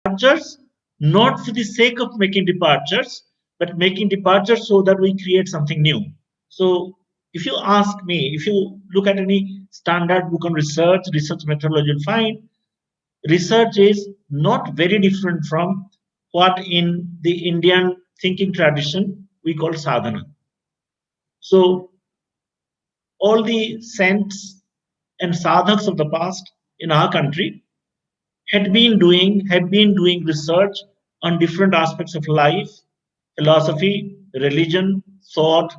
departures not for the sake of making departures, but making departures so that we create something new. So, if you ask me, if you look at any standard book on research methodology, you'll find research is not very different from what in the Indian thinking tradition we call sadhana. So, all the saints and sadhaks of the past in our country had been doing research on different aspects of life, philosophy, religion, thought,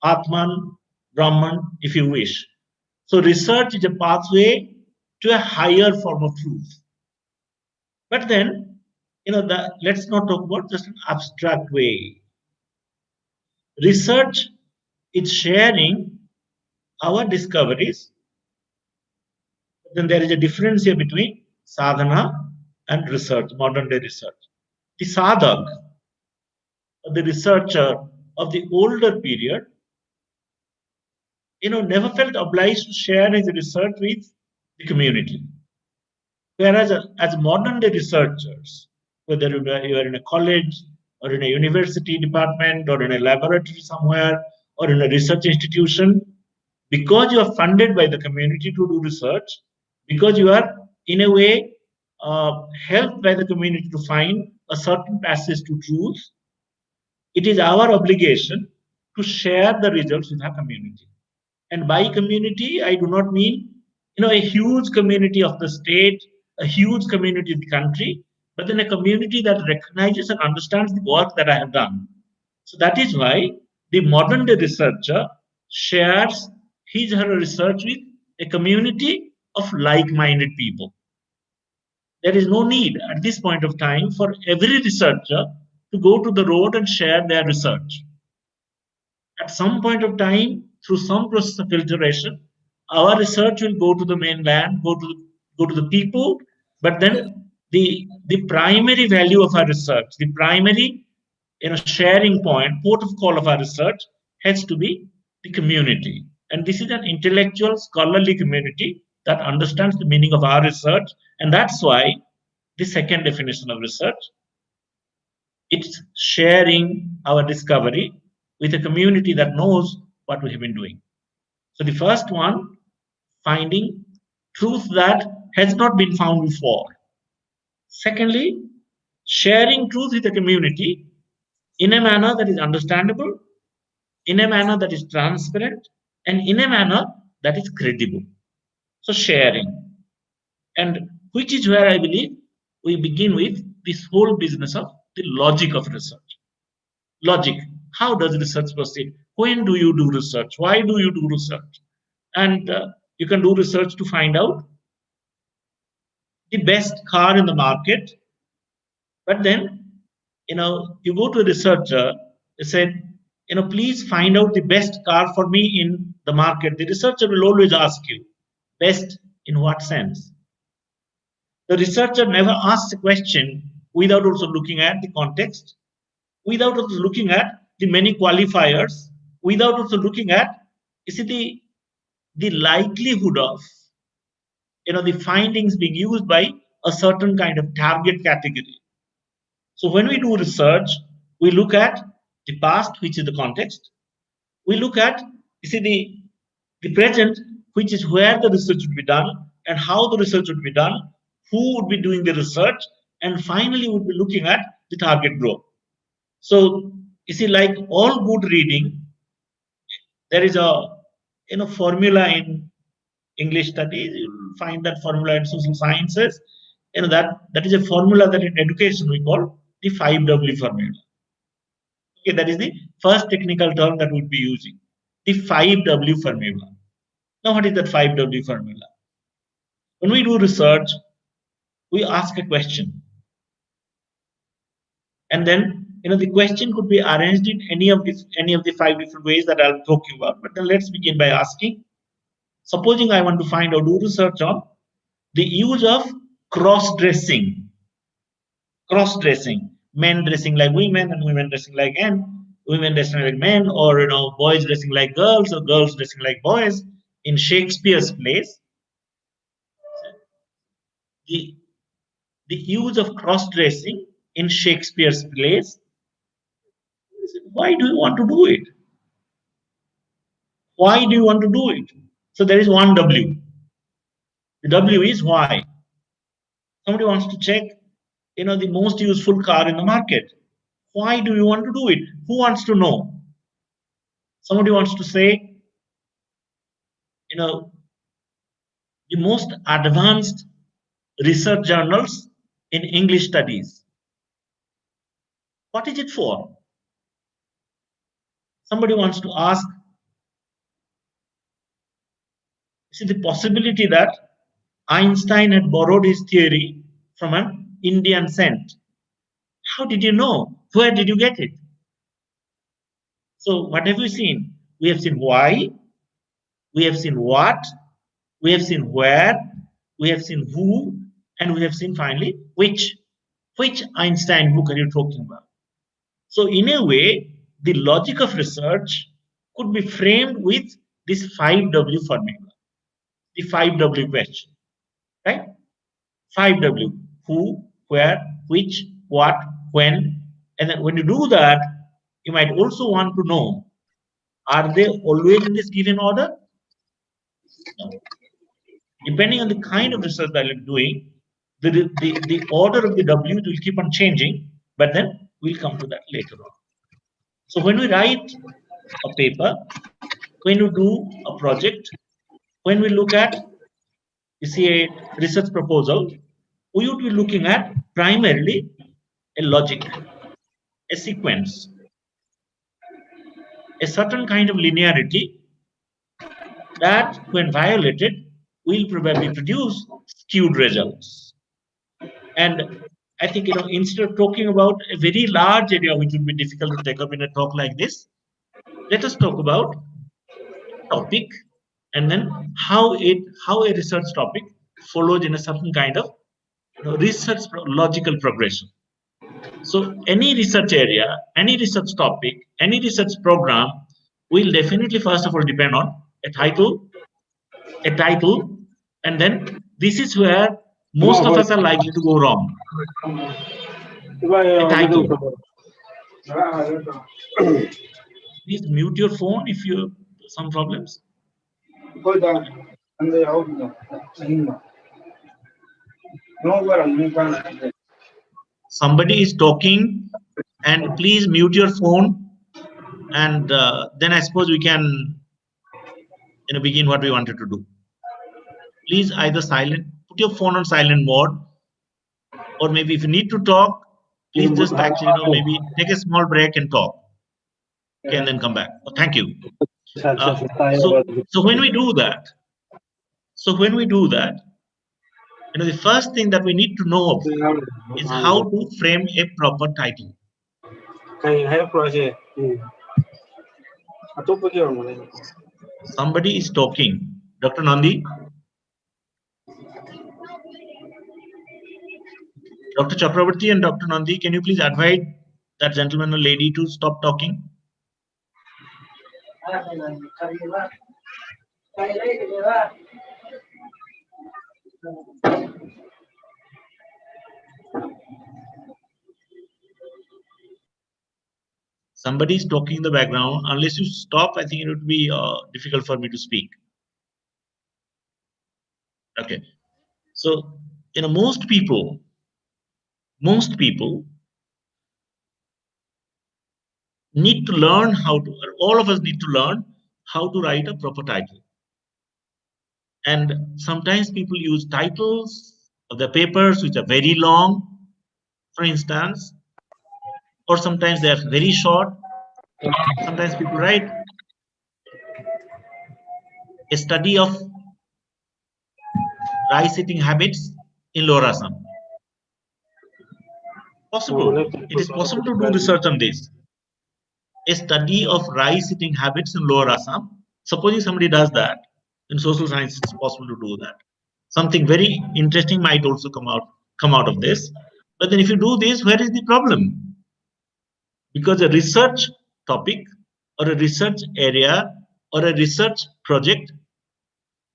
Atman, Brahman, if you wish. So research is a pathway to a higher form of truth. But then, let's not talk about just an abstract way. Research is sharing our discoveries. But then there is a difference here between sadhana and research, modern day research. The sadhak, the researcher of the older period, never felt obliged to share his research with the community. Whereas as modern day researchers, whether you are in a college or in a university department or in a laboratory somewhere or in a research institution, because you are funded by the community to do research, because you are in a way helped by the community to find a certain passage to truth, it is our obligation to share the results with our community. And by community, I do not mean a huge community of the state, a huge community of the country, but then a community that recognizes and understands the work that I have done. So that is why the modern day researcher shares his or her research with a community of like-minded people. There is no need at this point of time for every researcher to go to the road and share their research. At some point of time, through some process of filtration, our research will go to the mainland, go to the people, but then the primary value of our research, the primary sharing point, port of call of our research has to be the community. And this is an intellectual, scholarly community that understands the meaning of our research, and that's why the second definition of research, it's sharing our discovery with a community that knows what we have been doing. So the first one, finding truth that has not been found before. Secondly, sharing truth with the community in a manner that is understandable, in a manner that is transparent, and in a manner that is credible. So sharing. And which is where I believe we begin with this whole business of the logic of research. Logic. How does research proceed? When do you do research? Why do you do research? And you can do research to find out the best car in the market. But then, you go to a researcher, they said, please find out the best car for me in the market. The researcher will always ask you, best in what sense? The researcher never asks a question without also looking at the context, without also looking at the many qualifiers, without also looking at, you see, the likelihood of the findings being used by a certain kind of target category. So when we do research, we look at the past, which is the context. We look at, you see, the present, which is where the research would be done and how the research would be done, who would be doing the research, and finally would be looking at the target group. So you see, like all good reading, there is a formula in English studies. You'll find that formula in social sciences. That is a formula that in education we call the 5W formula. Okay, that is the first technical term that we'll be using. The 5W formula. Now, what is that 5W formula? When we do research, we ask a question. And then, the question could be arranged in any of the 5 different ways that I'll talk you about. But then let's begin by asking, supposing I want to find or do research on the use of cross-dressing, men dressing like women and women dressing like men, women dressing like men, or boys dressing like girls or girls dressing like boys in Shakespeare's plays. The the use of cross-dressing in Shakespeare's plays. Why do you want to do it? Why do you want to do it? So there is one W. The W is why. Somebody wants to check, the most useful car in the market. Why do you want to do it? Who wants to know? Somebody wants to say, the most advanced research journals in English studies. What is it for? Somebody wants to ask, is it the possibility that Einstein had borrowed his theory from an Indian saint? How did you know? Where did you get it? So what have we seen? We have seen why, we have seen what, we have seen where, we have seen who, and we have seen finally which. Which Einstein book are you talking about? So in a way, the logic of research could be framed with this 5W formula, the 5W question, right? 5W, who, where, which, what, when. And then when you do that, you might also want to know, are they always in this given order? No. Depending on the kind of research that you're doing, the order of the W will keep on changing, but then we'll come to that later on. So when we write a paper, when we do a project, when we look at, a research proposal, we would be looking at primarily a logic, a sequence, a certain kind of linearity that, when violated, will probably produce skewed results. And I think, instead of talking about a very large area, which would be difficult to take up in a talk like this, let us talk about topic, and then how a research topic follows in a certain kind of research logical progression. So any research area, any research topic, any research program will definitely first of all depend on a title, and then this is where most of us are likely to go wrong. A title. Please mute your phone if you have some problems. Somebody is talking, and please mute your phone, and then I suppose we can begin what we wanted to do. Please either put your phone on silent mode, or maybe if you need to talk, please just actually maybe take a small break and talk. Okay, and then come back. Oh, thank you. So when we do that, the first thing that we need to know is how to frame a proper title. Somebody is talking. Dr. Nandi? Dr. Chakravarti and Dr. Nandi, can you please advise that gentleman or lady to stop talking? Somebody is talking in the background. Unless you stop, I think it would be difficult for me to speak. Okay. So, most people need to learn all of us need to learn how to write a proper title. And sometimes people use titles of the papers which are very long, for instance, or sometimes they are very short. Sometimes people write a study of rice eating habits in Lower Assam. Possible. It is possible to do research on this. A study of rice eating habits in Lower Assam. Supposing somebody does that, in social science, it's possible to do that. Something very interesting might also come out of this. But then if you do this, where is the problem? Because a research topic or a research area or a research project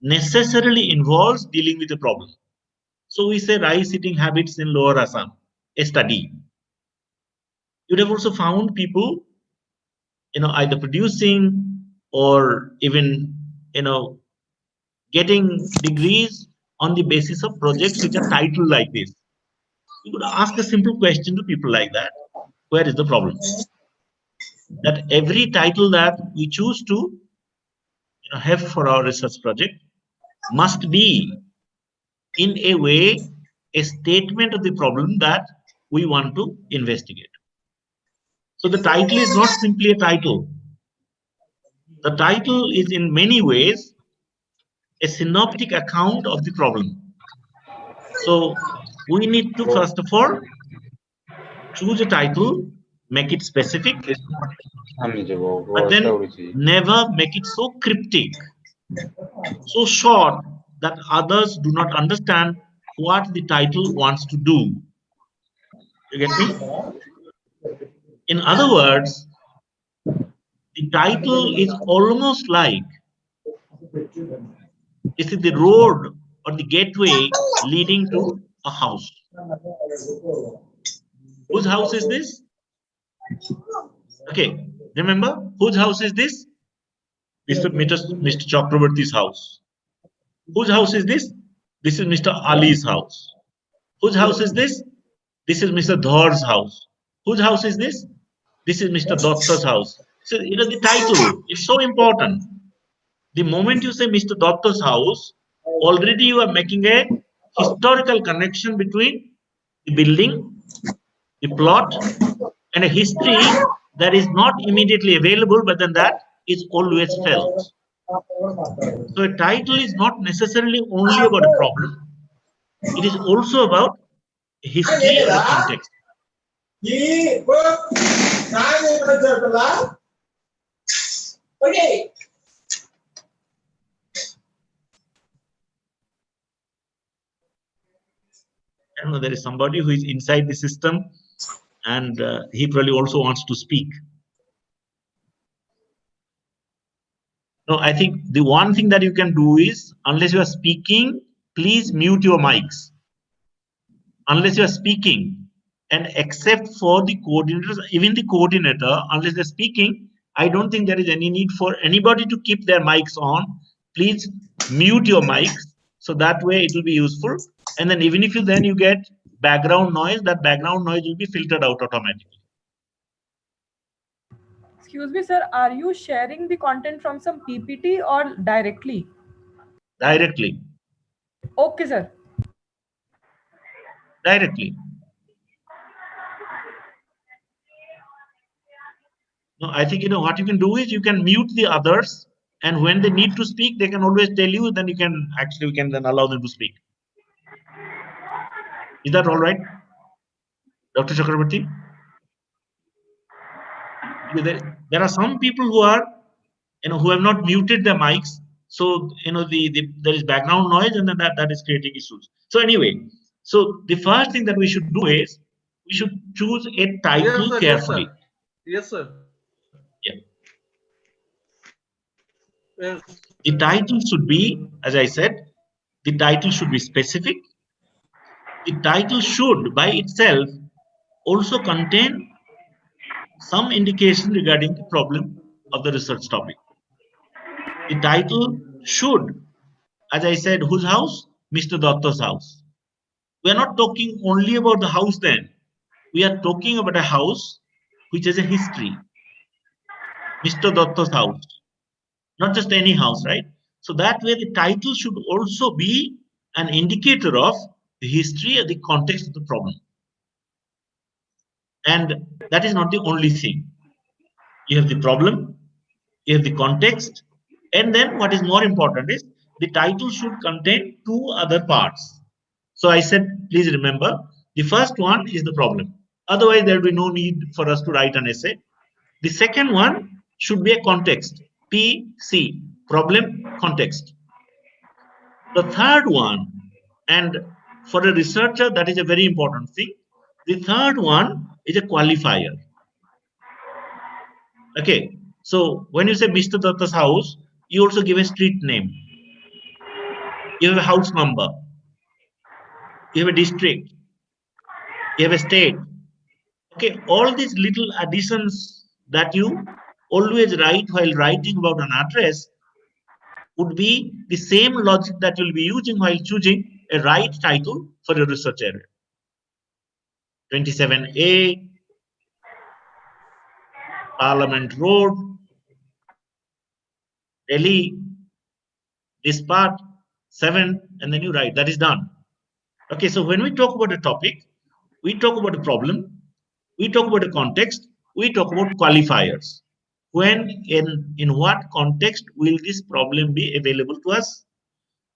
necessarily involves dealing with a problem. So we say rice eating habits in Lower Assam, a study. You'd have also found people, either producing or even, getting degrees on the basis of projects which are titled like this. You could ask a simple question to people like that. Where is the problem? That every title that we choose to have for our research project must be, in a way, a statement of the problem that we want to investigate. So the title is not simply a title. The title is in many ways a synoptic account of the problem. So we need to first of all choose a title, make it specific, but then never make it so cryptic, so short that others do not understand what the title wants to do. You get me? In other words, the title is almost like this is the road or the gateway leading to a house. Whose house is this? Okay, remember, whose house is this? Mr. Chakravarti's house. Whose house is this? This is Mr. Ali's house. Whose house is this? This is Mr. Dhor's house. Whose house is this? This is Mr. Datta's house. So, the title is so important. The moment you say Mr. Datta's house, already you are making a historical connection between the building, the plot, and a history that is not immediately available, but then that is always felt. So a title is not necessarily only about a problem. It is also about history and the context. Okay. I don't know, there is somebody who is inside the system and he probably also wants to speak. No, I think the one thing that you can do is, unless you are speaking, please mute your mics. Unless you are speaking, and except for the coordinators, even the coordinator, unless they're speaking, I don't think there is any need for anybody to keep their mics on. Please mute your mics, so that way it will be useful. And then even if you get background noise, that background noise will be filtered out automatically. Excuse me, sir, are you sharing the content from some PPT or directly? Directly. Okay, sir. Directly. No, I think what you can do is you can mute the others, and when they need to speak, they can always tell you. Then we can then allow them to speak. Is that all right, Dr. Chakrabarti? There are some people who are, who have not muted their mics, so there is background noise, and then that is creating issues. So anyway, so the first thing that we should do is we should choose a title carefully. Yes, sir. Yeah. Yes. The title should be, as I said, the title should be specific. The title should, by itself, also contain some indication regarding the problem of the research topic. The title should, as I said, whose house? Mr. Datta's house. We are not talking only about the house then. We are talking about a house which has a history. Mr. Datta's house. Not just any house, right? So that way the title should also be an indicator of the history and the context of the problem. And that is not the only thing. You have the problem, you have the context, and then what is more important is the title should contain two other parts. So I said, please remember, the first one is the problem. Otherwise, there will be no need for us to write an essay. The second one should be a context. PC, problem, context. The third one, and for a researcher, that is a very important thing. The third one is a qualifier. Okay, so when you say Mr. Datta's house, you also give a street name. You have a house number. you have a district, you have a state. Okay, all these little additions that you always write while writing about an address would be the same logic that you'll be using while choosing a right title for your research area. 27A, Parliament Road, Delhi, this part, 7, and then you write. That is done. Okay, so when we talk about a topic, we talk about a problem, we talk about a context, we talk about qualifiers. When, in what context will this problem be available to us?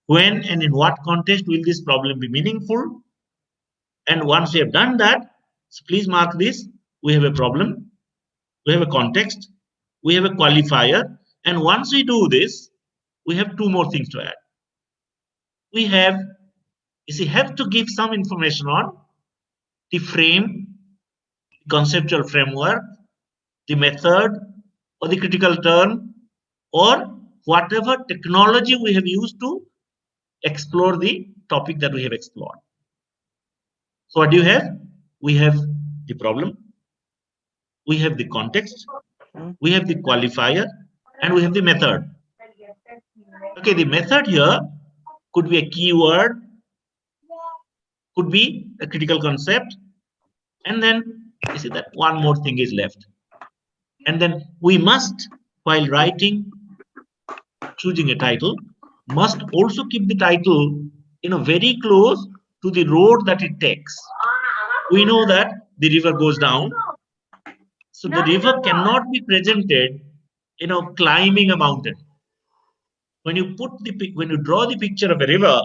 When and in what context will this problem be meaningful? And once we have done that, so please mark this, we have a problem, we have a context, we have a qualifier, and once we do this, we have two more things to add. We have, have to give some information on the frame, conceptual framework, the method, or the critical term, or whatever technology we have used to explore the topic that we have explored. So what do you have? We have the problem, we have the context, we have the qualifier, and we have the method. Okay, the method here could be a keyword, could be a critical concept, and then you see that one more thing is left. And then we must, while writing, choosing a title, must also keep the title very close to the road that it takes. We know that the river goes down, so the river cannot be presented climbing a mountain. When you draw the picture of a river,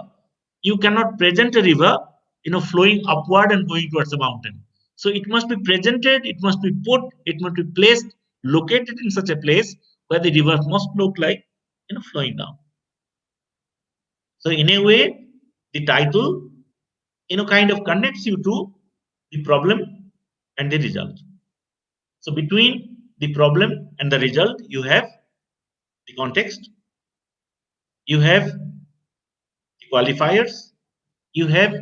you cannot present a river flowing upward and going towards the mountain. So it must be presented, it must be put, it must be placed, located in such a place where the river must look like flowing down. So in a way, the title kind of connects you to the problem and the result. So between the problem and the result, you have the context, you have the qualifiers, you have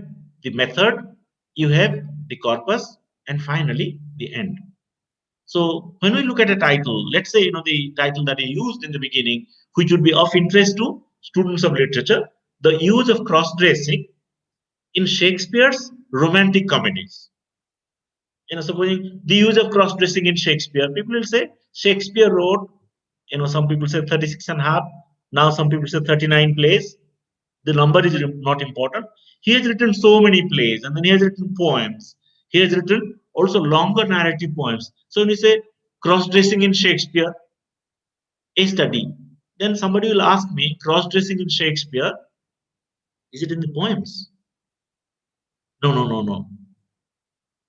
the method, you have the corpus, and finally the end. So when we look at a title, let's say the title that I used in the beginning, which would be of interest to students of literature, the use of cross-dressing in Shakespeare's romantic comedies. Supposing the use of cross-dressing in Shakespeare, people will say Shakespeare wrote, some people say 36 and a half, now some people say 39 plays. The number is not important. He has written so many plays, and then he has written poems. He has written also longer narrative poems. So when you say cross-dressing in Shakespeare, a study, then somebody will ask me, cross-dressing in Shakespeare, is it in the poems? No.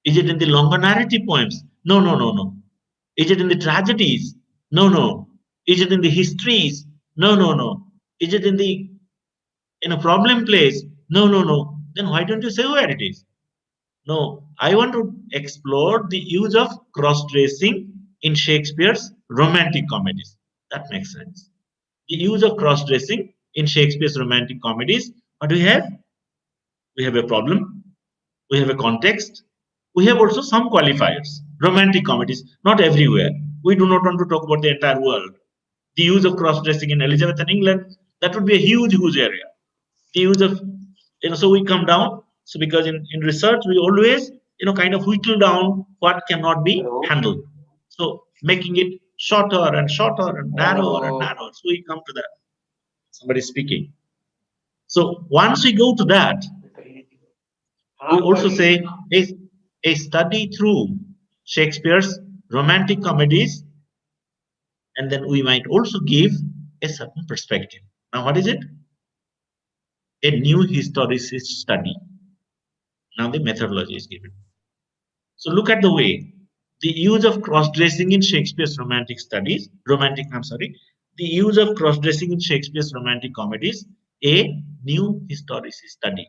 Is it in the longer narrative poems? No. Is it in the tragedies? No. Is it in the histories? No. Is it in the problem plays? No. Then why don't you say where it is? No, I want to explore the use of cross-dressing in Shakespeare's romantic comedies. That makes sense. The use of cross-dressing in Shakespeare's romantic comedies. What do we have? We have a problem. We have a context. We have also some qualifiers. Romantic comedies, not everywhere. We do not want to talk about the entire world. The use of cross-dressing in Elizabethan England, that would be a huge area. The use of, so we come down. So because in research, we always, kind of whittle down what cannot be handled. So making it shorter and shorter and narrower and narrower. So we come to that. Somebody speaking. So once we go to that, we also say a study through Shakespeare's romantic comedies, and then we might also give a certain perspective. Now, what is it? A new historicist study. Now the methodology is given. So look at the way the use of cross-dressing in Shakespeare's the use of cross-dressing in Shakespeare's romantic comedies, a new historicist study,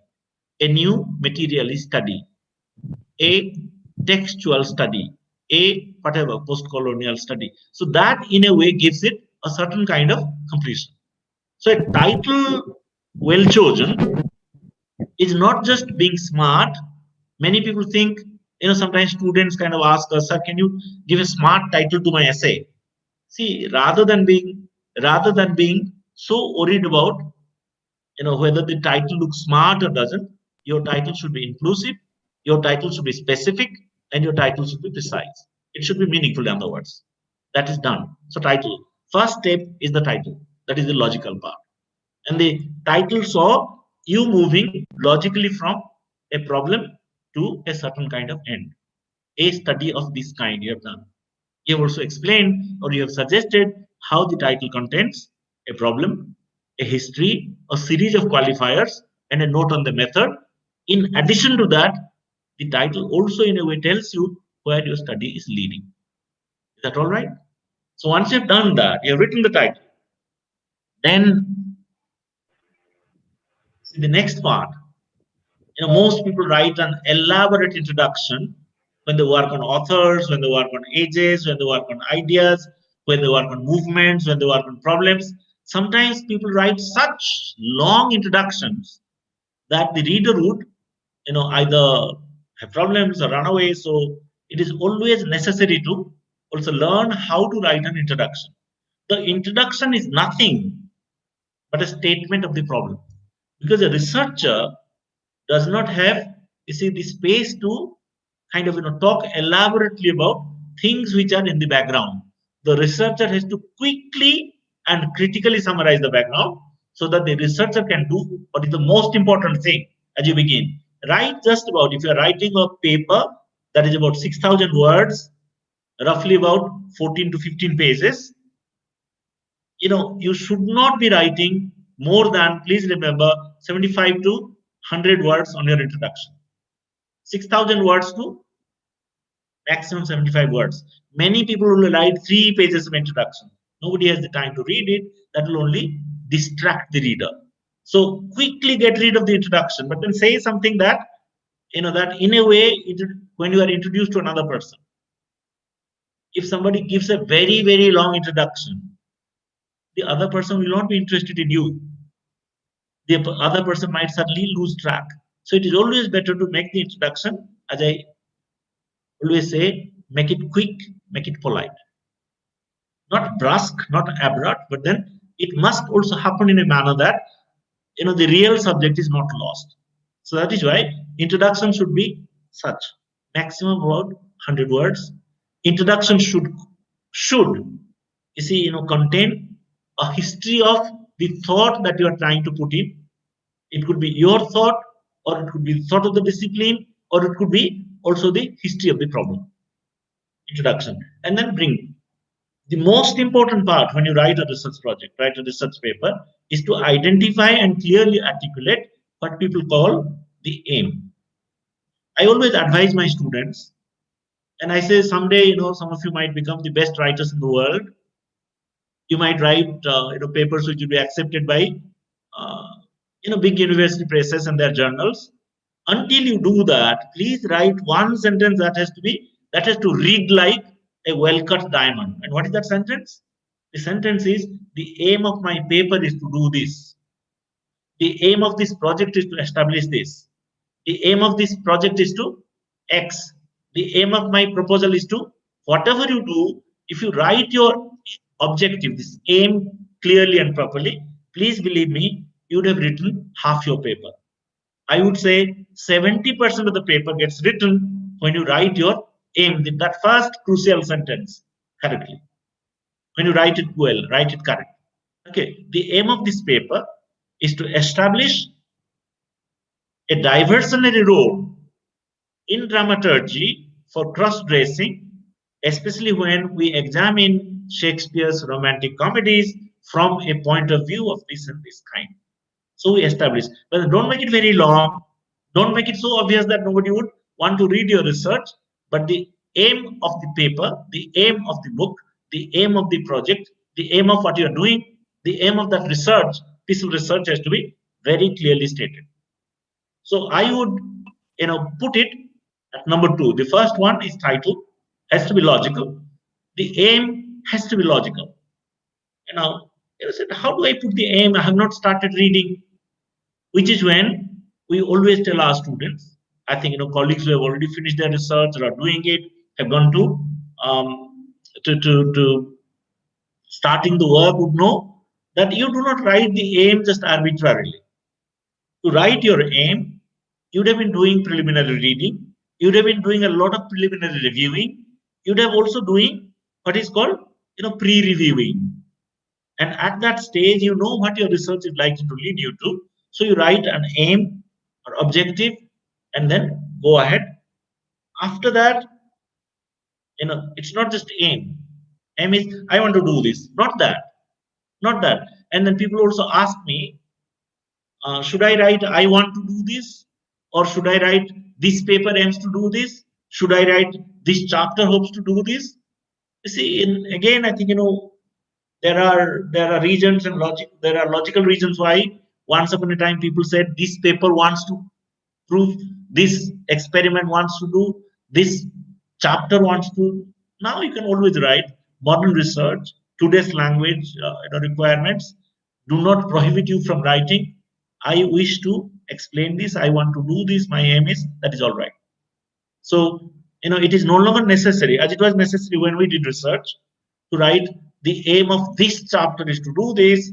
a new materialist study, a textual study, a whatever post-colonial study. So that in a way gives it a certain kind of completion. So a title well chosen is not just being smart. Many people think, sometimes students kind of ask us, sir, can you give a smart title to my essay? See, rather than being so worried about, whether the title looks smart or doesn't, your title should be inclusive, your title should be specific, and your title should be precise. It should be meaningful, in other words. That is done. So title. First step is the title. That is the logical part. And the title saw you moving logically from a problem to a certain kind of end. A study of this kind you have done. You have also explained or you have suggested how the title contains a problem, a history, a series of qualifiers, and a note on the method. In addition to that, the title also in a way tells you where your study is leading. Is that all right? So once you've done that, you have written the title, then see the next part. Most people write an elaborate introduction when they work on authors, when they work on ages, when they work on ideas, when they work on movements, when they work on problems. Sometimes people write such long introductions that the reader would, either have problems or run away. So it is always necessary to also learn how to write an introduction. The introduction is nothing but a statement of the problem, because a researcher does not have, the space to kind of talk elaborately about things which are in the background. The researcher has to quickly and critically summarize the background so that the researcher can do what is the most important thing as you begin. Write just about, if you're writing a paper that is about 6,000 words, roughly about 14 to 15 pages, you should not be writing more than, please remember, 75 to 100 words on your introduction. 6,000 words to maximum 75 words. Many people will write 3 pages of introduction. Nobody has the time to read it. That will only distract the reader. So quickly get rid of the introduction, but then say something that, that in a way, when you are introduced to another person, if somebody gives a very, very long introduction, the other person will not be interested in you. The other person might suddenly lose track. So it is always better to make the introduction, as I always say, make it quick, make it polite. Not brusque, not abrupt, but then it must also happen in a manner that, the real subject is not lost. So that is why introduction should be such, maximum about 100 words. Introduction should contain a history of the thought that you are trying to put in. It could be your thought, or it could be the thought of the discipline, or it could be also the history of the problem. Introduction. And then bring. The most important part when you write a research project, write a research paper, is to identify and clearly articulate what people call the aim. I always advise my students, and I say someday, some of you might become the best writers in the world. You might write, papers which will be accepted by, big university presses and their journals. Until you do that, please write one sentence that has to read like a well-cut diamond. And what is that sentence? The sentence is, the aim of my paper is to do this. The aim of this project is to establish this. The aim of this project is to X. The aim of my proposal is to, whatever you do, if you write your objective, this aim clearly and properly, please believe me, you would have written half your paper. I would say 70% of the paper gets written when you write your aim, that first crucial sentence correctly. When you write it well, write it correct. Okay, the aim of this paper is to establish a diversionary role in dramaturgy for cross-dressing, especially when we examine Shakespeare's romantic comedies from a point of view of this and this kind. So we establish, but don't make it very long. Don't make it so obvious that nobody would want to read your research. But the aim of the paper, the aim of the book, the aim of the project, the aim of what you are doing, the aim of that piece of research has to be very clearly stated. So I would, put it at number 2. The first one is title, has to be logical. The aim has to be logical. You said, how do I put the aim? I have not started reading. Which is when we always tell our students, I think, colleagues who have already finished their research or are doing it, have gone to starting the work, would know that you do not write the aim just arbitrarily. To write your aim, you'd have been doing preliminary reading, you'd have been doing a lot of preliminary reviewing, you'd have also doing what is called pre-reviewing. And at that stage, you know what your research is likely to lead you to. So you write an aim or objective and then go ahead. After that, it's not just aim. Aim is, I want to do this, not that, not that. And then people also ask me, should I write, I want to do this? Or should I write, this paper aims to do this? Should I write, this chapter hopes to do this? You see, again, I think, there are reasons and there are logical reasons why once upon a time people said this paper wants to prove, this experiment wants to do, this chapter wants to. Now you can always write modern research, today's language requirements do not prohibit you from writing, I wish to explain this, I want to do this, my aim is, that is all right. So it is no longer necessary, as it was necessary when we did research, to write the aim of this chapter is to do this,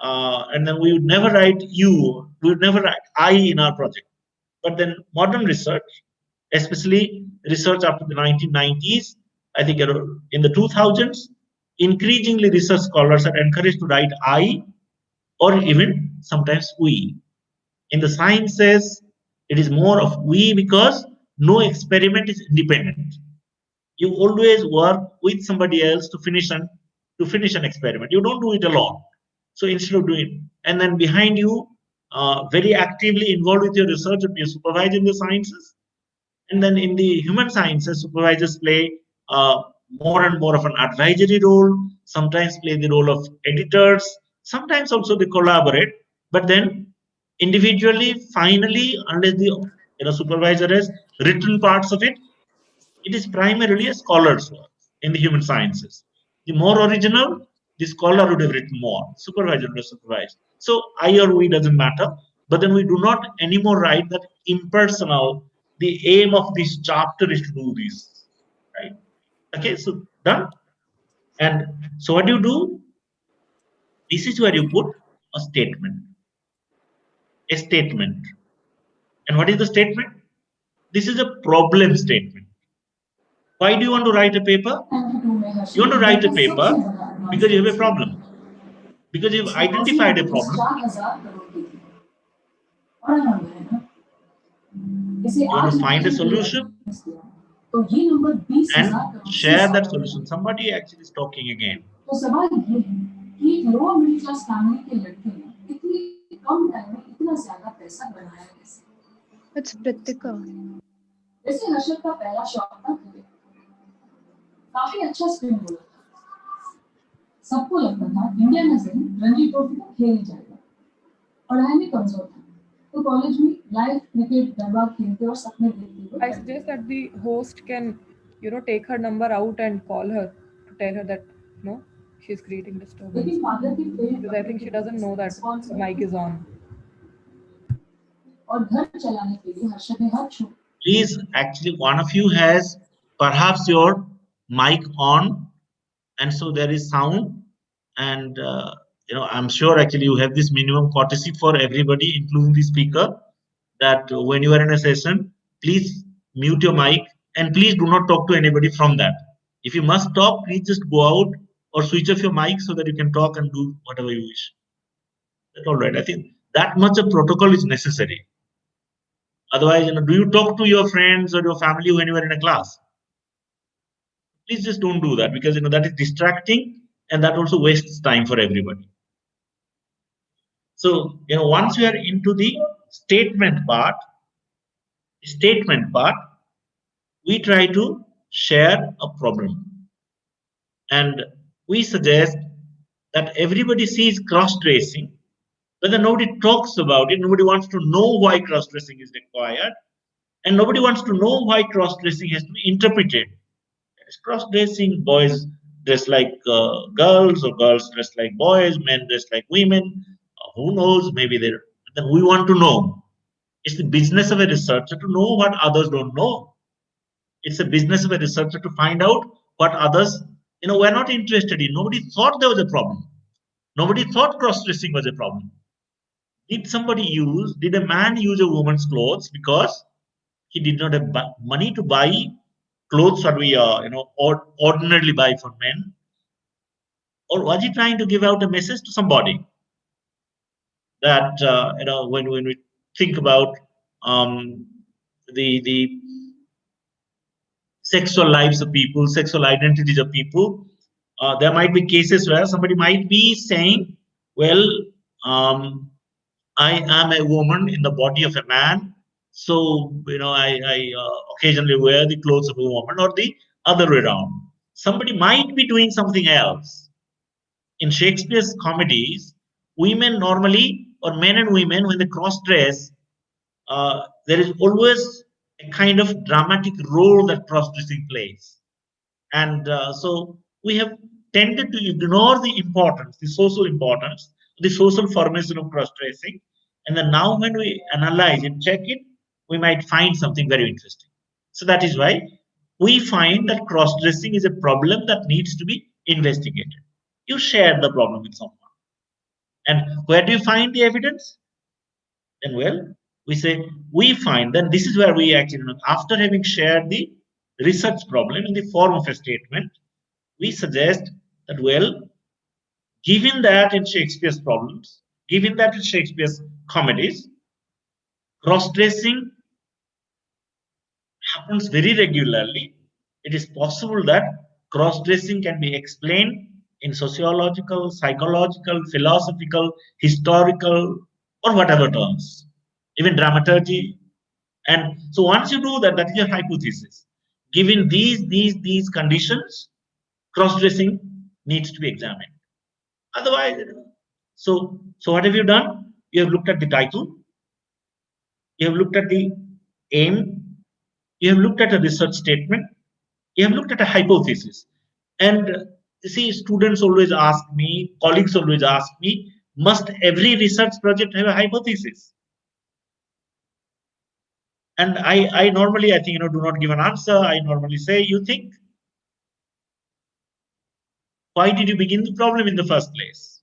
and then we would never write you, we would never write I in our project. But then modern research, especially research after the 1990s, I think in the 2000s, increasingly research scholars are encouraged to write I or even sometimes we. In the sciences, it is more of we because no experiment is independent. You always work with somebody else to finish an experiment. You don't do it alone. So instead of doing, and then behind you, very actively involved with your research, would be a supervisor in the sciences. And then in the human sciences, supervisors play more and more of an advisory role, sometimes play the role of editors, sometimes also they collaborate, but then individually, finally, unless the supervisor has written parts of it, it is primarily a scholar's work in the human sciences. The more original, the scholar would have written more, supervisor would have supervised. So I or we doesn't matter, but then we do not anymore write that impersonal, the aim of this chapter is to do this, right? Okay, so done. And so what do? This is where you put a statement. A statement. And what is the statement? This is a problem statement. Why do you want to write a paper? You want to write a paper because you have a problem. Because you've identified a problem. You want to find a solution and share that solution. Somebody actually is talking again. It's Pritika. जैसे हर्षद का पहला shot था cricket, काफी अच्छा spin बोला था। सबको लगता था इंडिया में से रणजी ट्रॉफी तो खेल ही जाएगा। पढ़ाई में कमजोर था, तो कॉलेज में लाइव क्रिकेट घर बार खेलते और सपने देखते थे। I suggest that the host can, take her number out and call her to tell her that she's creating disturbance. लेकिन फादर की fail Because I think she doesn't know that the mic is on. और घर चलाने के लिए हर्षद ने हर छूट। Please, actually, one of you has perhaps your mic on, and so there is sound, and I'm sure actually you have this minimum courtesy for everybody, including the speaker, that when you are in a session, please mute your mic and please do not talk to anybody from that. If you must talk, please just go out or switch off your mic so that you can talk and do whatever you wish. That's all right. I think that much of protocol is necessary. Otherwise, do you talk to your friends or your family when you are in a class? Please just don't do that, because that is distracting and that also wastes time for everybody. So once we are into the statement part, we try to share a problem, and we suggest that everybody sees cross-tracing, but then nobody talks about it. Nobody wants to know why cross-tracing is required, and nobody wants to know why cross-dressing has to be interpreted. Cross-dressing, boys dress like girls, or girls dress like boys, men dress like women. Who knows? Maybe then we want to know. It's the business of a researcher to know what others don't know. It's a business of a researcher to find out what others, were not interested in. Nobody thought there was a problem. Nobody thought cross-dressing was a problem. Did a man use a woman's clothes because he did not have money to buy clothes that we, ordinarily buy for men? Or was he trying to give out a message to somebody that, when we think about the sexual lives of people, sexual identities of people, there might be cases where somebody might be saying, well, I am a woman in the body of a man, so I occasionally wear the clothes of a woman, or the other way around. Somebody might be doing something else. In Shakespeare's comedies, women normally, or men and women, when they cross dress, there is always a kind of dramatic role that cross-dressing plays. And so we have tended to ignore the importance, the social formation of cross-dressing. And then now when we analyze it, check it, we might find something very interesting. So that is why we find that cross-dressing is a problem that needs to be investigated. You share the problem with someone. And where do you find the evidence? Then, well, we say, we find, then this is where we actually, after having shared the research problem in the form of a statement, we suggest that, well, given that in Shakespeare's problems, given that in Shakespeare's comedies, cross-dressing happens very regularly, it is possible that cross-dressing can be explained in sociological, psychological, philosophical, historical, or whatever terms, even dramaturgy. And so once you do that, that is your hypothesis. Given these conditions, cross-dressing needs to be examined. Otherwise, so what have you done? You have looked at the title, you have looked at the aim, you have looked at a research statement, you have looked at a hypothesis. And see, students always ask me, colleagues always ask me, must every research project have a hypothesis? And I normally, I think, do not give an answer. I normally say, you think, why did you begin the problem in the first place?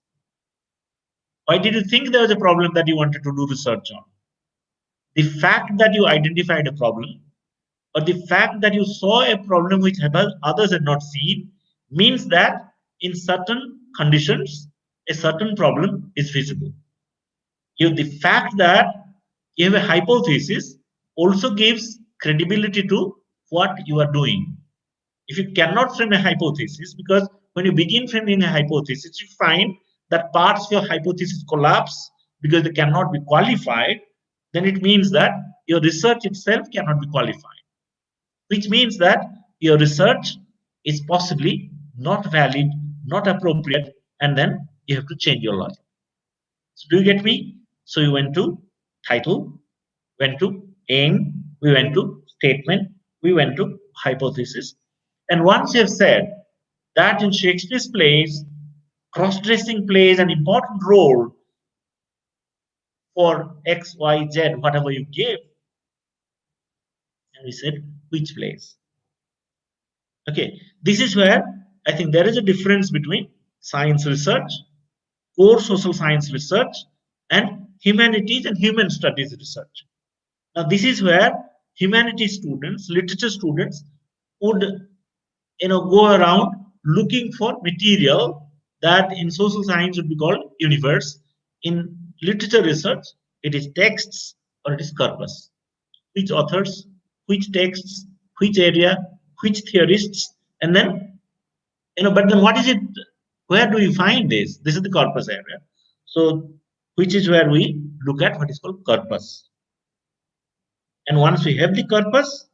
Why did you think there was a problem that you wanted to do research on? The fact that you identified a problem, or the fact that you saw a problem which others had not seen, means that in certain conditions, a certain problem is feasible. The fact that you have a hypothesis also gives credibility to what you are doing. If you cannot frame a hypothesis, because when you begin framing a hypothesis, you find that parts of your hypothesis collapse because they cannot be qualified, then it means that your research itself cannot be qualified, which means that your research is possibly not valid, not appropriate, and then you have to change your logic. So do you get me? So you went to title, went to aim, we went to statement, we went to hypothesis. And once you have said that in Shakespeare's plays, cross-dressing plays an important role for X, Y, Z, whatever you give, and we said, which plays? Okay, this is where I think there is a difference between science research, core social science research, and humanities and human studies research. Now, this is where humanities students, literature students would go around looking for material that in social science would be called universe. In literature research, it is texts or it is corpus. Which authors, which texts, which area, which theorists, and then, but then what is it? Where do you find this? This is the corpus area. So, which is where we look at what is called corpus. And once we have the corpus,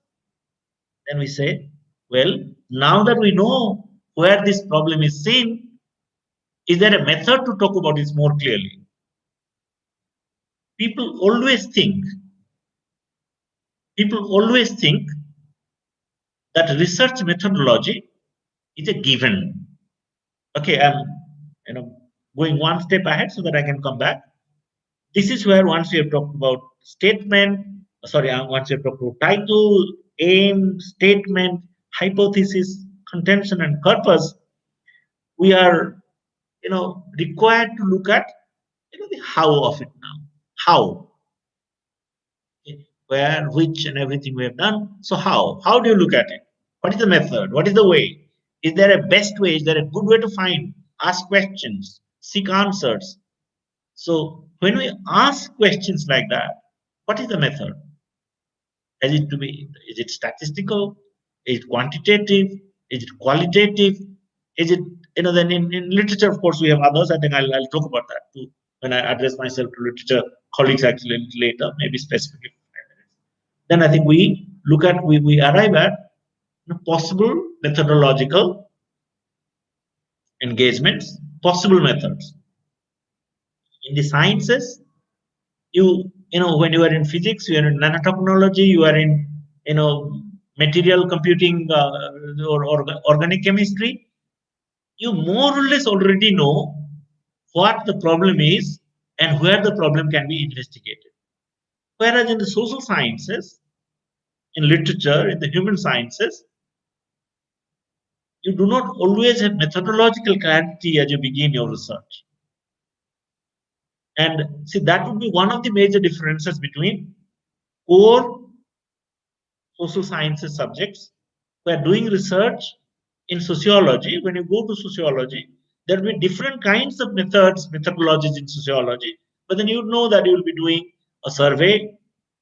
then we say, well, now that we know where this problem is seen, is there a method to talk about this more clearly? People always think that research methodology is a given. Okay, I'm going one step ahead so that I can come back. This is where once we have talked about statement, once you talk about title, aim, statement, hypothesis, contention, and purpose, we are, required to look at, the how of it now. How, okay, where, which, and everything we have done. So how? How do you look at it? What is the method? What is the way? Is there a best way? Is there a good way to find, ask questions, seek answers? So when we ask questions like that, what is the method? Is it statistical? Is it quantitative? Is it qualitative? Is it, then in literature, of course, we have others. I think I'll talk about that too when I address myself to literature colleagues actually a little later, maybe specifically. Then I think we arrive at possible methodological engagements, possible methods. In the sciences, when you are in physics, you are in nanotechnology, you are in material computing or organic chemistry, you more or less already know what the problem is and where the problem can be investigated. Whereas in the social sciences, in literature, in the human sciences, you do not always have methodological clarity as you begin your research. And see, that would be one of the major differences between core social sciences subjects who are doing research in sociology. When you go to sociology, there will be different kinds of methodologies in sociology. But then you know that you will be doing a survey,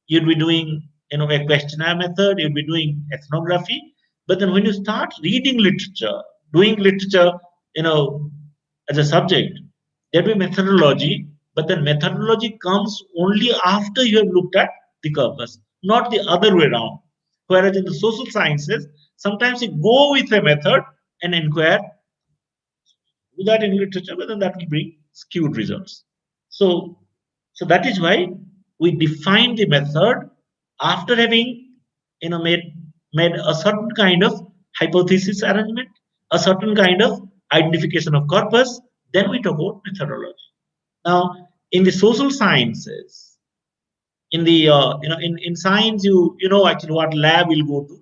you'll be doing a questionnaire method, you'll be doing ethnography. But then when you start reading literature, doing literature, as a subject, there will be methodology. But then methodology comes only after you have looked at the corpus, not the other way around. Whereas in the social sciences, sometimes you go with a method and inquire, do that in literature, but then that will bring skewed results. So that is why we define the method after having made a certain kind of hypothesis arrangement, a certain kind of identification of corpus, then we talk about methodology. Now, in the social sciences, in the in science, you know actually what lab will go to,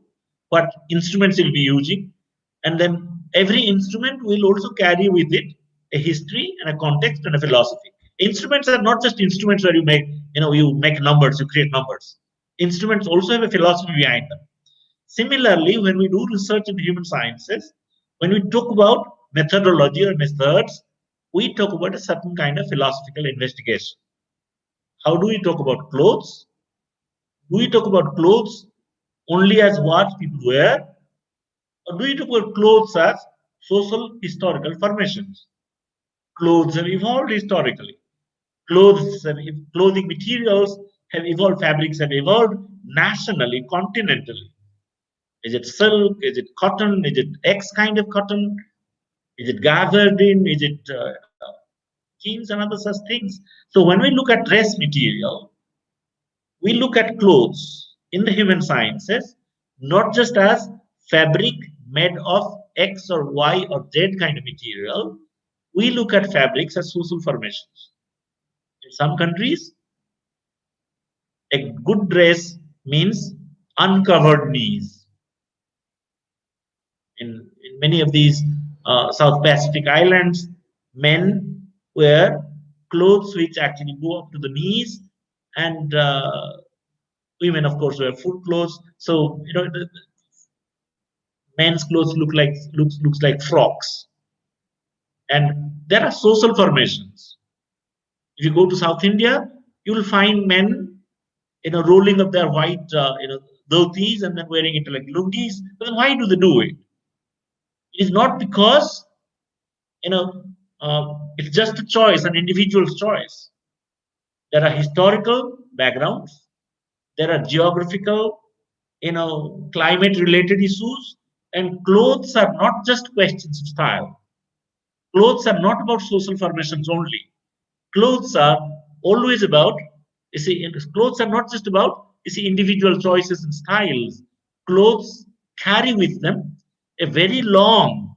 what instruments you'll be using, and then every instrument will also carry with it a history and a context and a philosophy. Instruments are not just instruments where you make numbers, you create numbers. Instruments also have a philosophy behind them. Similarly, when we do research in human sciences, when we talk about methodology or methods, we talk about a certain kind of philosophical investigation. How do we talk about clothes? Do we talk about clothes only as what people wear? Or do we talk about clothes as social historical formations? Clothes have evolved historically. Clothing materials have evolved, fabrics have evolved nationally, continentally. Is it silk? Is it cotton? Is it X kind of cotton? Is it gabardine? Is it jeans and other such things? So when we look at dress material, we look at clothes in the human sciences, not just as fabric made of X or Y or Z kind of material. We look at fabrics as social formations. In some countries, a good dress means uncovered knees. In many of these South Pacific islands, men wear clothes which actually go up to the knees, and women, of course, wear full clothes. So men's clothes looks like frocks, and there are social formations. If you go to South India, you will find men, rolling up their white, dhotis and then wearing it like lungis. But then why do they do it? It is not because, it's just a choice, an individual's choice. There are historical backgrounds. There are geographical, climate-related issues. And clothes are not just questions of style. Clothes are not about social formations only. Clothes are always about, clothes are not just about, individual choices and styles. Clothes carry with them a very long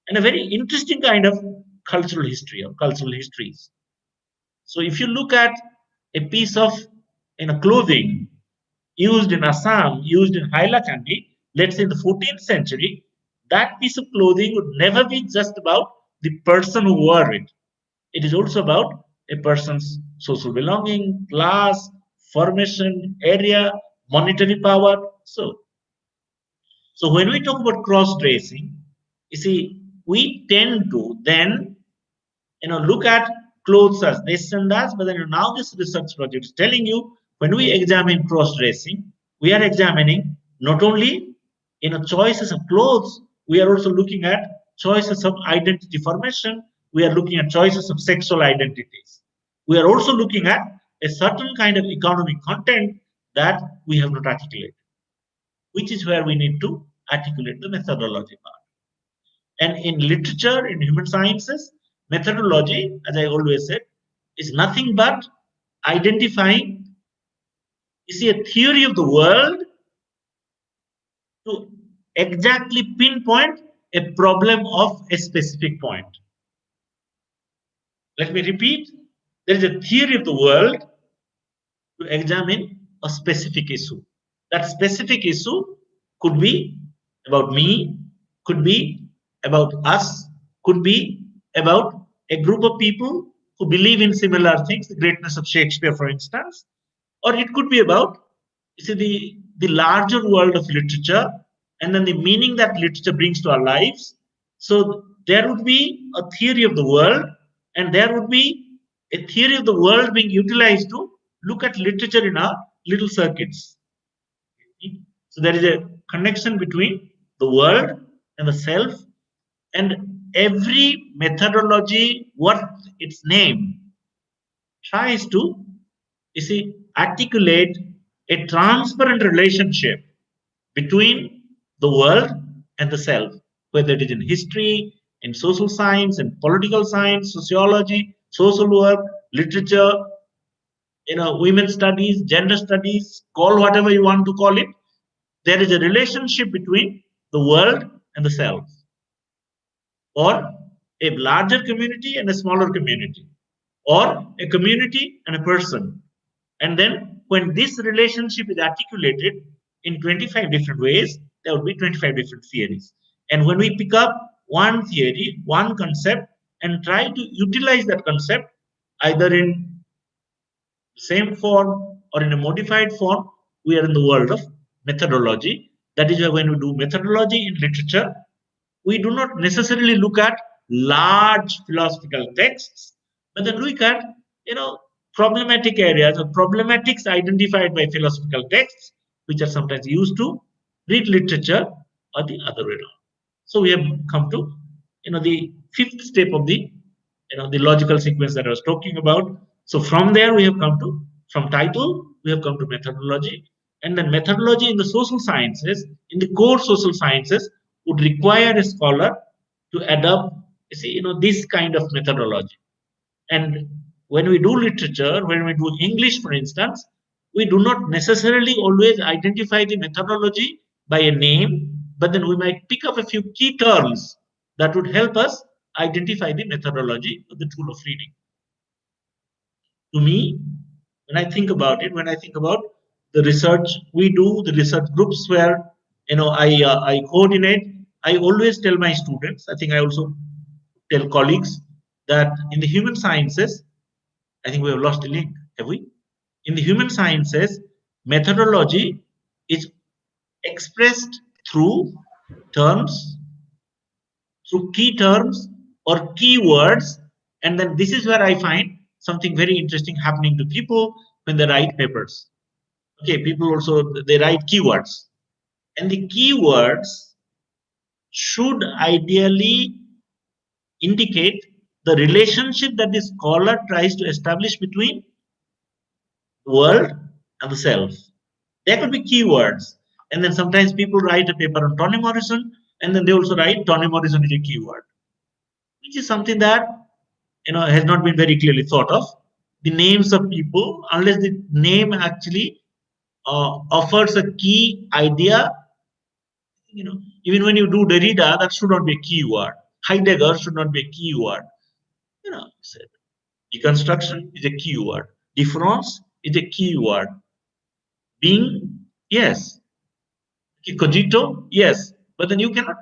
and a very interesting kind of cultural history or cultural histories. So if you look at a piece of clothing used in Assam, used in Hailakandi, let's say in the 14th century, that piece of clothing would never be just about the person who wore it. It is also about a person's social belonging, class, formation, area, monetary power. So when we talk about cross-dressing, you see, we tend to then look at clothes as this and that, but then now this research project is telling you when we examine cross-dressing, we are examining not only choices of clothes, we are also looking at choices of identity formation, we are looking at choices of sexual identities. We are also looking at a certain kind of economic content that we have not articulated, which is where we need to articulate the methodology part. And in literature, in human sciences, methodology, as I always said, is nothing but identifying, a theory of the world to exactly pinpoint a problem of a specific point. Let me repeat, there is a theory of the world to examine a specific issue. That specific issue could be about me, could be about us, could be about a group of people who believe in similar things, the greatness of Shakespeare, for instance, or it could be about the larger world of literature and then the meaning that literature brings to our lives. So there would be a theory of the world, and there would be a theory of the world being utilized to look at literature in our little circuits. So there is a connection between the world and the self, and every methodology worth its name tries to, articulate a transparent relationship between the world and the self, whether it is in history, in social science, in political science, sociology, social work, literature, women's studies, gender studies, call whatever you want to call it. There is a relationship between the world and the self, or a larger community and a smaller community, or a community and a person. And then when this relationship is articulated in 25 different ways, there will be 25 different theories. And when we pick up one theory, one concept, and try to utilize that concept either in the same form or in a modified form, we are in the world of methodology. That is why when we do methodology in literature, we do not necessarily look at large philosophical texts, but then look at problematic areas or problematics identified by philosophical texts, which are sometimes used to read literature, or the other way around. So we have come to the fifth step of the the logical sequence that I was talking about. So from there we have come to, from title we have come to methodology, and then methodology in the social sciences, in the core social sciences, would require a scholar to adopt this kind of methodology. And when we do literature, when we do English, for instance, we do not necessarily always identify the methodology by a name, but then we might pick up a few key terms that would help us identify the methodology of the tool of reading. To me, when I think about it, when I think about the research we do, the research groups where I coordinate, I always tell my students, I think I also tell colleagues, that in the human sciences, I think we have lost the link, have we? In the human sciences, methodology is expressed through terms, through key terms or keywords, and then this is where I find something very interesting happening to people when they write papers. Okay, people also, they write keywords, and the keywords should ideally indicate the relationship that the scholar tries to establish between the world and the self. There could be keywords, and then sometimes people write a paper on Toni Morrison, and then they also write Toni Morrison is a keyword, which is something that has not been very clearly thought of. The names of people, unless the name actually offers a key idea, even when you do Derrida, that should not be a keyword. Heidegger should not be a keyword. Deconstruction is a keyword. Difference is a keyword. Being, yes. Cogito, yes. But then you cannot,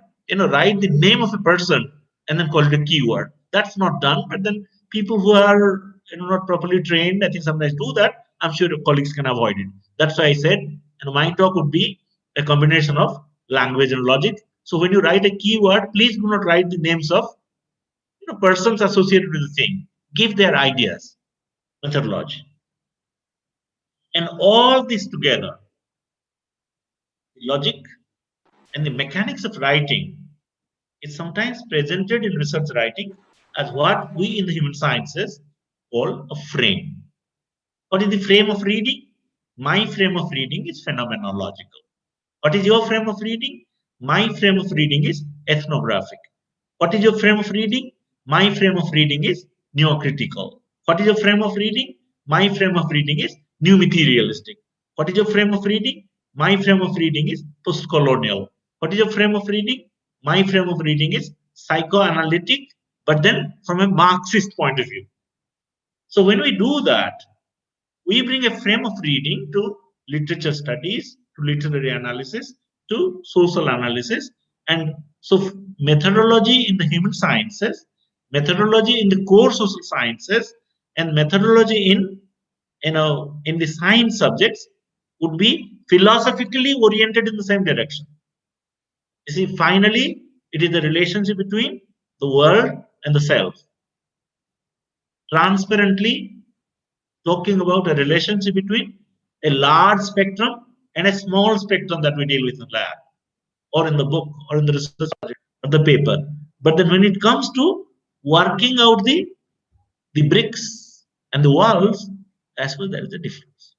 write the name of a person and then call it a keyword. That's not done. But then people who are, not properly trained, I think sometimes do that. I'm sure your colleagues can avoid it. That's why I said, my talk would be a combination of language and logic. So when you write a keyword, please do not write the names of, persons associated with the thing. Give their ideas, methodology. And all this together, logic and the mechanics of writing, is sometimes presented in research writing as what we in the human sciences call a frame. What is the frame of reading? My frame of reading is phenomenological. What is your frame of reading? My frame of reading is ethnographic. What is your frame of reading? My frame of reading is neocritical. What is your frame of reading? My frame of reading is new materialistic. What is your frame of reading? My frame of reading is postcolonial. What is your frame of reading? My frame of reading is psychoanalytic, but then from a Marxist point of view. So when we do that, we bring a frame of reading to literature studies, to literary analysis, to social analysis. And so methodology in the human sciences, methodology in the core social sciences, and methodology in the science subjects would be philosophically oriented in the same direction. You see, finally, it is the relationship between the world and the self. Transparently talking about a relationship between a large spectrum and a small spectrum that we deal with in lab or in the book or in the research project or the paper. But then when it comes to working out the bricks and the walls, as well, there is a difference.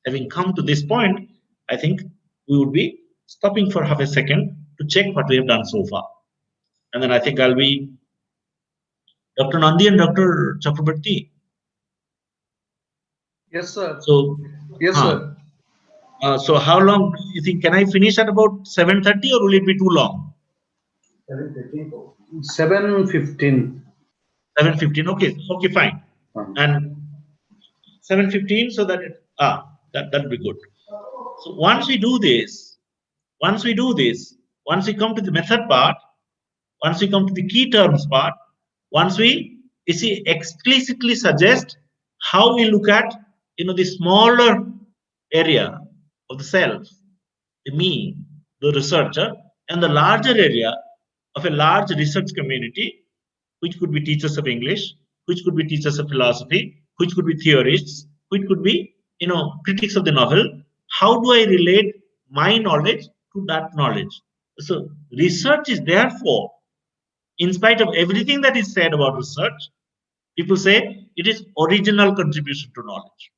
Having come to this point, I think we would be stopping for half a second to check what we have done so far. And then I think I'll be Dr. Nandi and Dr. Chakrabarti. Yes, sir. So, yes, sir. So how long you think? Can I finish at about 7:30 or will it be too long? 7:15. 7:15. Okay. Okay. Fine. And 7:15, so that that'll be good. So once we do this, once we come to the method part, once we come to the key terms part, once we explicitly suggest how we look at the smaller area of the self, the me, the researcher, and the larger area of a large research community, which could be teachers of English, which could be teachers of philosophy, which could be theorists, which could be critics of the novel. How do I relate my knowledge to that knowledge? So research is therefore, in spite of everything that is said about research, people say it is original contribution to knowledge,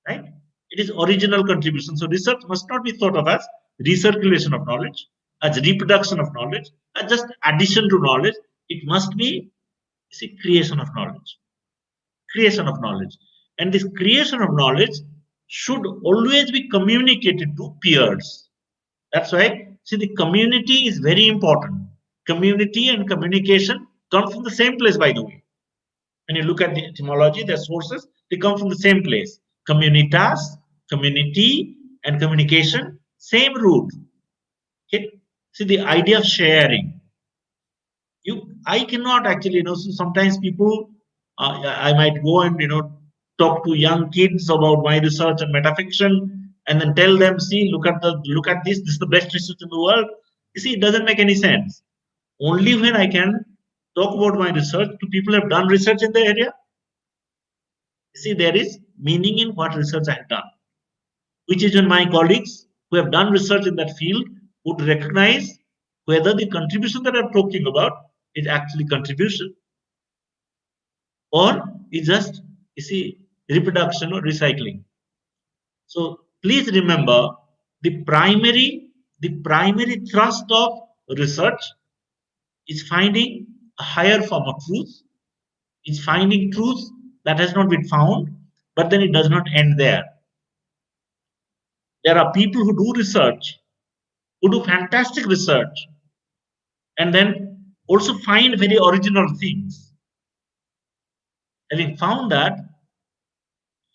right? It is original contribution. So research must not be thought of as recirculation of knowledge, as reproduction of knowledge, as just addition to knowledge. It must be creation of knowledge. Creation of knowledge. And this creation of knowledge should always be communicated to peers. That's why, the community is very important. Community and communication come from the same place, by the way. When you look at the etymology, their sources, they come from the same place. Communitas, community, and communication, same root. Okay. See, the idea of sharing. I cannot actually, sometimes people, I might go and, talk to young kids about my research and metafiction, and then tell them, see, look at this is the best research in the world. You see, it doesn't make any sense. Only when I can talk about my research to people who have done research in the area. You see, there is meaning in what research I have done, which is when my colleagues who have done research in that field would recognize whether the contribution that I'm talking about is actually contribution or is just, reproduction or recycling. So please remember, the primary thrust of research is finding a higher form of truth, is finding truth that has not been found, but then it does not end there. There are people who do research, who do fantastic research, and then also find very original things. Having found that,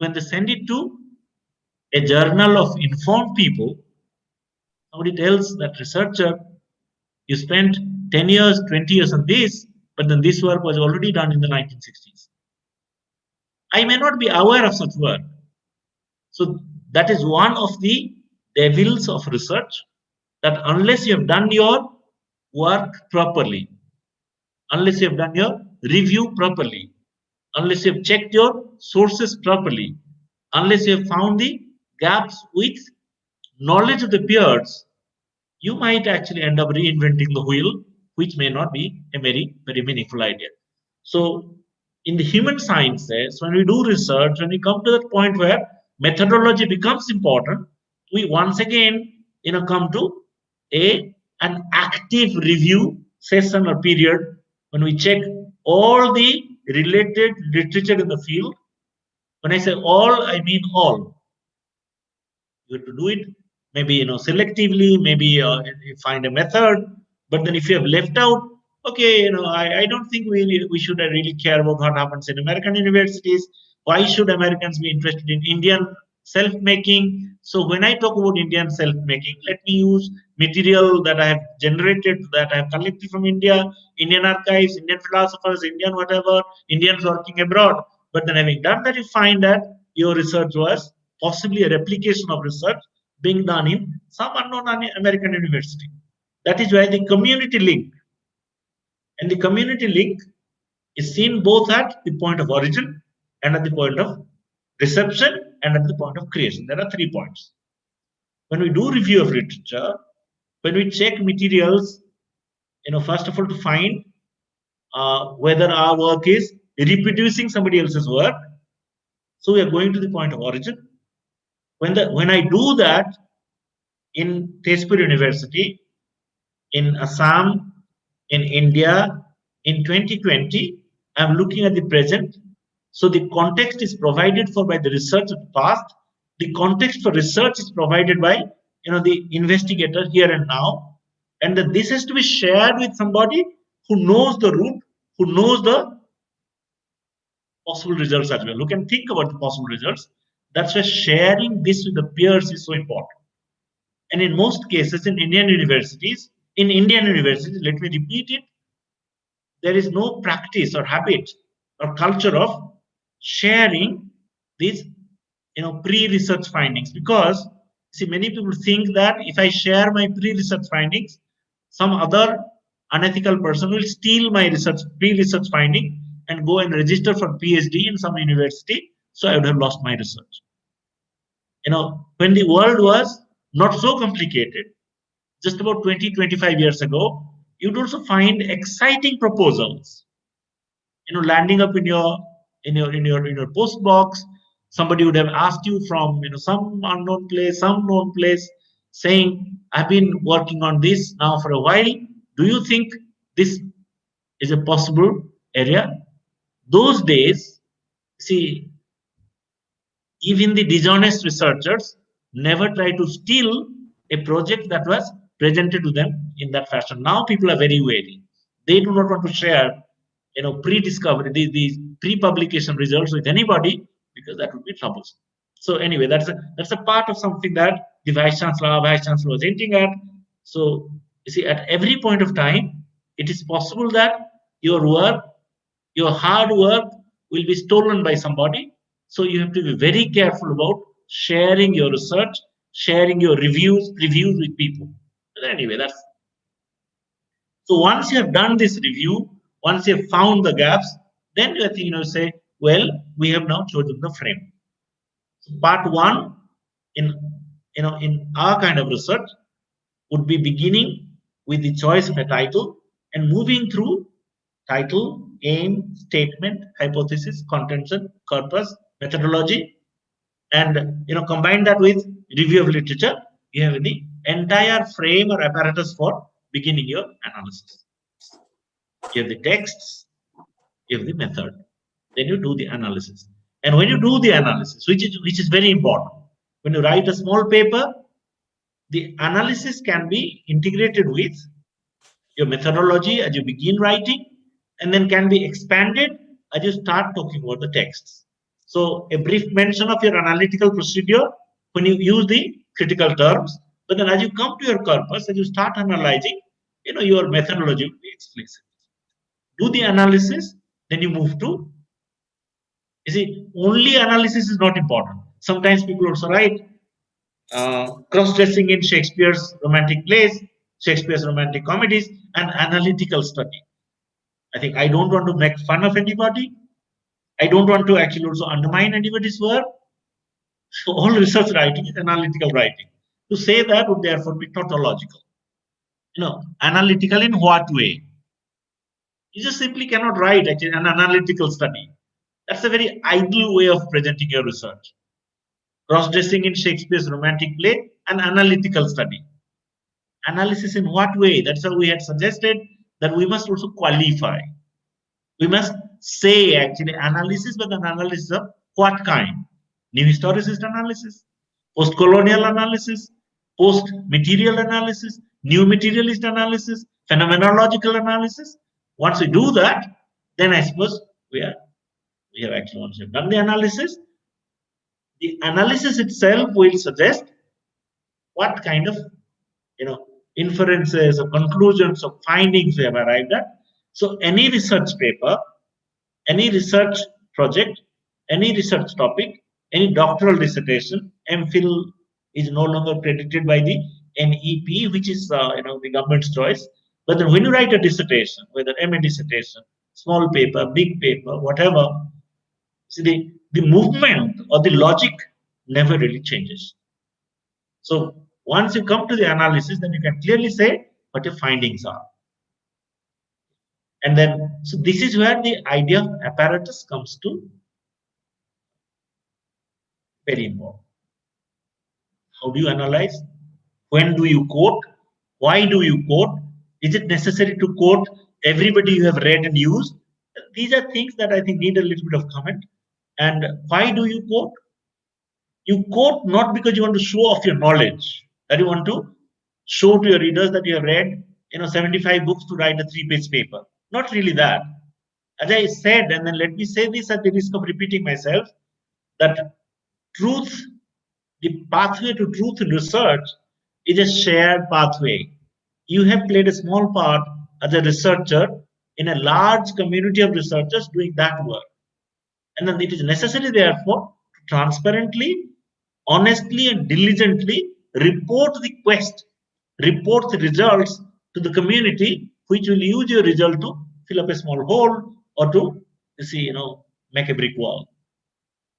when they send it to a journal of informed people, somebody tells that researcher, you spent 10 years, 20 years on this, but then this work was already done in the 1960s. I may not be aware of such work. So that is one of the devils of research, that unless you have done your work properly, unless you have done your review properly, unless you have checked your sources properly, unless you have found the gaps with knowledge of the peers, you might actually end up reinventing the wheel, which may not be a very, very meaningful idea. So in the human sciences, when we do research, when we come to that point where methodology becomes important, we once again come to an active review session or period when we check all the related literature in the field. When I say all, I mean all. You have to do it maybe selectively, maybe you find a method, but then if you have left out, okay, I don't think we should really care about what happens in American universities. Why should Americans be interested in Indian self-making? So when I talk about Indian self-making, let me use material that I have generated, that I have collected from India, Indian archives, Indian philosophers, Indian whatever, Indians working abroad. But then having done that, you find that your research was possibly a replication of research being done in some unknown American university. That is why the community link, and the community link is seen both at the point of origin and at the point of reception and at the point of creation. There are 3 points. When we do review of literature, when we check materials, first of all to find whether our work is reproducing somebody else's work. So we are going to the point of origin. When I do that in Tezpur University, in Assam, in India, in 2020, I'm looking at the present. So the context is provided for by the research of the past. The context for research is provided by the investigator here and now, and that this has to be shared with somebody who knows the route, who knows the possible results as well, who can think about the possible results. That's why sharing this with the peers is so important. And in most cases, in Indian universities, let me repeat it, there is no practice or habit or culture of sharing these pre-research findings, because see, many people think that if I share my pre-research findings, some other unethical person will steal my pre-research finding and go and register for PhD in some university, so I would have lost my research. When the world was not so complicated, just about 20-25 years ago, you'd also find exciting proposals landing up in your post box. Somebody would have asked you from some unknown place, some known place, saying, I've been working on this now for a while, do you think this is a possible area? Those days, see, even the dishonest researchers never try to steal a project that was presented to them in that fashion. Now people are very wary. They do not want to share pre-discovery, the pre-publication results with anybody, because that would be troublesome. So anyway, that's a part of something that the vice chancellor was hinting at. So you see, at every point of time, it is possible that your work, your hard work, will be stolen by somebody. So you have to be very careful about sharing your research, sharing your reviews with people. But anyway, that's so. Once you have done this review, once you have found the gaps, then you say, well, we have now chosen the frame. So part 1 in our kind of research would be beginning with the choice of a title and moving through title, aim, statement, hypothesis, contention, corpus, methodology, and combine that with review of literature. You have the entire frame or apparatus for beginning your analysis. You have the texts, you have the method, then you do the analysis. And when you do the analysis, which is very important, when you write a small paper, the analysis can be integrated with your methodology as you begin writing, and then can be expanded as you start talking about the texts. So a brief mention of your analytical procedure when you use the critical terms, but then as you come to your corpus and you start analyzing, your methodology will be explicit. Do the analysis, then you move to, only analysis is not important. Sometimes people also write cross-dressing in Shakespeare's romantic plays, Shakespeare's romantic comedies, and analytical study. I think I don't want to make fun of anybody. I don't want to actually also undermine anybody's work. So all research writing is analytical writing. To say that would therefore be tautological. Analytical in what way? You just simply cannot write actually an analytical study. That's a very idle way of presenting your research. Cross-dressing in Shakespeare's romantic play, an analytical study. Analysis in what way? That's how we had suggested that we must also qualify. We must say actually analysis, but an analysis of what kind? New historicist analysis, post-colonial analysis, post-material analysis, new materialist analysis, phenomenological analysis. Once we do that, then I suppose we have actually, once we've done the analysis itself will suggest what kind of inferences or conclusions or findings we have arrived at. So any research paper, any research project, any research topic, any doctoral dissertation, MPhil is no longer credited by the NEP, which is the government's choice. But then when you write a dissertation, whether MA dissertation, small paper, big paper, whatever, see the movement or the logic never really changes. So once you come to the analysis, then you can clearly say what your findings are. And then, so this is where the idea of apparatus comes to very important. How do you analyze? When do you quote? Why do you quote? Is it necessary to quote everybody you have read and used? These are things that I think need a little bit of comment. And why do you quote? You quote not because you want to show off your knowledge, that you want to show to your readers that you have read 75 books to write a 3-page paper. Not really that. As I said, and then let me say this at the risk of repeating myself, that truth, the pathway to truth in research is a shared pathway. You have played a small part as a researcher in a large community of researchers doing that work. And then it is necessary, therefore, to transparently, honestly, and diligently report the quest, report the results to the community, which will use your result to fill up a small hole or to, make a brick wall.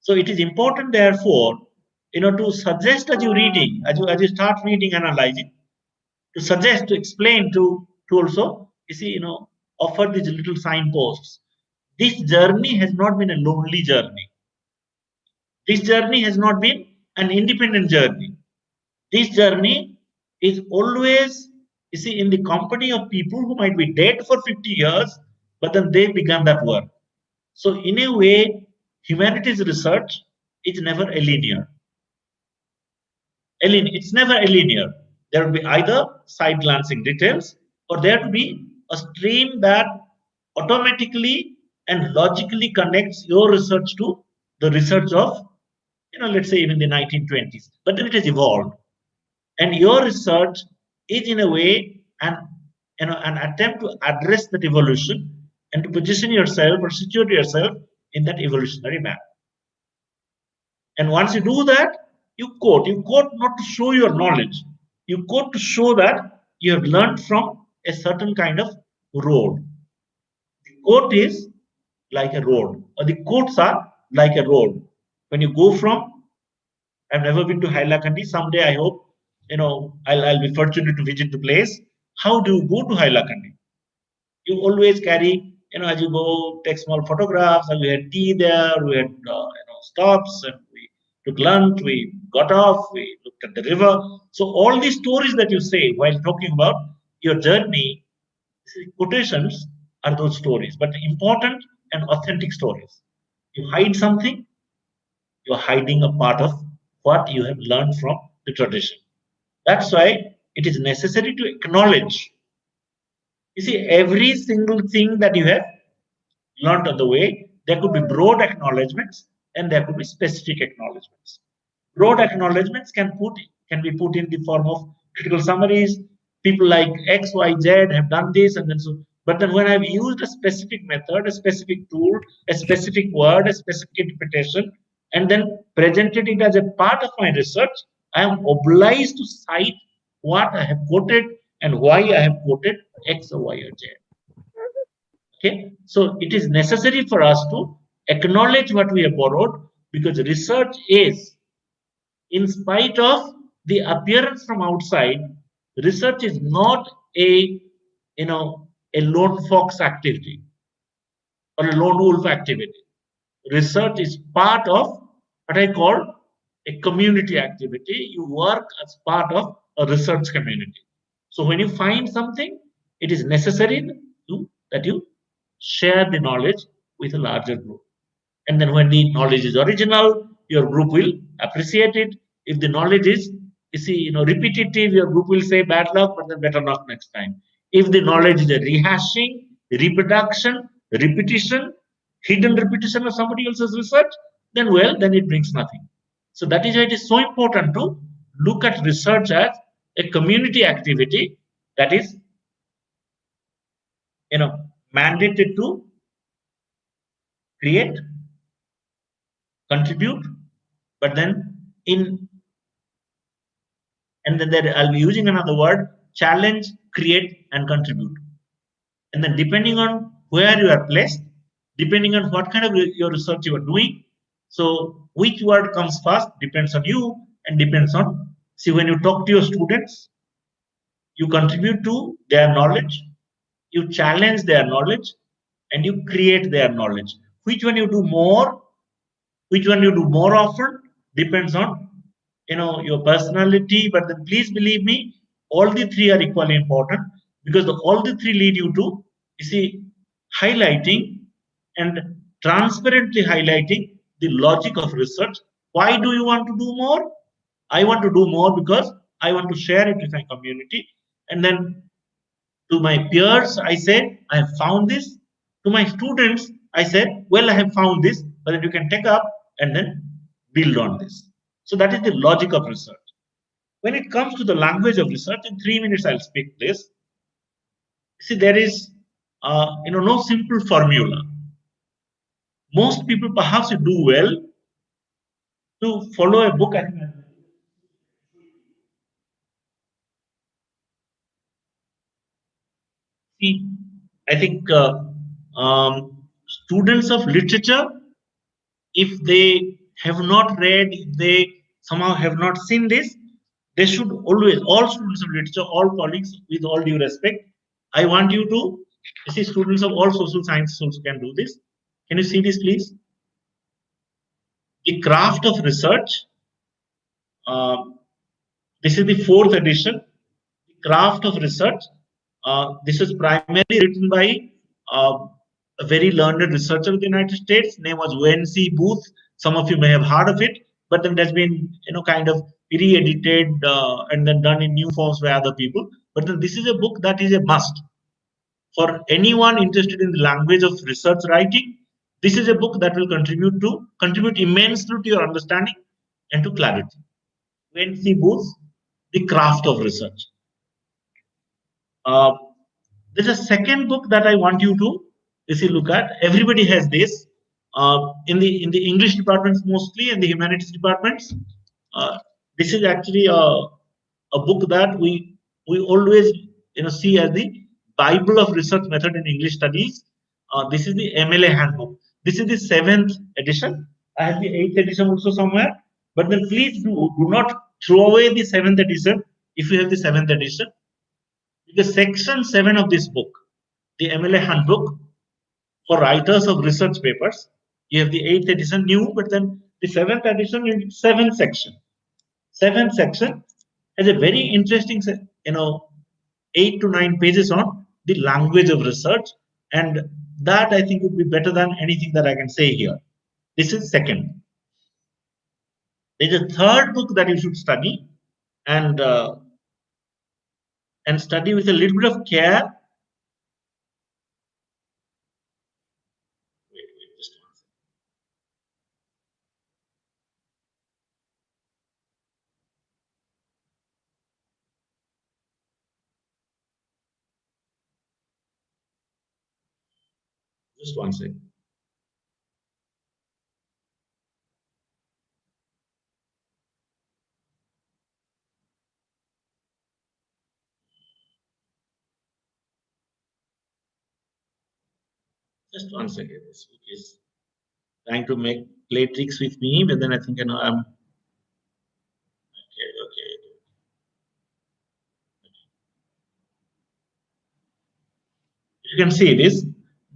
So it is important, therefore, to suggest as you reading, as you start reading, analyzing, to suggest, to explain, to also, offer these little signposts. This journey has not been a lonely journey. This journey has not been an independent journey. This journey is always, in the company of people who might be dead for 50 years, but then they began that work. So in a way, humanities research is never a linear. It's never a linear. There will be either side-glancing details, or there will be a stream that automatically and logically connects your research to the research of, let's say even the 1920s. But then it has evolved. And your research is in a way an attempt to address that evolution and to position yourself or situate yourself in that evolutionary map. And once you do that, you quote. You quote not to show your knowledge. You quote to show that you have learned from a certain kind of road. The quote is like a road, or the quotes are like a road. When you go from, I've never been to Hailakandi. Someday I hope, I'll be fortunate to visit the place. How do you go to Hailakandi? You always carry, as you go, take small photographs, and we had tea there, we had, stops, and we took lunch, we got off, we looked at the river. So all these stories that you say while talking about your journey, quotations are those stories, but important and authentic stories. You hide something, you're hiding a part of what you have learned from the tradition. That's why it is necessary to acknowledge. Every single thing that you have learned on the way, there could be broad acknowledgements and there could be specific acknowledgements. Broad acknowledgements can be put in the form of critical summaries. People like X, Y, Z have done this, and then so. But then when I've used a specific method, a specific tool, a specific word, a specific interpretation, and then presented it as a part of my research, I am obliged to cite what I have quoted and why I have quoted X or Y or Z. Okay, so it is necessary for us to acknowledge what we have borrowed, because research is, in spite of the appearance from outside, research is not a a lone fox activity or a lone wolf activity. Research is part of what I call a community activity. You work as part of a research community. So when you find something, it is necessary that you share the knowledge with a larger group. And then when the knowledge is original, your group will appreciate it. If the knowledge is, repetitive, your group will say bad luck, but then better luck next time. If the knowledge is a rehashing, reproduction, repetition, hidden repetition of somebody else's research, then well, then it brings nothing. So that is why it is so important to look at research as a community activity that is, mandated to create, contribute, but then in and then there I'll be using another word: challenge, create, and contribute. And then depending on where you are placed, depending on what kind of your research you are doing, so which word comes first depends on you and depends on. See, when you talk to your students, you contribute to their knowledge, you challenge their knowledge, and you create their knowledge. Which one you do more, which one you do more often, depends on your personality. But then please believe me, all the three are equally important, because all the three lead you to, highlighting and transparently highlighting the logic of research. Why do you want to do more? I want to do more because I want to share it with my community. And then to my peers, I said, I have found this. To my students, I said, well, I have found this, but then you can take up and then build on this. So that is the logic of research. When it comes to the language of research, in 3 minutes I'll speak this. See, there is no simple formula. Most people perhaps do well to follow a book. See, I think students of literature, if they have not read, if they somehow have not seen this, they should always, all students of literature, all colleagues, with all due respect, I want you to see, students of all social sciences also can do this. Can you see this, please? The Craft of Research. This is the 4th edition. The Craft of Research. This is primarily written by a very learned researcher of the United States. Name was Wayne C. Booth. Some of you may have heard of it, but then that's been kind of re-edited and then done in new forms by other people. But then this is a book that is a must for anyone interested in the language of research writing. This is a book that will contribute immensely to your understanding and to clarity. Wayne C. Booth, The Craft of Research. Uh, there's a second book that I want you to look at. Everybody has this in the English departments mostly and the humanities departments. This is actually a book that we always see as the Bible of research method in English studies. This is the MLA handbook. This is the 7th edition. I have the 8th edition also somewhere. But then please do not throw away the 7th edition if you have the 7th edition. Because section 7 of this book, the MLA handbook for writers of research papers, you have the 8th edition new, but then the 7th edition in 7th section. 7th section has a very interesting, 8 to 9 pages on the language of research, and that I think would be better than anything that I can say here. This is second. There's a third book that you should study, and study with a little bit of care. Wait, just one second. Just one second. Just one second. This book is trying to play tricks with me, but then I think I'm okay. Okay. You can see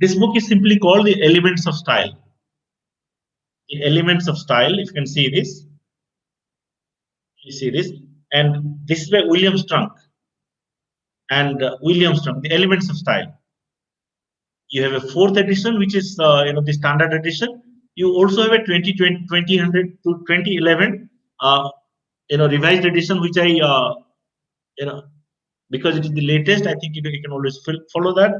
this book is simply called The Elements of Style. The Elements of Style. If you can see this, and this is by William Strunk. And William Strunk, The Elements of Style. You have a 4th edition, which is the standard edition. You also have a 2000 to 2011 revised edition, which I because it is the latest. I think you can always follow that.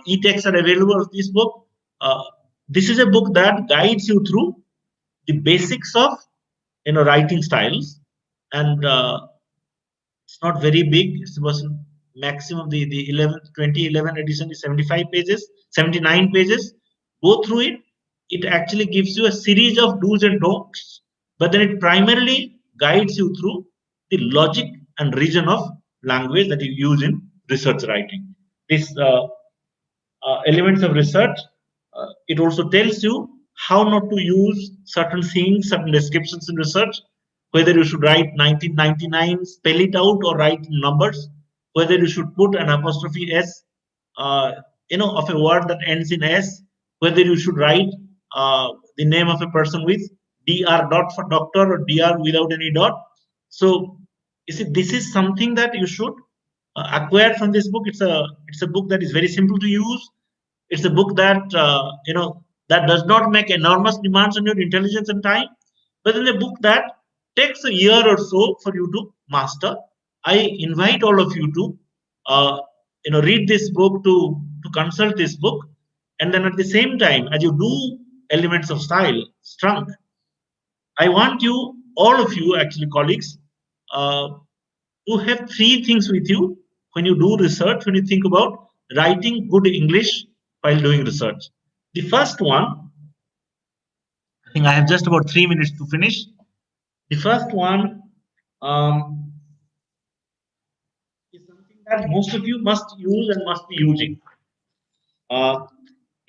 E-texts are available of this book. This is a book that guides you through the basics of writing styles, and it's not very big. It was maximum the 2011 edition is 75 pages, 79 pages. Go through it. It actually gives you a series of do's and don'ts, but then it primarily guides you through the logic and reason of language that you use in research writing. This elements of research, it also tells you how not to use certain things, certain descriptions in research, whether you should write 1999, spell it out, or write numbers, whether you should put an apostrophe s, of a word that ends in s, whether you should write the name of a person with dr dot for doctor or dr without any dot. So you see, this is something that you should acquire from this book. It's a book that is very simple to use. It's a book that that does not make enormous demands on your intelligence and time, but it's a book that takes a year or so for you to master. I invite all of you to read this book, to consult this book, and then at the same time, as you do Elements of Style, Strunk, I want you, all of you, actually colleagues, to have 3 things with you when you do research, when you think about writing good English while doing research. The first one, I think I have just about 3 minutes to finish. The first one is something that most of you must use and must be using.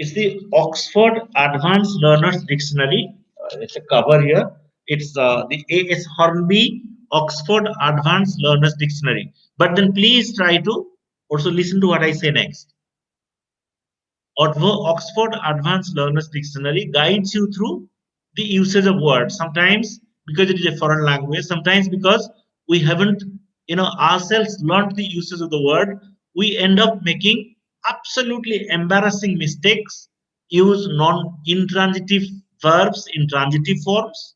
It's the Oxford Advanced Learners Dictionary. It's a cover here. It's the A.S. Hornby Oxford Advanced Learners Dictionary. But then please try to also listen to what I say next. Oxford Advanced Learners Dictionary guides you through the usage of words. Sometimes because it is a foreign language, sometimes because we haven't ourselves learned the uses of the word, we end up making absolutely embarrassing mistakes, use non-intransitive verbs in transitive forms,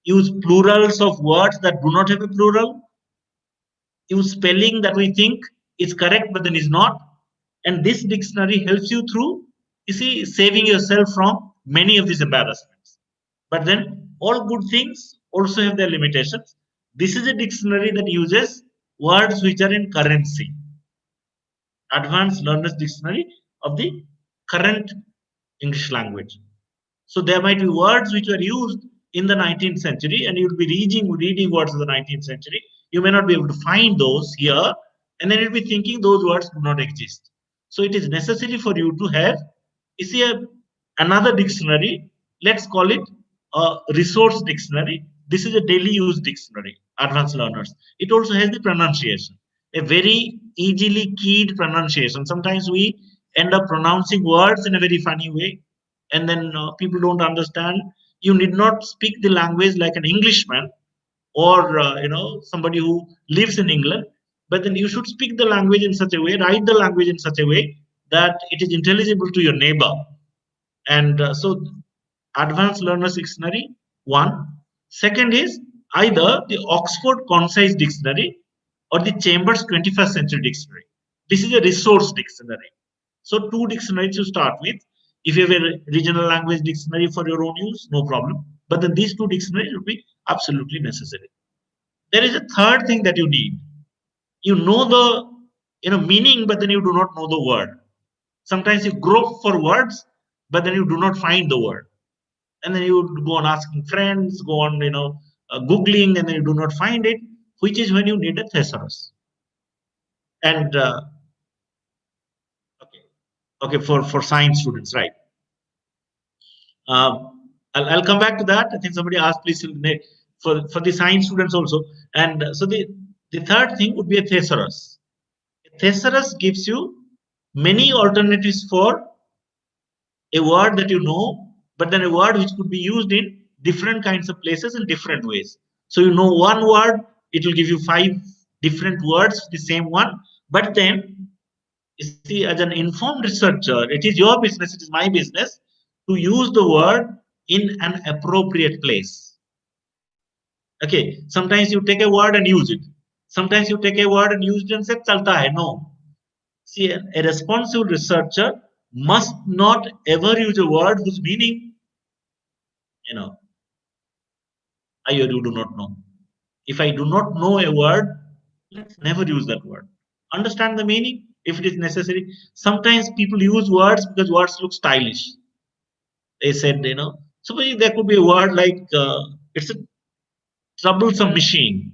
use plurals of words that do not have a plural, use spelling that we think is correct but then is not. And this dictionary helps you through, saving yourself from many of these embarrassments. But then all good things also have their limitations. This is a dictionary that uses words which are in currency. Advanced Learners Dictionary of the current English language. So there might be words which were used in the 19th century, and you'll be reading words of the 19th century. You may not be able to find those here, and then you'll be thinking those words do not exist. So it is necessary for you to have, another dictionary. Let's call it a resource dictionary. This is a daily use dictionary, Advanced Learners. It also has the pronunciation, a very easily keyed pronunciation. Sometimes we end up pronouncing words in a very funny way, and then people don't understand. You need not speak the language like an Englishman or somebody who lives in England, but then you should speak the language in such a way, write the language in such a way that it is intelligible to your neighbor. And so Advanced Learners Dictionary, 1. Second is either the Oxford Concise Dictionary or the Chambers 21st Century Dictionary. This is a resource dictionary. So 2 dictionaries to start with. If you have a regional language dictionary for your own use, no problem. But then these 2 dictionaries will be absolutely necessary. There is a third thing that you need. You know the meaning, but then you do not know the word. Sometimes you grope for words, but then you do not find the word. And then you would go on asking friends, go on, Googling, and then you do not find it, which is when you need a thesaurus. And okay, for science students, right? I'll come back to that. I think somebody asked, please, for the science students also. And so the third thing would be a thesaurus. A thesaurus gives you many alternatives for a word that you know, but then a word which could be used in different kinds of places in different ways. So you know one word, it will give you 5 different words, the same one. But then, you see, as an informed researcher, it is your business, it is my business, to use the word in an appropriate place. Okay, sometimes you take a word and use it. Sometimes you take a word and use it and say, chalta hai. No. See, a responsible researcher must not ever use a word whose meaning, I or you do not know. If I do not know a word, let's never use that word. Understand the meaning if it is necessary. Sometimes people use words because words look stylish. They said, suppose there could be a word like, it's a troublesome machine.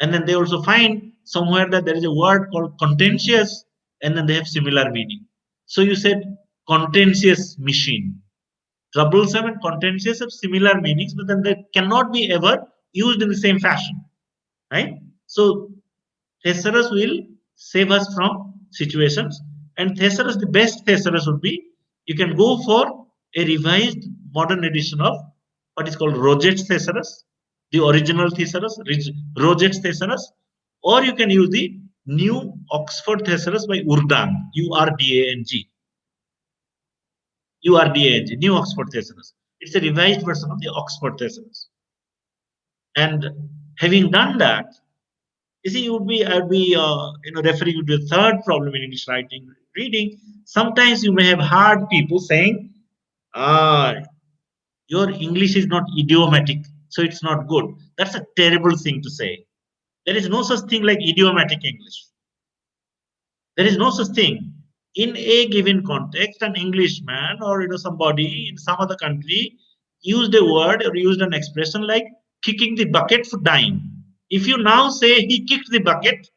And then they also find somewhere that there is a word called contentious, and then they have similar meaning. So you said contentious machine. Troublesome and contentious have similar meanings, but then they cannot be ever used in the same fashion, right? So thesaurus will save us from situations, and thesaurus, the best thesaurus would be, you can go for a revised modern edition of what is called Roget's thesaurus, the original thesaurus, Roget's thesaurus, or you can use the new Oxford thesaurus by Urdang, U-R-D-A-N-G. U-R-D-A-N-G, new Oxford thesaurus. It's a revised version of the Oxford thesaurus. And having done that, you see, I would be referring you to the third problem in English writing, reading. Sometimes you may have heard people saying, your English is not idiomatic, so it's not good. That's a terrible thing to say. There is no such thing like idiomatic English. There is no such thing. In a given context, an Englishman or somebody in some other country used a word or used an expression like kicking the bucket for dying. If you now say he kicked the bucket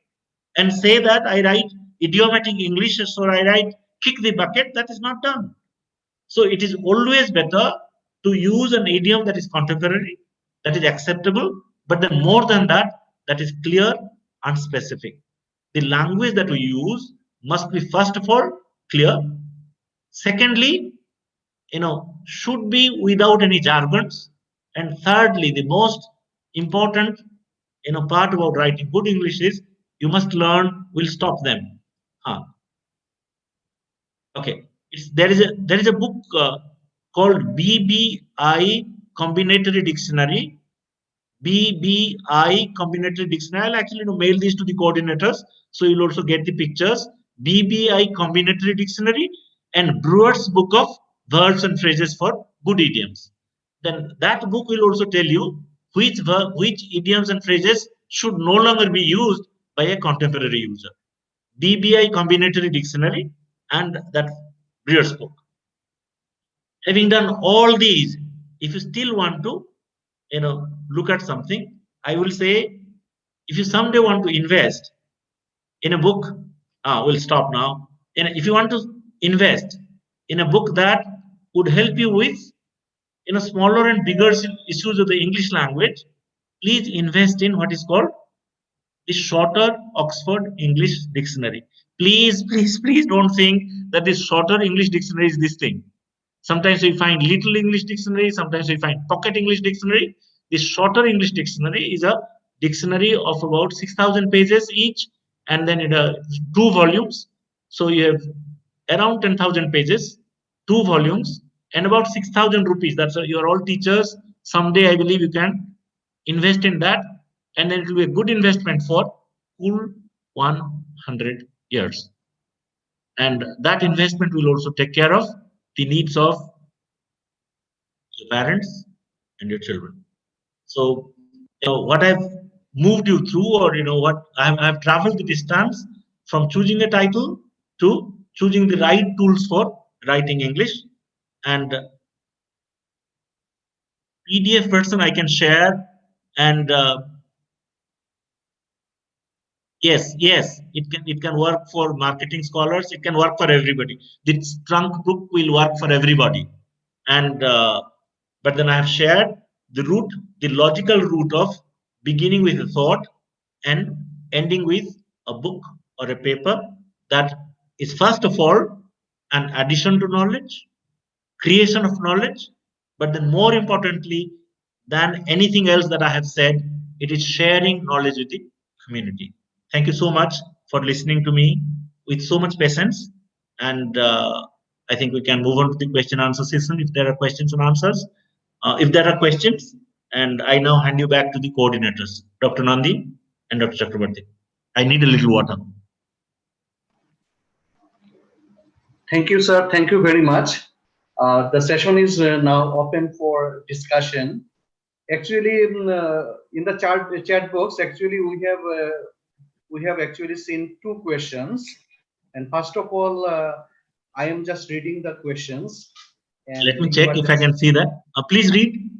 and say that I write idiomatic English, so I write kick the bucket, that is not done. So it is always better to use an idiom that is contemporary, that is acceptable, but then more than that, that is clear and specific. The language that we use must be, first of all, clear. Secondly, should be without any jargons. And thirdly, the most important part about writing good English is you must learn, we'll stop them. Okay, there is a book called BBI Combinatory Dictionary. BBI Combinatory Dictionary. I'll actually mail these to the coordinators, so you'll also get the pictures. BBI Combinatory Dictionary and Brewer's Book of Words and Phrases for Good Idioms. Then that book will also tell you which idioms and phrases should no longer be used by a contemporary user. BBI Combinatory Dictionary and that Brewer's book. Having done all these, if you still want to look at something, I will say, if you someday want to invest in a book, we'll stop now. If you want to invest in a book that would help you with smaller and bigger issues of the English language, please invest in what is called the Shorter Oxford English Dictionary. Please, please, please don't think that this Shorter English Dictionary is this thing. Sometimes we find Little English Dictionary, sometimes we find Pocket English Dictionary. This Shorter English Dictionary is a dictionary of about 6,000 pages each, and then in 2 volumes. So you have around 10,000 pages, 2 volumes, and about 6,000 rupees. That's you're all teachers. Someday I believe you can invest in that, and then it will be a good investment for full 100 years. And that investment will also take care of the needs of your parents and your children. So, what I've moved you through, or what I've traveled the distance from choosing a title to choosing the right tools for writing English. and PDF version I can share, and yes, it can work for marketing scholars. It can work for everybody. This trunk book will work for everybody, and but then I have shared the route, the logical route of beginning with a thought and ending with a book or a paper that is first of all an addition to knowledge, creation of knowledge, but then more importantly than anything else that I have said, it is sharing knowledge with the community. Thank you so much for listening to me with so much patience. And I think we can move on to the question and answer session if there are questions and answers. If there are questions, and I now hand you back to the coordinators, Dr. Nandi and Dr. Chakrabarti. I need a little water. Thank you, sir. Thank you very much. The session is now open for discussion. Actually, in the chat box, actually we have actually seen two questions. And first of all, I am just reading the questions. And let me check if I can see that. Please read.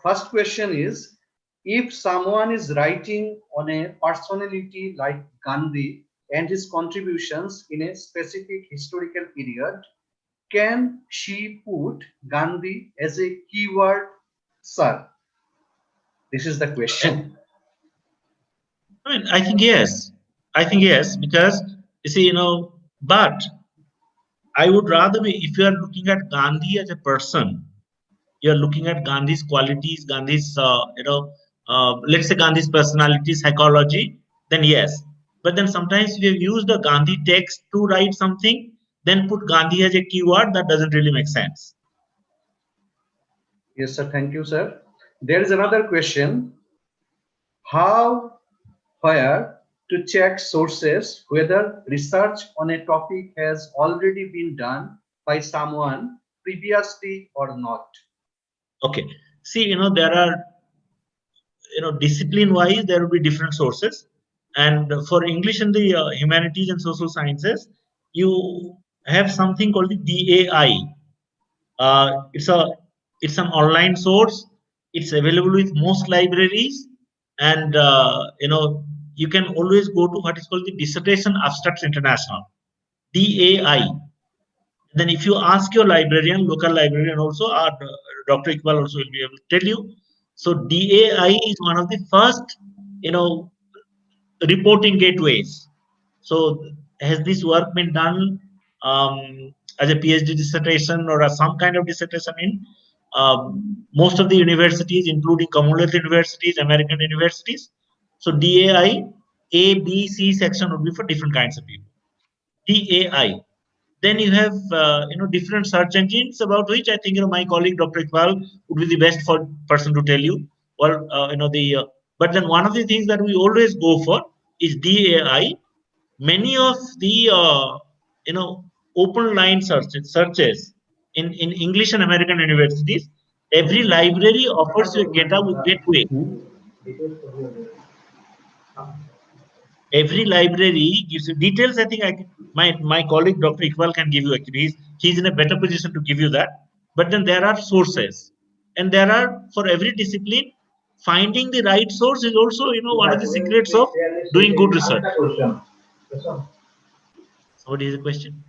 First question is, if someone is writing on a personality like Gandhi and his contributions in a specific historical period, can she put Gandhi as a keyword, sir? This is the question. I mean, I think yes. I think yes, because you see, but I would rather be, if you are looking at Gandhi as a person, you are looking at Gandhi's qualities, Gandhi's, let's say Gandhi's personality, psychology, then yes. But then sometimes we have used the Gandhi text to write something, then put Gandhi as a keyword, that doesn't really make sense. Yes, sir. Thank you, sir. There is another question. How, where to check sources whether research on a topic has already been done by someone previously or not? Okay. See, there are, discipline wise, there will be different sources. And for English and the humanities and social sciences, you have something called the DAI. It's an online source. It's available with most libraries, and you can always go to what is called the Dissertation Abstracts International, DAI. Then if you ask your librarian, local librarian also, or Dr. Iqbal also will be able to tell you. So DAI is one of the first, reporting gateways. So has this work been done as a PhD dissertation or as some kind of dissertation in most of the universities, including Commonwealth universities, American universities? So DAI, A, B, C section would be for different kinds of people. DAI. Then you have different search engines about which I think my colleague Dr. Iqbal would be the best person to tell you. Well, but then one of the things that we always go for is DAI. Many of the open line searches in English and American universities, every library offers you a gateway. Every library gives you details. I think my colleague Dr. Iqbal can give you actually. He's in a better position to give you that. But then there are sources, and there are, for every discipline, finding the right source is also one of the secrets of doing good research. So what is the question?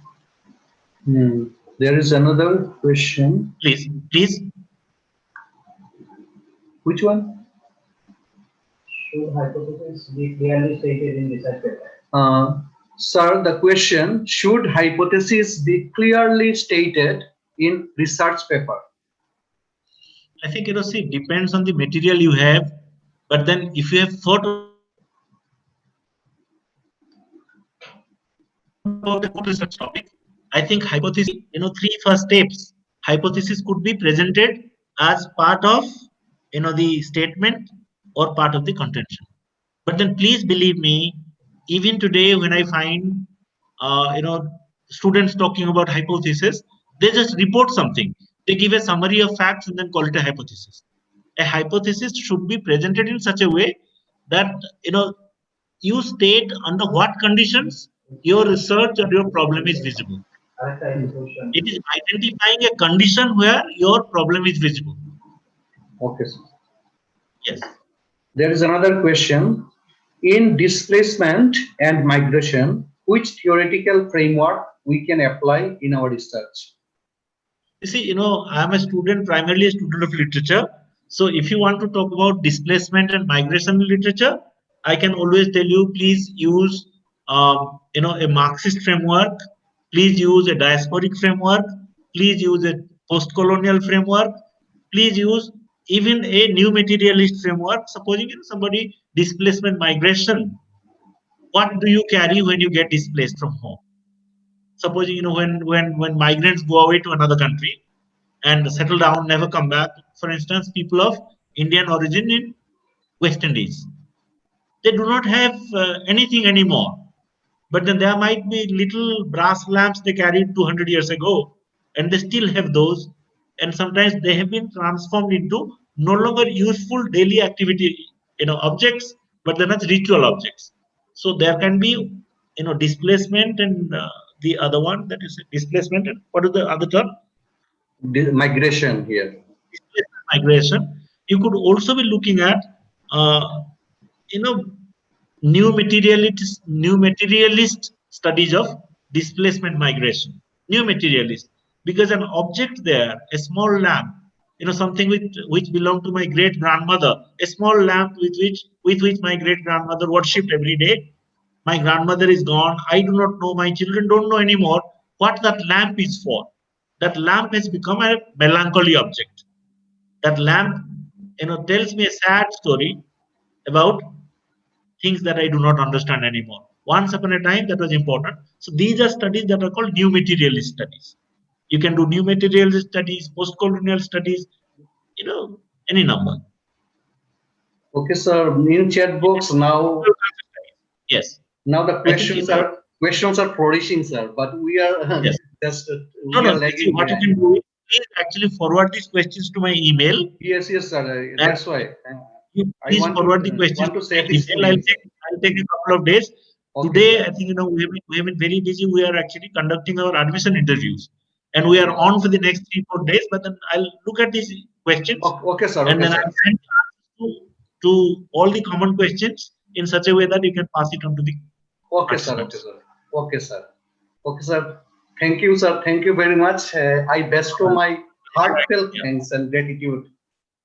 There is another question. Please. Which one? Should hypothesis be clearly stated in research paper? Sir, the question, should hypothesis be clearly stated in research paper? I think, see, it depends on the material you have, but then if you have thought about the research topic, I think hypothesis, three first steps. Hypothesis could be presented as part of, the statement or part of the contention. But then please believe me, even today when I find, students talking about hypothesis, they just report something. They give a summary of facts and then call it a hypothesis. A hypothesis should be presented in such a way that, you state under what conditions your research or your problem is visible. It is identifying a condition where your problem is visible. Okay, sir. Yes. There is another question. In displacement and migration, which theoretical framework we can apply in our research? You see, I'm a student, primarily a student of literature. So if you want to talk about displacement and migration in literature, I can always tell you, please use, a Marxist framework. Please use a diasporic framework. Please use a post-colonial framework. Please use even a new materialist framework. Supposing somebody displacement migration, what do you carry when you get displaced from home? Supposing when migrants go away to another country and settle down, never come back. For instance, people of Indian origin in West Indies, they do not have anything anymore. But then there might be little brass lamps they carried 200 years ago, and they still have those. And sometimes they have been transformed into no longer useful daily activity, objects, but they're not ritual objects. So there can be, displacement and the other one that is displacement. And what is the other term? Migration here. Migration. You could also be looking at, new materialist studies of displacement migration. New materialist, because an object there, a small lamp, something which belonged to my great grandmother, a small lamp with which my great grandmother worshipped every day. My grandmother is gone. I do not know. My children don't know anymore what that lamp is for. That lamp has become a melancholy object. That lamp, tells me a sad story about things that I do not understand anymore. Once upon a time, that was important. So these are studies that are called new materialist studies. You can do new materialist studies, post-colonial studies, any number. Okay, sir. In chat box now. Yes. Now the questions are flourishing, sir. But we are yes. just lagging. What you can do is please actually forward these questions to my email. Yes, sir. That's why. Please forward the questions to my email. I'll take a couple of days. Okay, today, sir. I think we have been very busy. We are actually conducting our admission interviews, and we are on for the next 3-4 days. But then I'll look at these questions. Okay, sir. And then I'll send to all the common questions in such a way that you can pass it on to the. Okay, sir. Okay, sir. Thank you, sir. Thank you very much. I bestow my heartfelt thanks and gratitude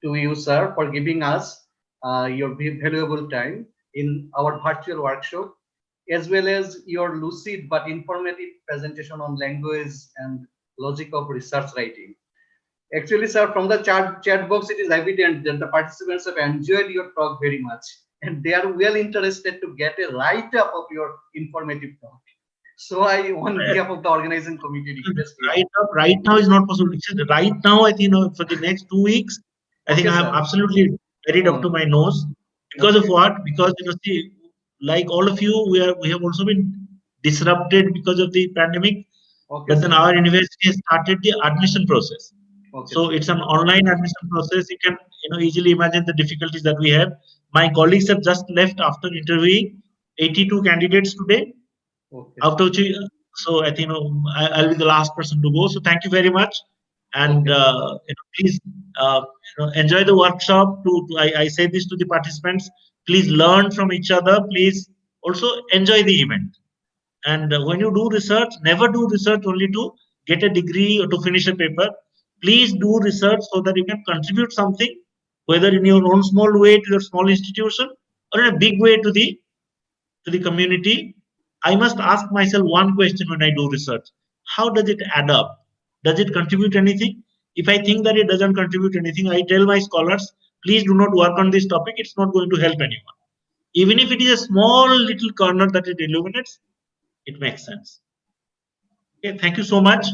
to you, sir, for giving us your valuable time in our virtual workshop, as well as your lucid but informative presentation on language and logic of research writing. Actually, sir, from the chat box, it is evident that the participants have enjoyed your talk very much, and they are well interested to get a write-up of your informative talk. So I, on behalf of the organizing committee, request right now is not possible. Right now, I think for the next 2 weeks, I think I'm absolutely carried up to my nose. Because of what? Because see, like all of you, we have also been disrupted because of the pandemic. But then our university has started the admission process. So it's an online admission process. You can easily imagine the difficulties that we have. My colleagues have just left after interviewing 82 candidates today. After which, so I think I'll be the last person to go. So thank you very much, and please enjoy the workshop. I say this to the participants. Please learn from each other. Please also enjoy the event. And when you do research, never do research only to get a degree or to finish a paper. Please do research so that you can contribute something, whether in your own small way to your small institution or in a big way to the community. I must ask myself one question when I do research: how does it add up? Does it contribute anything? If I think that it doesn't contribute anything, I tell my scholars, please do not work on this topic. It's not going to help anyone. Even if it is a small little corner that it illuminates, it makes sense. Okay, thank you so much.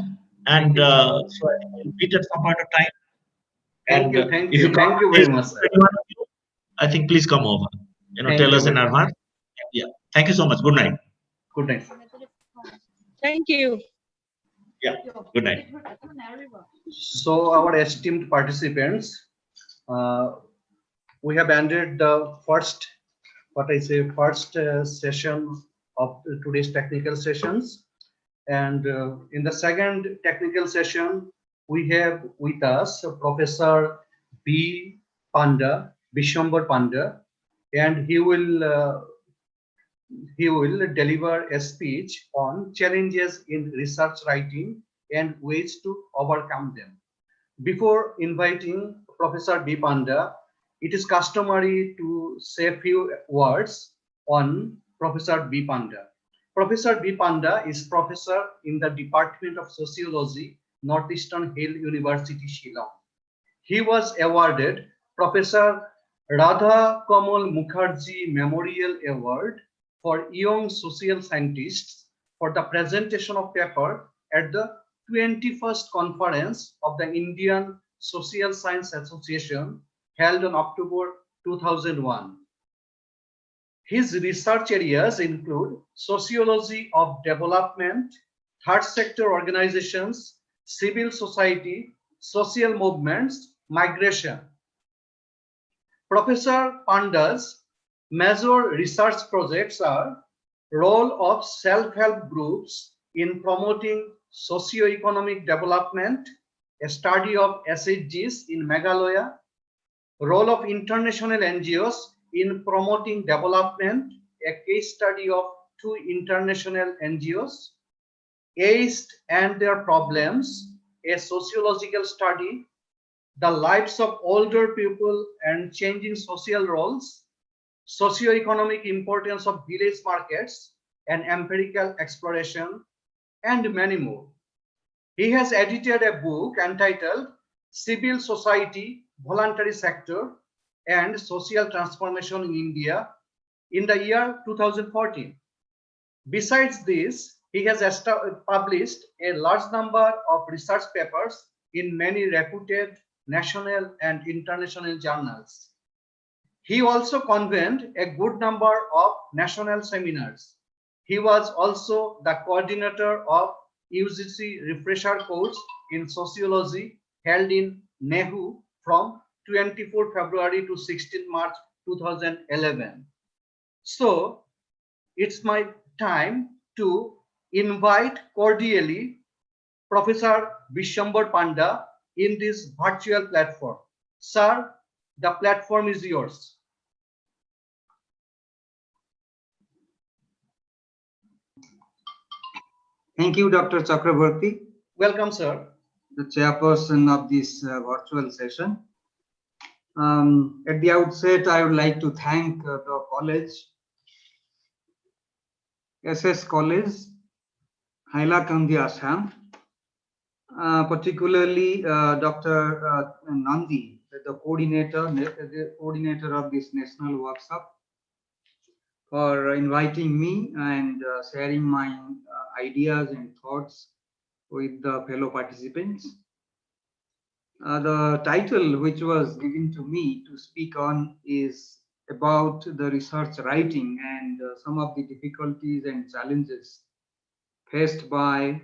And so I'll meet at some point of time. Thank you very much, sir. I think please come over. Tell us in advance. Yeah. Thank you so much. Good night. Good night. Thank you. Yeah. Good night. So our esteemed participants, we have ended the first session of today's technical sessions. And in the second technical session, we have with us Professor B. Panda, Bishambar Panda, and he will deliver a speech on challenges in research writing and ways to overcome them. Before inviting Professor B. Panda, it is customary to say a few words on Professor B. Panda. Professor B. Panda is professor in the Department of Sociology, Northeastern Hill University, Shillong. He was awarded Professor Radha Kamal Mukherjee Memorial Award for Young Social Scientists for the presentation of paper at the 21st Conference of the Indian Social Science Association held on October 2001. His research areas include sociology of development, third sector organizations, civil society, social movements, migration. Professor Panda's major research projects are role of self-help groups in promoting socio-economic development, a study of SHGs in Meghalaya, role of international NGOs in promoting development, a case study of 2 international NGOs, aged and their problems, a sociological study, the lives of older people and changing social roles, socio-economic importance of village markets, and empirical exploration, and many more. He has edited a book entitled Civil Society, Voluntary Sector, and Social Transformation in India in the year 2014. Besides this, he has published a large number of research papers in many reputed national and international journals. He also convened a good number of national seminars. He was also the coordinator of UGC refresher course in sociology held in Nehu from 24 February to 16 March 2011. So it's my time to invite cordially Professor Bishambar Panda in this virtual platform. Sir, the platform is yours. Thank you, Dr. Chakraborty. Welcome, sir. The chairperson of this virtual session. At the outset, I would like to thank the college, SS College, Hailakandi, Assam, particularly Dr. Nandi, the coordinator of this national workshop, for inviting me and sharing my ideas and thoughts with the fellow participants. The title which was given to me to speak on is about the research writing and some of the difficulties and challenges faced by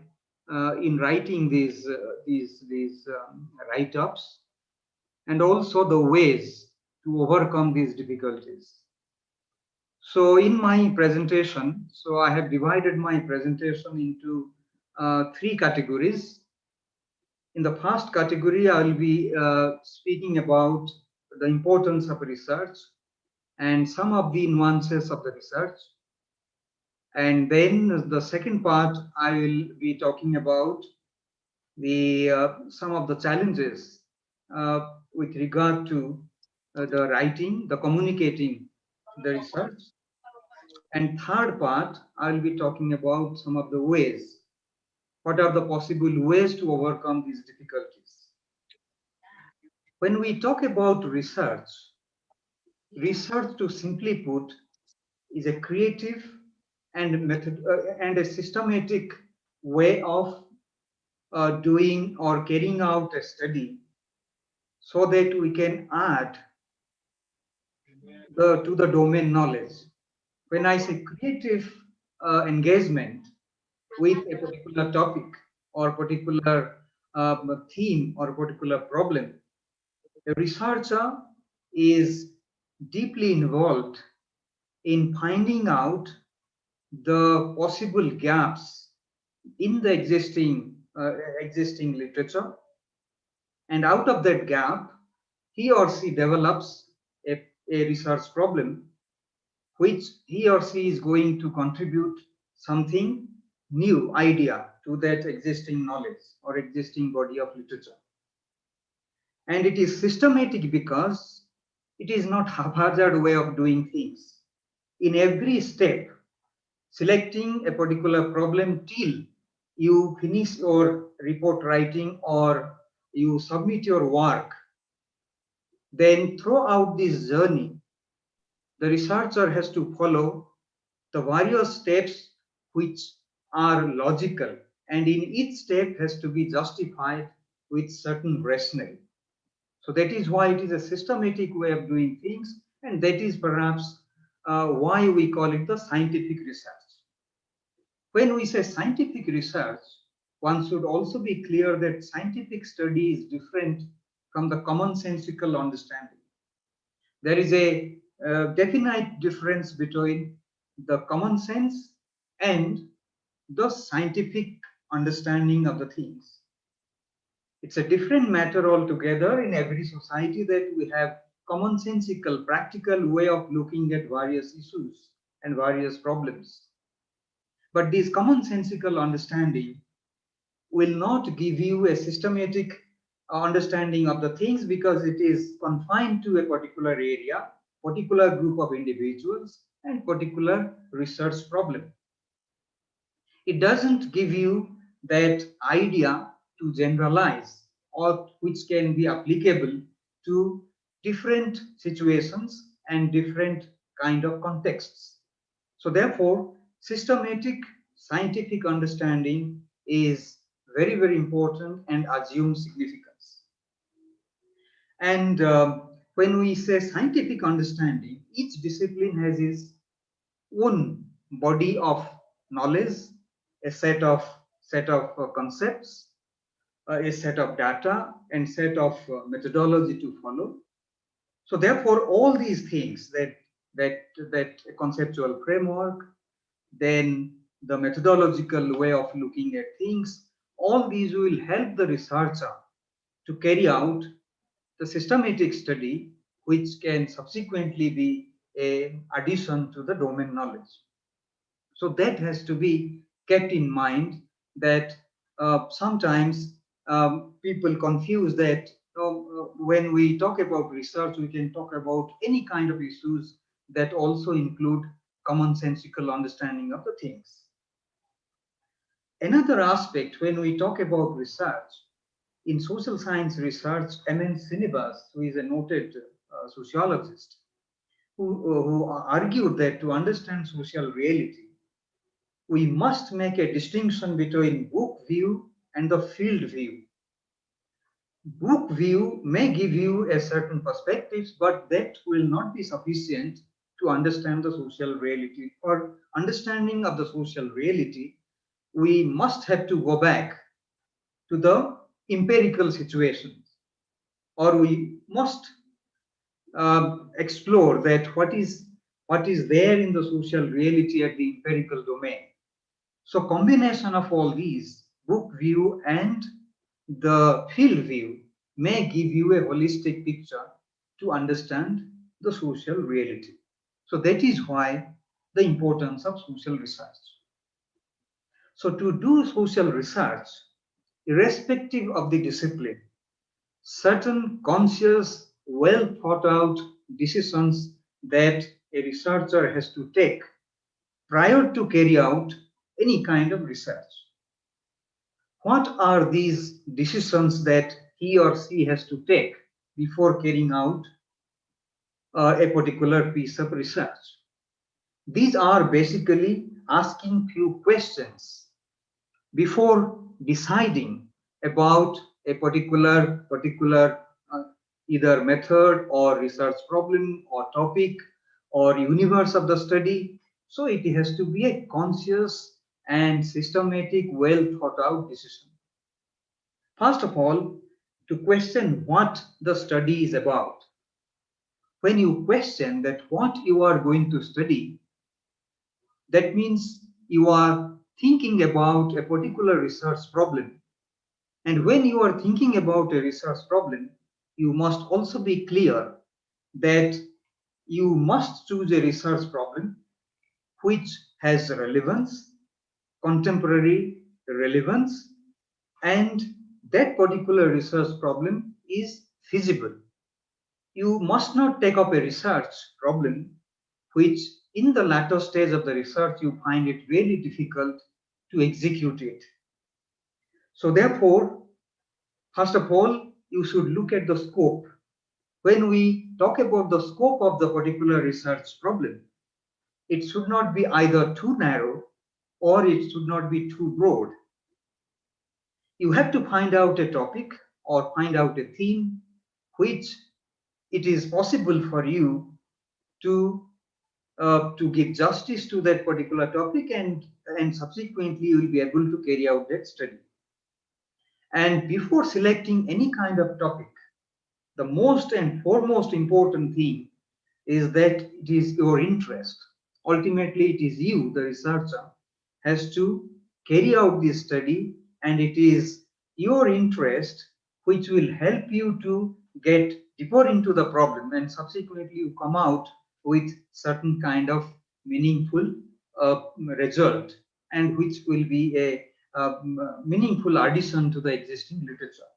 in writing these write-ups, and also the ways to overcome these difficulties. So in my presentation, so I have divided my presentation into 3 categories. In the first category, I will be speaking about the importance of research and some of the nuances of the research. And then the second part, I will be talking about the some of the challenges with regard to the writing, the communicating the research. And third part, I will be talking about some of the ways. What are the possible ways to overcome these difficulties? When we talk about research, research, to simply put, is a creative and a systematic way of doing or carrying out a study so that we can add to the domain knowledge. When I say creative engagement with a particular topic or particular theme or particular problem, a researcher is deeply involved in finding out the possible gaps in the existing literature, and out of that gap, he or she develops a research problem which he or she is going to contribute something new idea to that existing knowledge or existing body of literature. And it is systematic because it is not haphazard way of doing things. In every step, selecting a particular problem till you finish your report writing or you submit your work, then throughout this journey, the researcher has to follow the various steps which are logical, and in each step has to be justified with certain rationale. So that is why it is a systematic way of doing things, and that is perhaps why we call it the scientific research. When we say scientific research, one should also be clear that scientific study is different from the commonsensical understanding. There is a definite difference between the common sense and the scientific understanding of the things. It's a different matter altogether in every society that we have commonsensical, practical way of looking at various issues and various problems. But this commonsensical understanding will not give you a systematic understanding of the things because it is confined to a particular area, particular group of individuals, and particular research problem. It doesn't give you that idea to generalize or which can be applicable to different situations and different kind of contexts. So therefore, systematic scientific understanding is very, very important and assumes significance. And when we say scientific understanding, each discipline has its own body of knowledge, a set of concepts, a set of data, and set of methodology to follow. So therefore, all these things, that conceptual framework, then the methodological way of looking at things, all these will help the researcher to carry out the systematic study, which can subsequently be an addition to the domain knowledge. So that has to be kept in mind, that sometimes people confuse that when we talk about research, we can talk about any kind of issues that also include commonsensical understanding of the things. Another aspect when we talk about research, in social science research, M.N. Srinivas, who is a noted sociologist, who argued that to understand social reality, we must make a distinction between book view and the field view. Book view may give you a certain perspectives, but that will not be sufficient to understand the social reality. For understanding of the social reality, we must have to go back to the empirical situations, or we must explore that what is there in the social reality at the empirical domain. So combination of all these, book view and the field view, may give you a holistic picture to understand the social reality. So that is why the importance of social research. So to do social research, irrespective of the discipline, certain conscious, well thought out decisions that a researcher has to take prior to carry out any kind of research. What are these decisions that he or she has to take before carrying out a particular piece of research? These are basically asking few questions before deciding about a particular either method or research problem or topic or universe of the study. So it has to be a conscious and systematic, well thought out decision. First of all, to question what the study is about. When you question that what you are going to study, that means you are thinking about a particular research problem. And when you are thinking about a research problem, you must also be clear that you must choose a research problem which has relevance, contemporary relevance, and that particular research problem is feasible. You must not take up a research problem which in the latter stage of the research you find it really difficult to execute it. So therefore, first of all, you should look at the scope. When we talk about the scope of the particular research problem, it should not be either too narrow or it should not be too broad. You have to find out a topic or find out a theme which it is possible for you to give justice to that particular topic, and subsequently you will be able to carry out that study. And before selecting any kind of topic, the most and foremost important thing is that it is your interest. Ultimately, it is you, the researcher, has to carry out this study, and it is your interest which will help you to get deeper into the problem, and subsequently you come out with certain kind of meaningful result, and which will be a meaningful addition to the existing literature.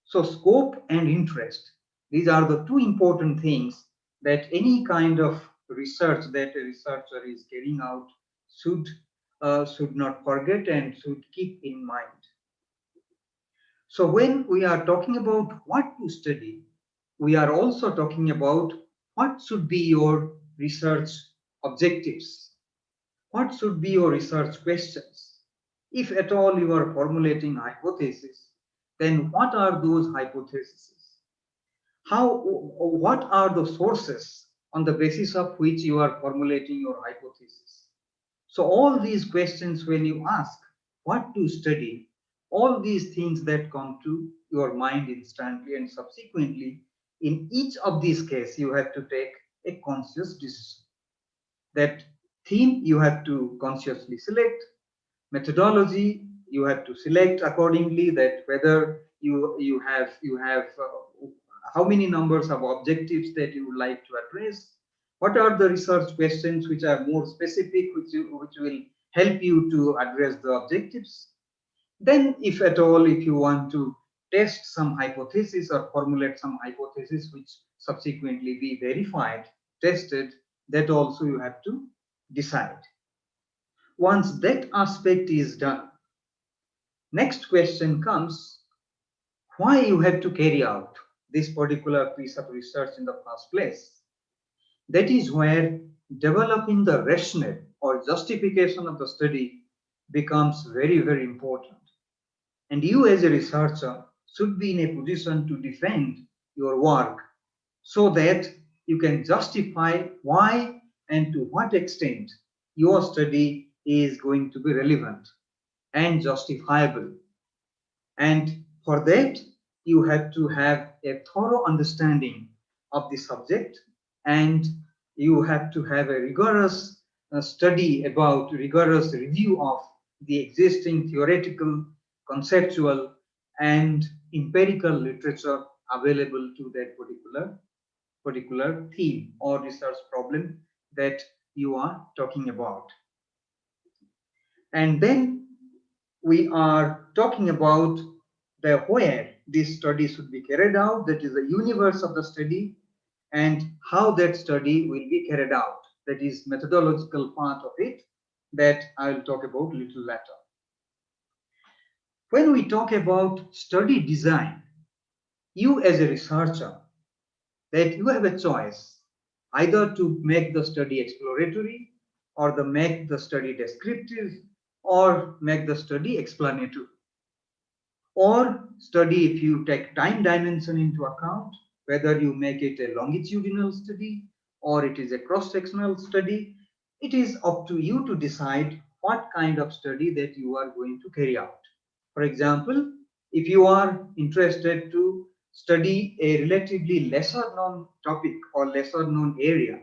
So scope and interest, these are the two important things that any kind of research that a researcher is carrying out should not forget and should keep in mind. So when we are talking about what to study, we are also talking about what should be your research objectives. What should be your research questions? If at all you are formulating hypotheses, then what are those hypotheses? What are the sources on the basis of which you are formulating your hypothesis? So all these questions, when you ask what to study, all these things that come to your mind instantly, and subsequently in each of these cases you have to take a conscious decision. That theme you have to consciously select, methodology you have to select accordingly, that whether you have how many numbers of objectives that you would like to address, what are the research questions which are more specific, which will help you to address the objectives. Then if at all, if you want to test some hypothesis or formulate some hypothesis which subsequently be verified, tested, that also you have to decide. Once that aspect is done, next question comes, why you have to carry out this particular piece of research in the first place. That is where developing the rationale or justification of the study becomes very, very important. And you as a researcher should be in a position to defend your work so that you can justify why and to what extent your study is going to be relevant and justifiable. And for that, you have to have a thorough understanding of the subject, and you have to have a rigorous rigorous review of the existing theoretical, conceptual, and empirical literature available to that particular theme or research problem that you are talking about. And then we are talking about where this study should be carried out, that is the universe of the study, and how that study will be carried out, that is methodological part of it, that I will talk about a little later. When we talk about study design, you as a researcher, that you have a choice either to make the study exploratory, or make the study descriptive, or make the study explanatory. Or study, if you take time dimension into account, whether you make it a longitudinal study or it is a cross-sectional study, it is up to you to decide what kind of study that you are going to carry out. For example, if you are interested to study a relatively lesser known topic or lesser known area,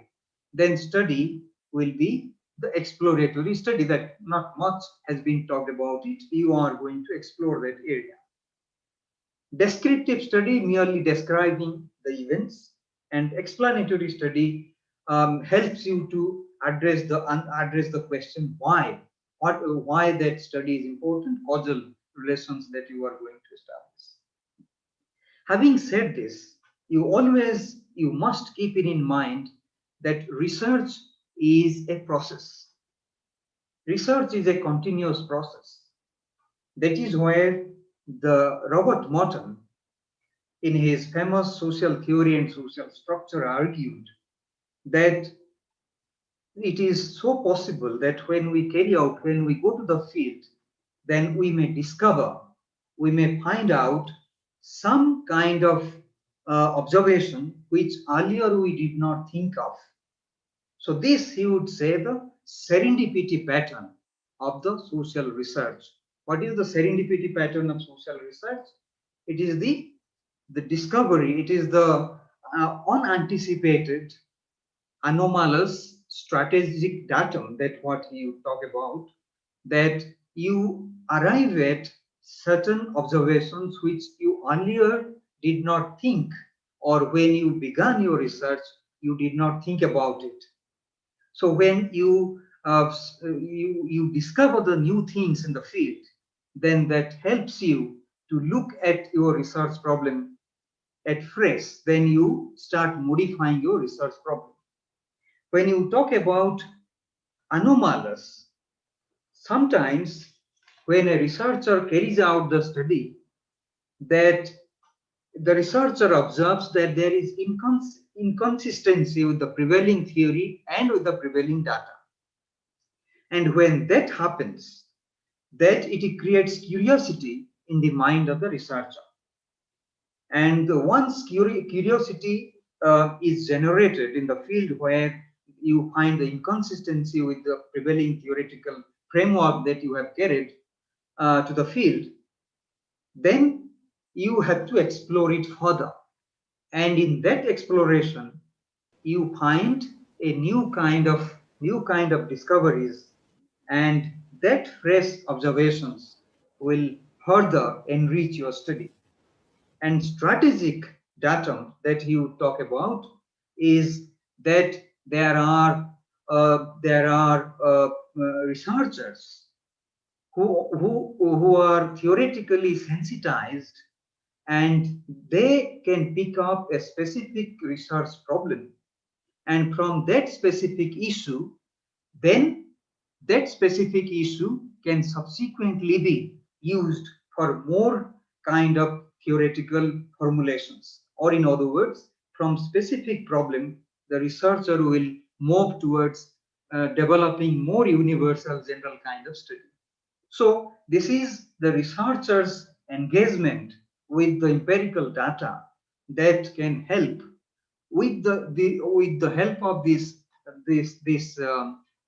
then study will be the exploratory study that not much has been talked about it. You are going to explore that area. Descriptive study, merely describing the events, and explanatory study helps you to address the question why that study is important, causal relations that you are going to establish. Having said this, you must keep it in mind that research is a process. Research is a continuous process. That is where the Robert Morton, in his famous social theory and social structure, argued that it is so possible that when we go to the field, then we may find out some kind of observation which earlier we did not think of. So this, he would say, the serendipity pattern of the social research. What is the serendipity pattern of social research? It is the discovery, it is the unanticipated, anomalous, strategic datum, that what you talk about, that you arrive at certain observations which you earlier did not think, or when you began your research, you did not think about it. So when you discover the new things in the field, then that helps you to look at your research problem at fresh. Then you start modifying your research problem. When you talk about anomalous, sometimes when a researcher carries out the study, that the researcher observes that there is inconsistency with the prevailing theory and with the prevailing data. And when that happens, that it creates curiosity in the mind of the researcher. And once curiosity is generated in the field where you find the inconsistency with the prevailing theoretical framework that you have carried to the field, then you have to explore it further. And in that exploration, you find a new kind of discoveries, and that fresh observations will further enrich your study. And strategic datum that you talk about is that there are researchers who are theoretically sensitized, and they can pick up a specific research problem, and from that specific issue, then that specific issue can subsequently be used for more kind of theoretical formulations. Or in other words, from specific problem, the researcher will move towards developing more universal general kind of study. So this is the researcher's engagement with the empirical data that can help with the help of this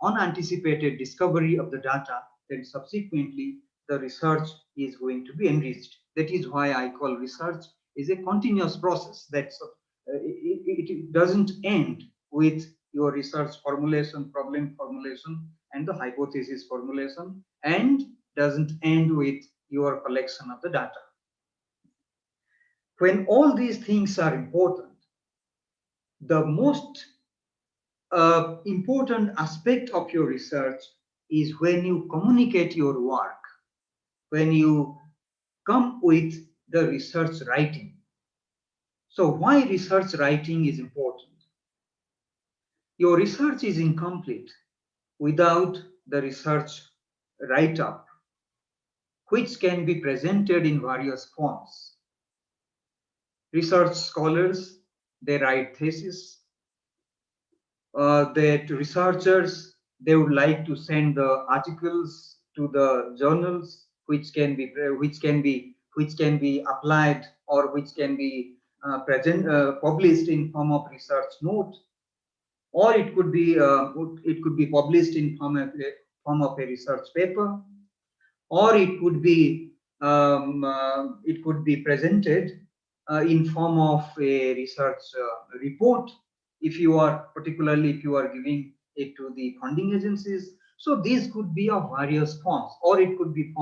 unanticipated discovery of the data. Then subsequently the research is going to be enriched. That is why I call research is a continuous process. That's it doesn't end with your research formulation, problem formulation, and the hypothesis formulation, and doesn't end with your collection of the data. When all these things are important, the most important aspect of your research is when you communicate your work, when you come with the research writing. So why research writing is important? Your research is incomplete without the research write-up, which can be presented in various forms. Research scholars, they write thesis. That researchers, they would like to send the articles to the journals, which can be applied, or which can be published in form of research note, or it could be published in form of a research paper, or it could be presented in form of a research report, particularly if you are giving to the funding agencies. So these could be of various forms, or it could be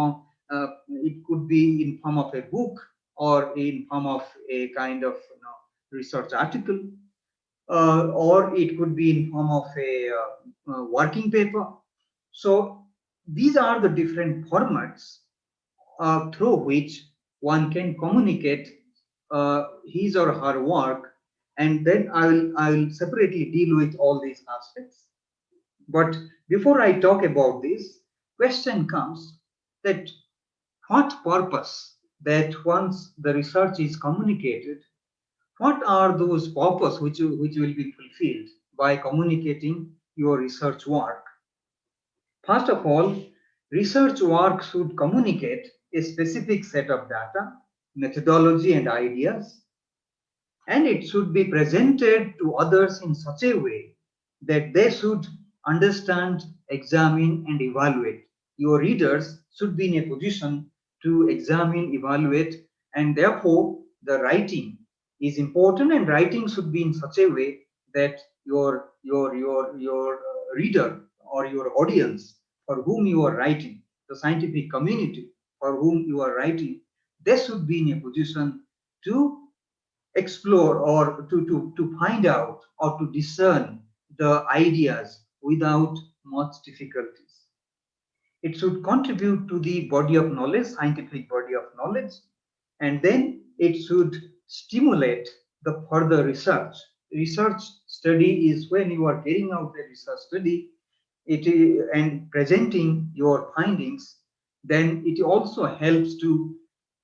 in form of a book, or in form of a kind of research article, or it could be in form of a working paper. So these are the different formats through which one can communicate his or her work, and then I will separately deal with all these aspects. But before I talk about this, question comes that what purpose, that once the research is communicated, what are those purposes which will be fulfilled by communicating your research work? First of all, research work should communicate a specific set of data, methodology, and ideas, and it should be presented to others in such a way that they should understand, examine, and evaluate. Your readers should be in a position to examine, evaluate, and therefore the writing is important, and writing should be in such a way that your reader or your audience for whom you are writing, the scientific community for whom you are writing, they should be in a position to explore or to find out or to discern the ideas without much difficulties. It should contribute to the body of knowledge, scientific body of knowledge, and then it should stimulate the further research. Research study is when you are carrying out a research study and presenting your findings, then it also helps to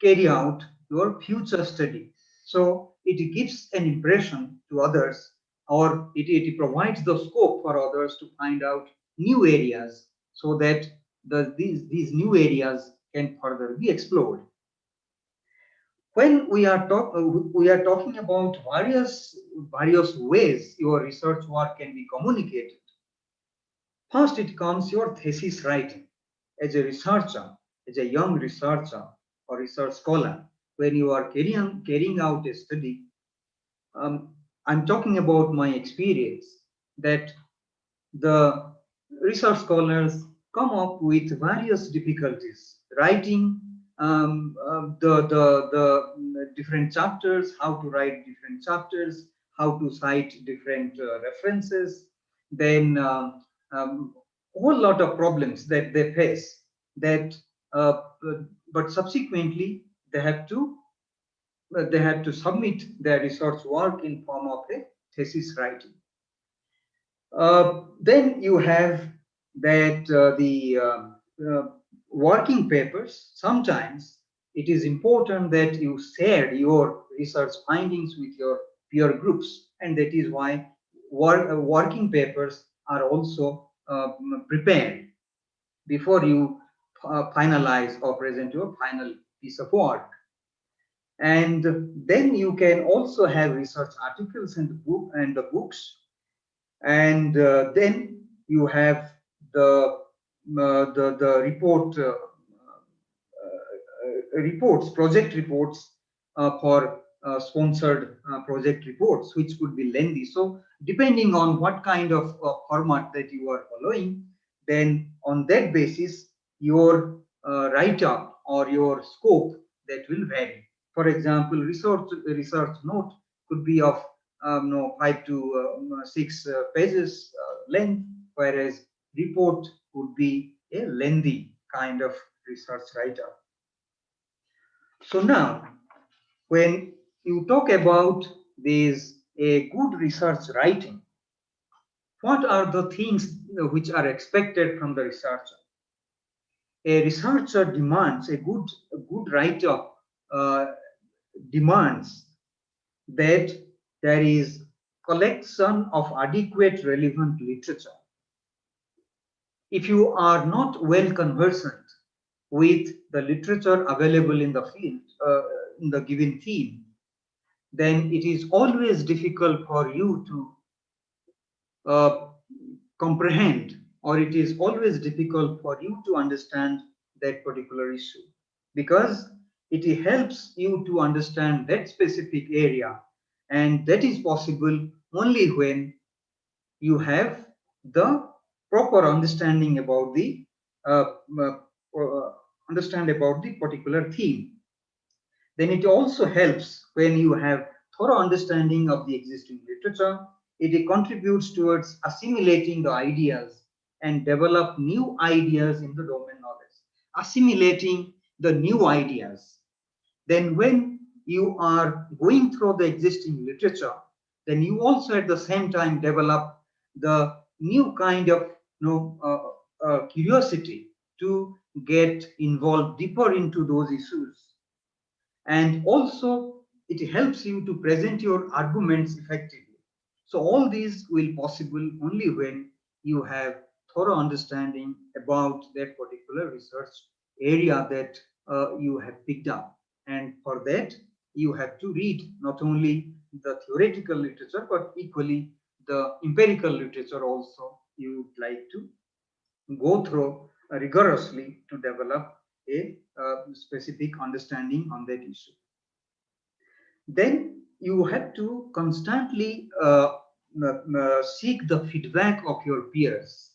carry out your future study. So it gives an impression to others, or it provides the scope for others to find out new areas, so that these new areas can further be explored. When we are talking about various ways your research work can be communicated. First, it comes your thesis writing. As a researcher, as a young researcher or research scholar, when you are carrying out a study, I'm talking about my experience that the research scholars come up with various difficulties writing the different chapters, how to write different chapters, how to cite different references, then whole lot of problems that they face. That but subsequently they have to submit their research work in form of a thesis writing. Then you have that the working papers. Sometimes it is important that you share your research findings with your peer groups, and that is why working papers are also prepared before you finalize or present your final piece of work. And then you can also have research articles and the books, and then you have the project reports for sponsored project reports, which could be lengthy. So depending on what kind of format that you are following, then on that basis your write-up or your scope that will vary. For example, research note could be of 5 to 6 pages length, whereas report would be a lengthy kind of research write-up. So now, when you talk about a good research writing, what are the things which are expected from the researcher? A researcher demands, a good write-up demands that there is collection of adequate relevant literature. If you are not well conversant with the literature available in the field, in the given theme, then it is always difficult for you to comprehend, or it is always difficult for you to understand that particular issue, because it helps you to understand that specific area, and that is possible only when you have the proper understanding about the particular theme. Then it also helps when you have thorough understanding of the existing literature. It contributes towards assimilating the ideas and develop new ideas in the domain knowledge. Assimilating the new ideas. Then when you are going through the existing literature, then you also at the same time develop the new kind of curiosity to get involved deeper into those issues. And also it helps you to present your arguments effectively. So all these will possible only when you have thorough understanding about that particular research area that you have picked up. And for that, you have to read not only the theoretical literature, but equally the empirical literature also you would like to go through rigorously to develop a specific understanding on that issue. Then you have to constantly seek the feedback of your peers.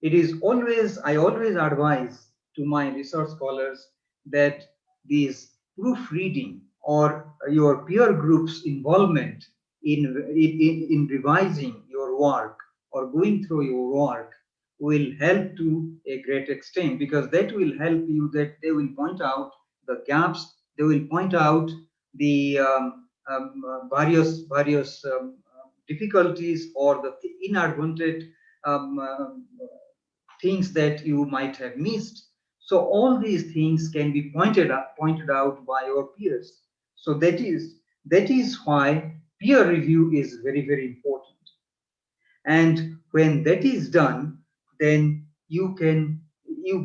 It is always, I always advise to my research scholars that these proofreading or your peer group's involvement in revising your work or going through your work will help to a great extent, because that will help you, that they will point out the gaps, they will point out the various difficulties or the inadvertent things that you might have missed. So all these things can be pointed out by your peers. So that is why peer review is very, very important. And when that is done, then you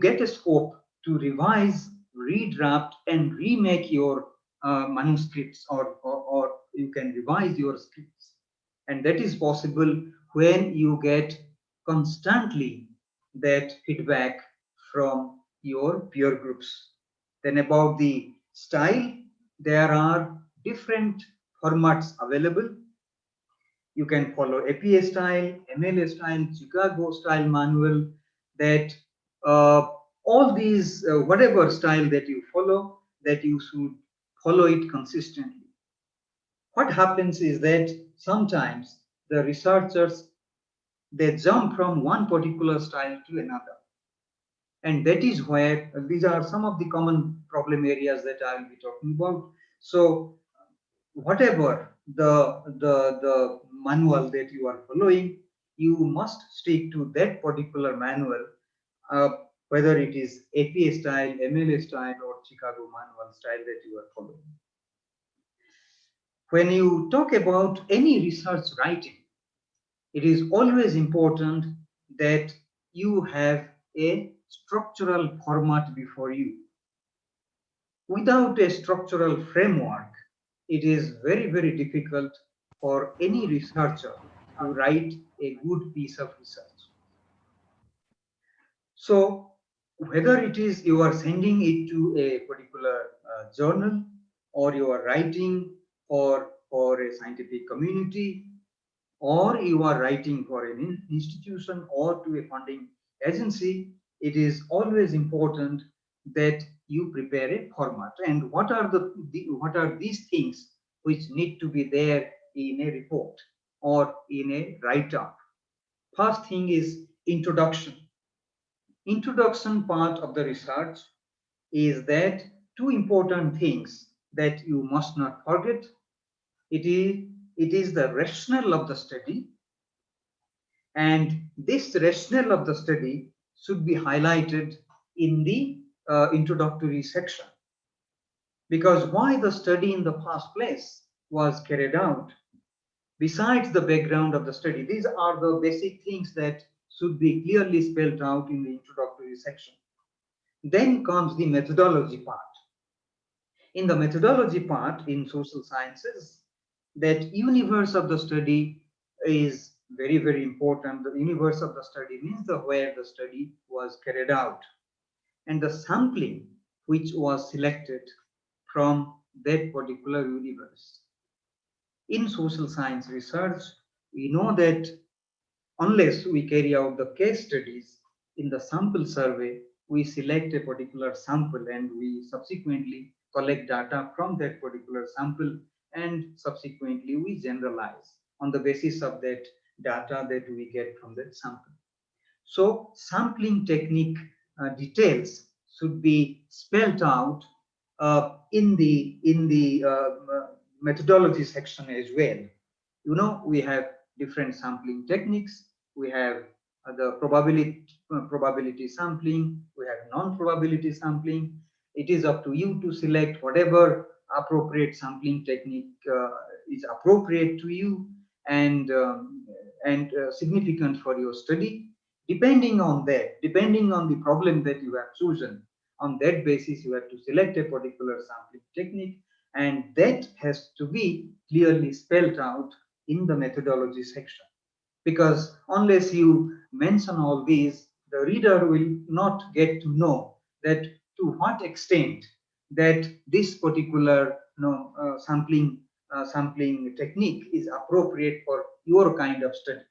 get a scope to revise, redraft, and remake your manuscripts, or you can revise your scripts. And that is possible when you get constantly that feedback from your peer groups. Then about the style, there are different formats available. You can follow APA style, MLA style, Chicago style manual, that all these, whatever style that you follow, that you should follow it consistently. What happens is that sometimes the researchers, they jump from one particular style to another. And that is where these are some of the common problem areas that I will be talking about. So whatever the manual that you are following, you must stick to that particular manual, whether it is APA style, MLA style, or Chicago manual style that you are following. When you talk about any research writing, it is always important that you have a structural format before you. Without a structural framework, it is very, very difficult for any researcher to write a good piece of research. So whether it is you are sending it to a particular journal, or you are writing for a scientific community, or you are writing for an institution or to a funding agency, it is always important that you prepare a format. And what are these things which need to be there in a report or in a write-up? First thing is introduction. Introduction part of the research is that two important things that you must not forget. It is the rationale of the study, and this rationale of the study should be highlighted in the introductory section, because why the study in the first place was carried out, besides the background of the study. These are the basic things that should be clearly spelled out in the introductory section. Then comes the methodology part. In the methodology part in social sciences, that universe of the study is very, very important. The universe of the study means where the study was carried out, and the sampling which was selected from that particular universe. In social science research, we know that unless we carry out the case studies in the sample survey, we select a particular sample and we subsequently collect data from that particular sample, and subsequently we generalize on the basis of that data that we get from that sample. So sampling technique details should be spelled out in the methodology section as well. You know, we have different sampling techniques. We have the probability sampling. We have non-probability sampling. It is up to you to select whatever appropriate sampling technique is appropriate to you and significant for your study. Depending on that, depending on the problem that you have chosen, on that basis you have to select a particular sampling technique, and that has to be clearly spelled out in the methodology section. Because unless you mention all these, the reader will not get to know that to what extent that this particular sampling technique is appropriate for your kind of study.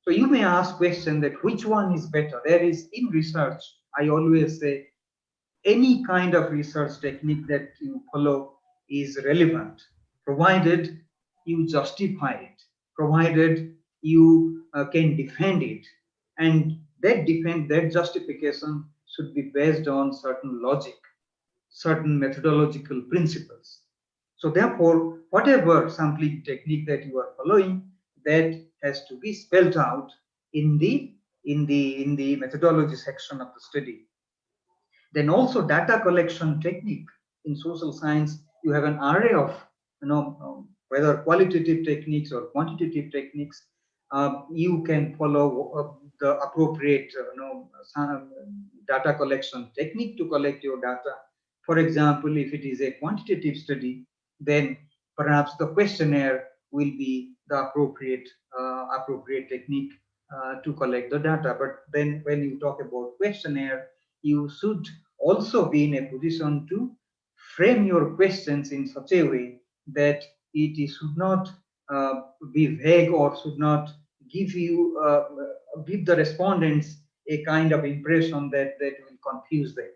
So you may ask question that which one is better. There is, in research, I always say any kind of research technique that you follow is relevant, provided you justify it, provided you can defend it, and that justification should be based on certain logic, certain methodological principles. So therefore, whatever sampling technique that you are following, that has to be spelled out in the methodology section of the study. Then also data collection technique. In social science, you have an array of whether qualitative techniques or quantitative techniques. You can follow the appropriate data collection technique to collect your data. For example, if it is a quantitative study, then perhaps the questionnaire will be the appropriate technique to collect the data. But then when you talk about questionnaire, you should also be in a position to frame your questions in such a way that it should not be vague or should not give the respondents a kind of impression that will confuse them.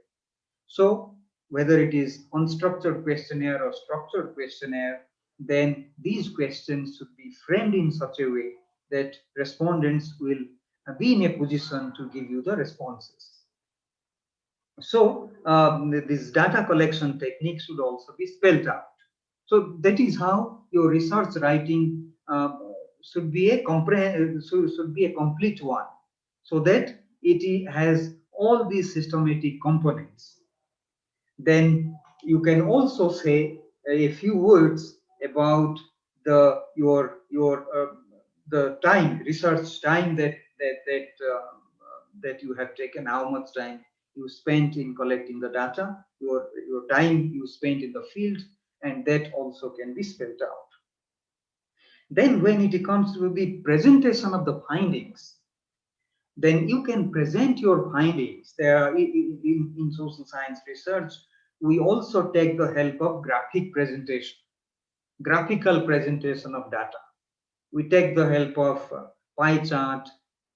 So whether it is unstructured questionnaire or structured questionnaire, then these questions should be framed in such a way that respondents will be in a position to give you the responses. So this data collection technique should also be spelled out. So that is how your research writing should be a complete one, so that it has all these systematic components. Then you can also say a few words about the research time that you have taken, how much time you spent in collecting the data, your time you spent in the field, and that also can be spelled out. Then when it comes to the presentation of the findings, then you can present your findings. There in social science research, we also take the help of graphic presentation, graphical presentation of data. We take the help of pie chart,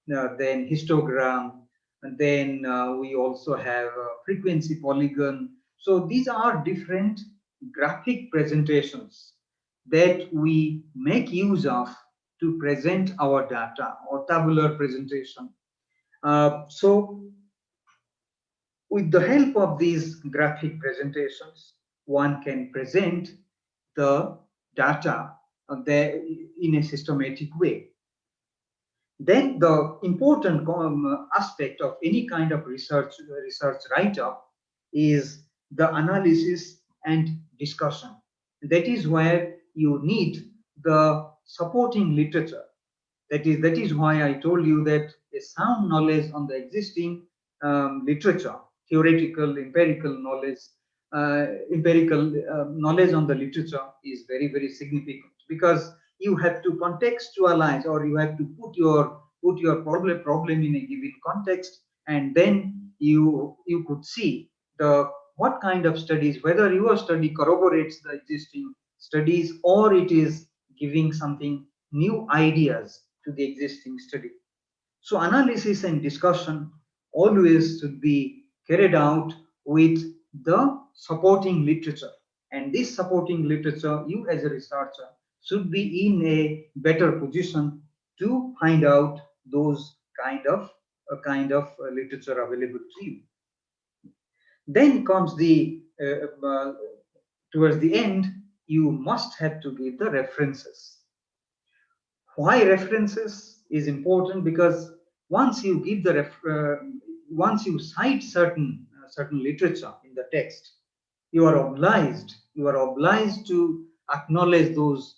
then histogram, and then we also have frequency polygon. So these are different graphic presentations that we make use of to present our data, or tabular presentation. So with the help of these graphic presentations, one can present the data in a systematic way. Then the important aspect of any kind of research write-up is the analysis and discussion. That is where you need the supporting literature. That is why I told you that a sound knowledge on the existing literature, theoretical, empirical knowledge on the literature is very, very significant, because you have to contextualize, or you have to put your problem in a given context, and then you could see what kind of studies, whether your study corroborates the existing studies or it is giving something new ideas to the existing study. So analysis and discussion always should be carried out with the supporting literature. And this supporting literature, you as a researcher should be in a better position to find out those kind of literature available to you. Then comes the towards the end, you must have to give the references. Why references is important? Because once you give the once you cite certain literature in the text, you are obliged to acknowledge those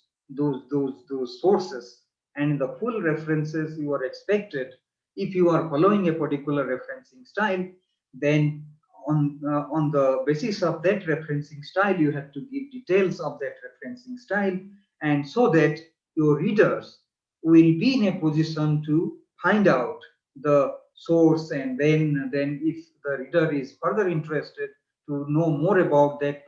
sources, and the full references you are expected. If you are following a particular referencing style, then on the basis of that referencing style, you have to give details of that referencing style, and so that your readers will be in a position to find out the source, and then if the reader is further interested to know more about that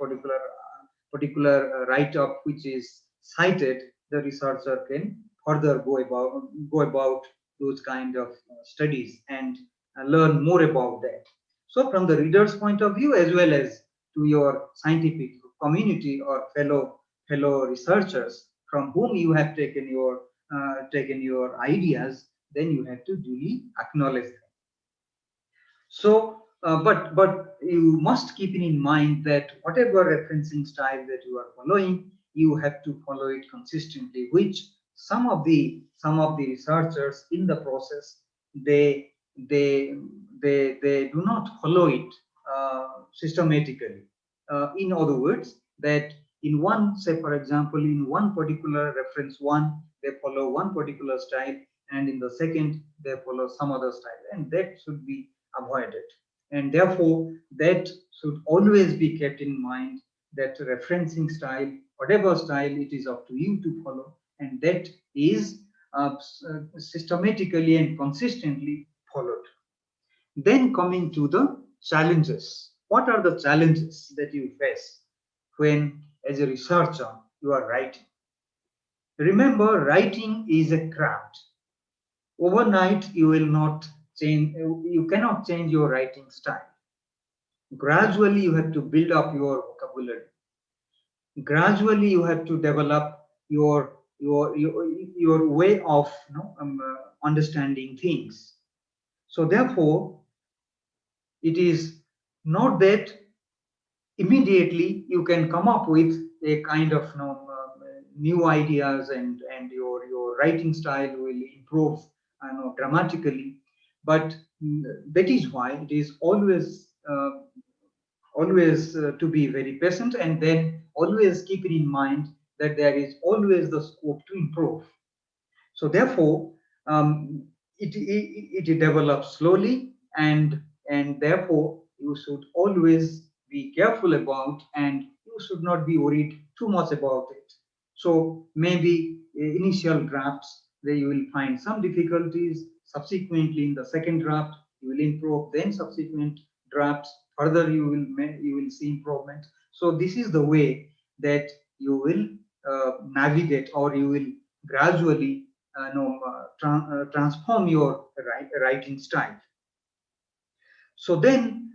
particular write-up which is cited, the researcher can further go about those kind of studies and learn more about that. So from the reader's point of view, as well as to your scientific community or fellow researchers from whom you have taken your ideas, then you have to duly acknowledge them. So, but you must keep in mind that whatever referencing style that you are following, you have to follow it consistently, which some of the researchers in the process, they do not follow it systematically. In other words, that in one, say for example, in one particular reference one, they follow one particular style, and in the second they follow some other style, and that should be avoided. And therefore, that should always be kept in mind, that referencing style, whatever style, it is up to you to follow, and that is systematically and consistently followed. Then coming to the challenges. What are the challenges that you face when, as a researcher, you are writing? Remember, writing is a craft. Overnight, you will not change, you cannot change your writing style. Gradually, you have to build up your vocabulary. Gradually, you have to develop your way of understanding things. So therefore, it is not that immediately you can come up with a kind of new ideas, and your writing style will improve dramatically. But that is why it is always to be very patient, and then always keep it in mind that there is always the scope to improve. So therefore, it develops slowly, and therefore you should always be careful about, and you should not be worried too much about it. So maybe initial drafts, there you will find some difficulties. Subsequently, in the second draft, you will improve. Then subsequent drafts, further you will see improvement. So this is the way that you will navigate, or you will gradually transform your writing style. So then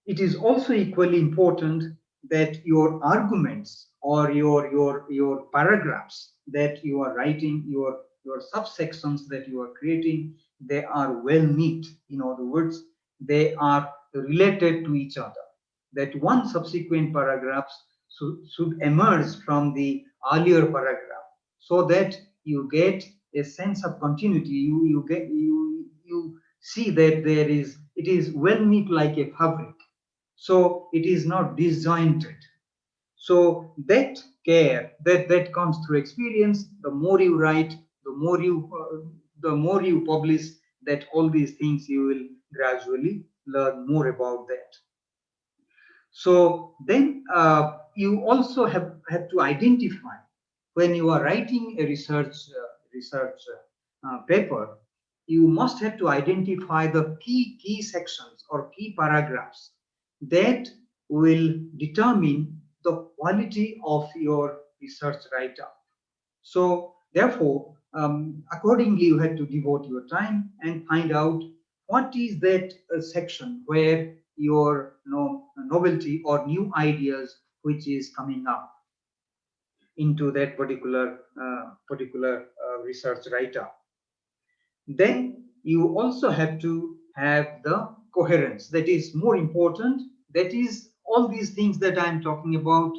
it is also equally important that your arguments or your paragraphs that you are writing, your subsections that you are creating, they are well knit. In other words, they are related to each other. That one subsequent paragraphs should emerge from the earlier paragraph, so that you get a sense of continuity. You see that it is well knit like a fabric, so it is not disjointed. So that care that comes through experience. The more you write, the more you publish, that all these things you will gradually learn more about that. So then you also have to identify, when you are writing a research paper, you must have to identify the key sections or key paragraphs that will determine the quality of your research write-up. So therefore, accordingly, you had to devote your time and find out what is that section where your novelty or new ideas which is coming up into that particular research write-up. Then you also have to have the coherence. That is more important. That is, all these things that I am talking about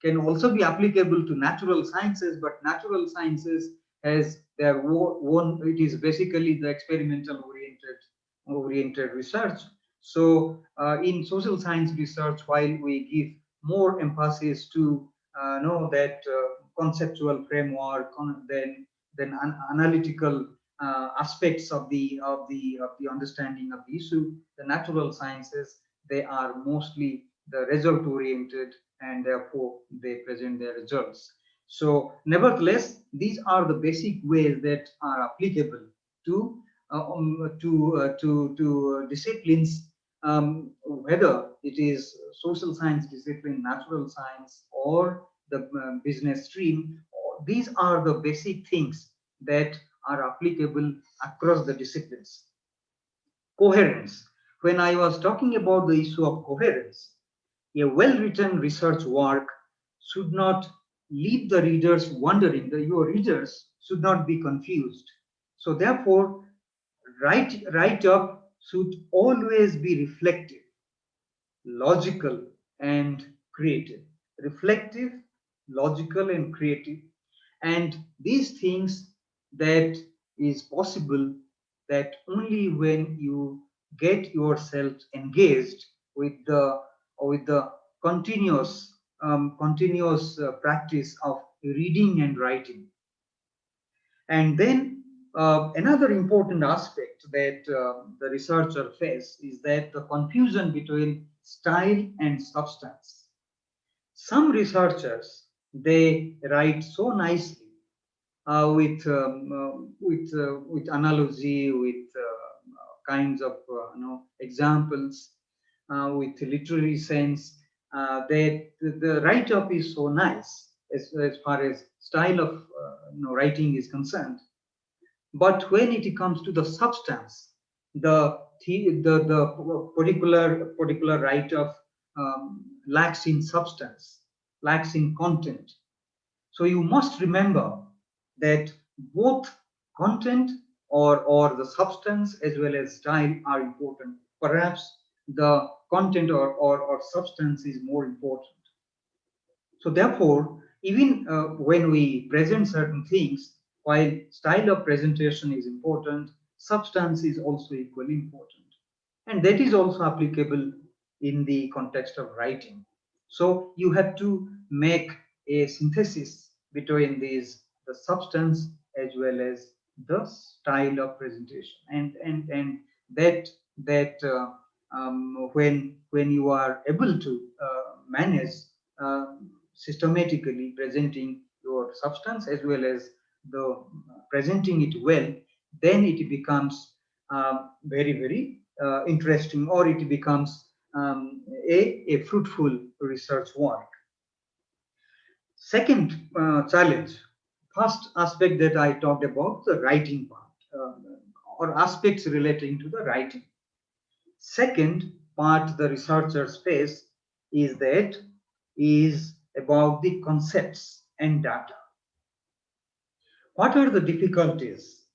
can also be applicable to natural sciences, but natural sciences has their own, it is basically the experimental oriented research. So in social science research, while we give more emphasis to know that conceptual framework, then analytical aspects of the understanding of the issue, the natural sciences, they are mostly the result oriented, and therefore they present their results. So nevertheless, these are the basic ways that are applicable to disciplines, whether it is social science discipline, natural science, or the business stream. These are the basic things that are applicable across the disciplines. Coherence. When I was talking about the issue of coherence, a well-written research work should not leave the readers wondering. Your readers should not be confused. So therefore, write-up should always be reflective, logical, and creative. Reflective, logical, and creative. And these things that is possible that only when you get yourself engaged with the continuous practice of reading and writing. And then another important aspect that the researcher faces is that the confusion between style and substance. Some researchers, they write so nicely with analogy, with kinds of examples, with literary sense, that the write-up is so nice as far as style of writing is concerned. But when it comes to the substance, the particular write-up lacks in substance, lacks in content. So you must remember that both content or the substance as well as style are important. Perhaps the content or substance is more important. So therefore, even when we present certain things, while style of presentation is important, substance is also equally important. And that is also applicable in the context of writing. So you have to make a synthesis between these, the substance as well as the style of presentation, and that when you are able to manage systematically presenting your substance as well as the presenting it well, then it becomes very interesting, or it becomes a fruitful research work. Second challenge, first aspect that I talked about, the writing part, or aspects relating to the writing. Second part the researchers face is about the concepts and data. What are the difficulties,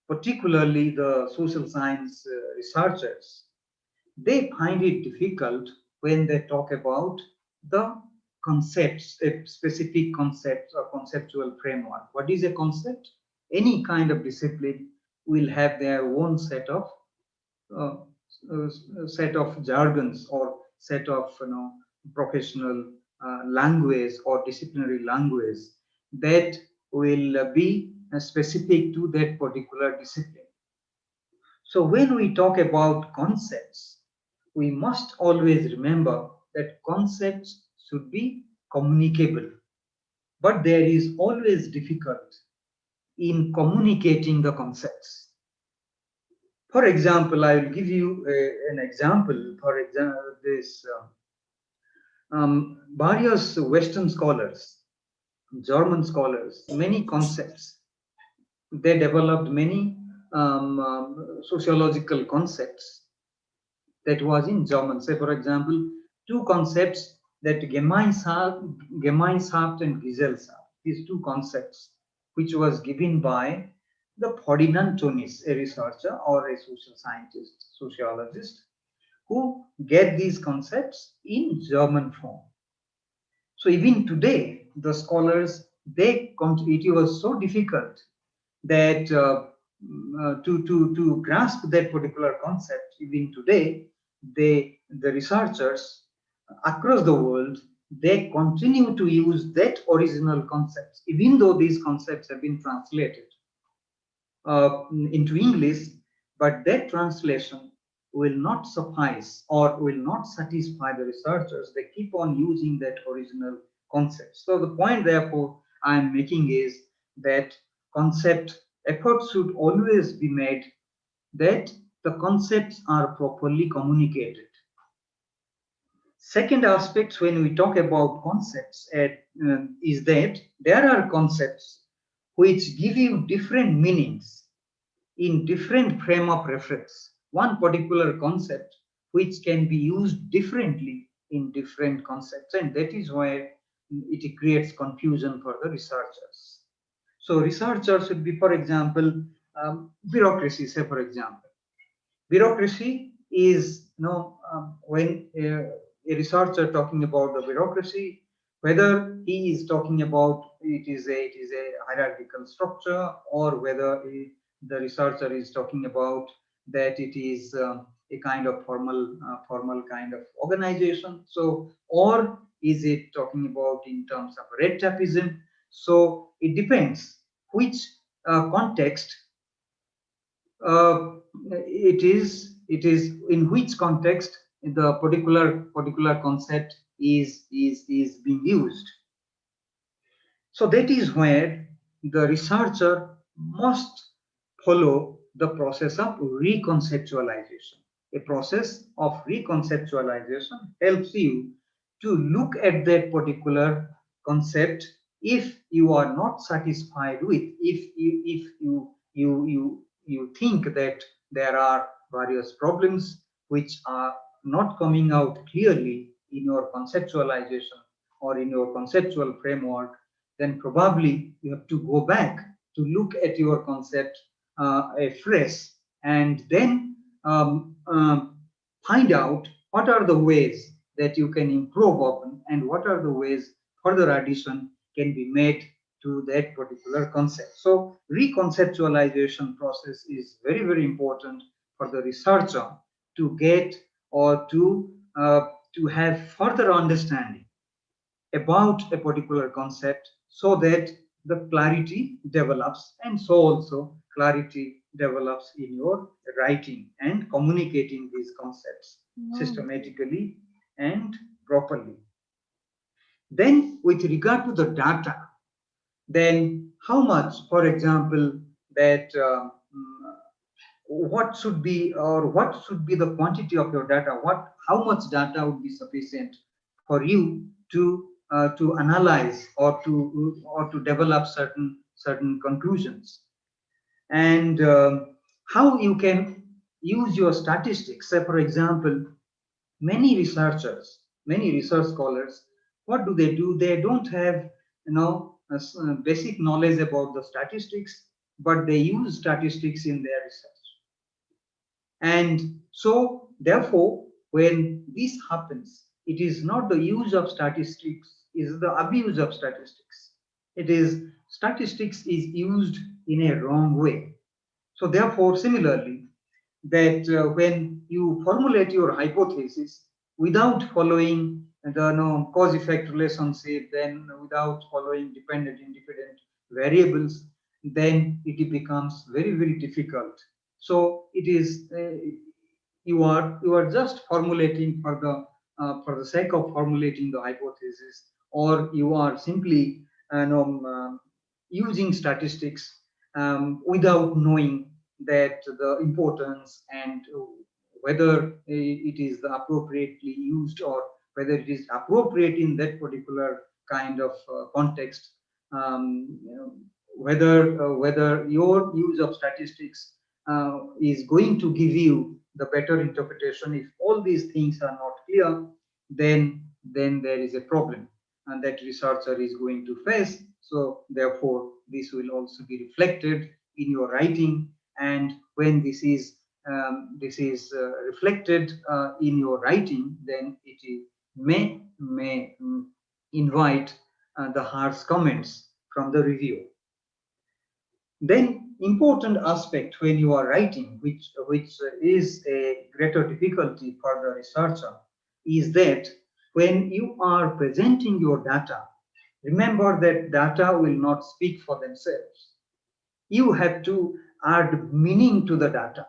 particularly the social science researchers? They find it difficult when they talk about the concepts, a specific concept or conceptual framework. What is a concept? Any kind of discipline will have their own set of jargons or set of professional language or disciplinary language that will be specific to that particular discipline. So when we talk about concepts, we must always remember that concepts should be communicable, but there is always difficulty in communicating the concepts. For example, I will give you an example. For example, various Western scholars, German scholars many concepts. They developed many sociological concepts that was in German. Say, for example, two concepts that Gemeinschaft and Gesellschaft, these two concepts, which was given by the Ferdinand Tönnies, a researcher or a social scientist, sociologist, who get these concepts in German form. So even today, the scholars, it was so difficult that to grasp that particular concept. Even today, the researchers across the world, they continue to use that original concepts, even though these concepts have been translated into English, but that translation will not suffice or will not satisfy the researchers. They keep on using that original concept. So the point, therefore, I am making is that efforts should always be made that the concepts are properly communicated. Second aspect when we talk about concepts is that there are concepts which give you different meanings in different frame of reference. One particular concept which can be used differently in different concepts, and that is why it creates confusion for the researchers. So researchers should be, for example, bureaucracy. Say, for example, bureaucracy is, when a researcher talking about the bureaucracy, whether he is talking about it is a hierarchical structure, or whether the researcher is talking about that it is a kind of formal kind of organization. So, or is it talking about in terms of red tapeism? So it depends which context it is in which context the particular concept is being used. So that is where the researcher must follow the process of reconceptualization. A process of reconceptualization helps you to look at that particular concept. If you are not satisfied with, if you think that there are various problems which are not coming out clearly in your conceptualization or in your conceptual framework, then probably you have to go back to look at your concept afresh, and then find out what are the ways that you can improve upon, and what are the ways further addition can be made to that particular concept. So reconceptualization process is very, very important for the researcher to get or to have further understanding about a particular concept, so that the clarity develops, and so also clarity develops in your writing and communicating these concepts systematically and properly. Then with regard to the data, then how much, for example, that what should be the quantity of your data, how much data would be sufficient for you to analyze or to develop certain conclusions, and how you can use your statistics. Say, for example, many research scholars, what do? They don't have basic knowledge about the statistics, but they use statistics in their research. And so therefore, when this happens, it is not the use of statistics, it is the abuse of statistics. It is statistics is used in a wrong way. So therefore, similarly, that when you formulate your hypothesis without following the cause-effect relationship, then without following dependent independent variables, then it becomes very, very difficult. So it is you are just formulating for the sake of formulating the hypothesis, or you are simply using statistics without knowing that the importance and whether it is appropriately used, or whether it is appropriate in that particular kind of context. whether your use of statistics is going to give you the better interpretation. If all these things are not clear, then there is a problem and that researcher is going to face. So therefore this will also be reflected in your writing, and when this is reflected in your writing, then it may invite the harsh comments from the reviewer. Then important aspect when you are writing, which is a greater difficulty for the researcher, is that when you are presenting your data, remember that data will not speak for themselves. You have to add meaning to the data.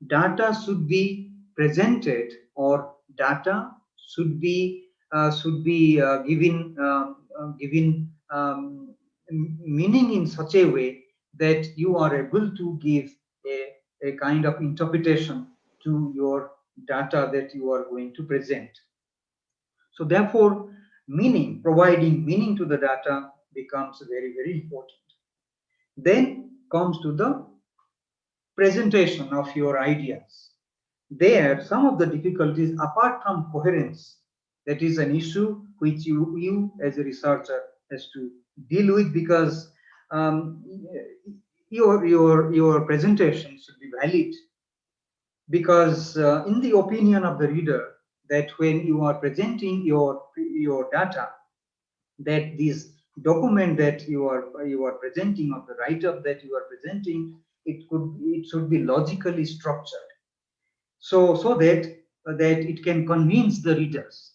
Data should be presented, or data should be given meaning in such a way that you are able to give a kind of interpretation to your data that you are going to present. So therefore, providing meaning to the data becomes very, very important. Then comes to the presentation of your ideas. There, some of the difficulties, apart from coherence, that is an issue which you as a researcher has to deal with, because your presentation should be valid. Because in the opinion of the reader, that when you are presenting your data, that this document that you are presenting, or the write-up that you are presenting, it should be logically structured, so that it can convince the readers.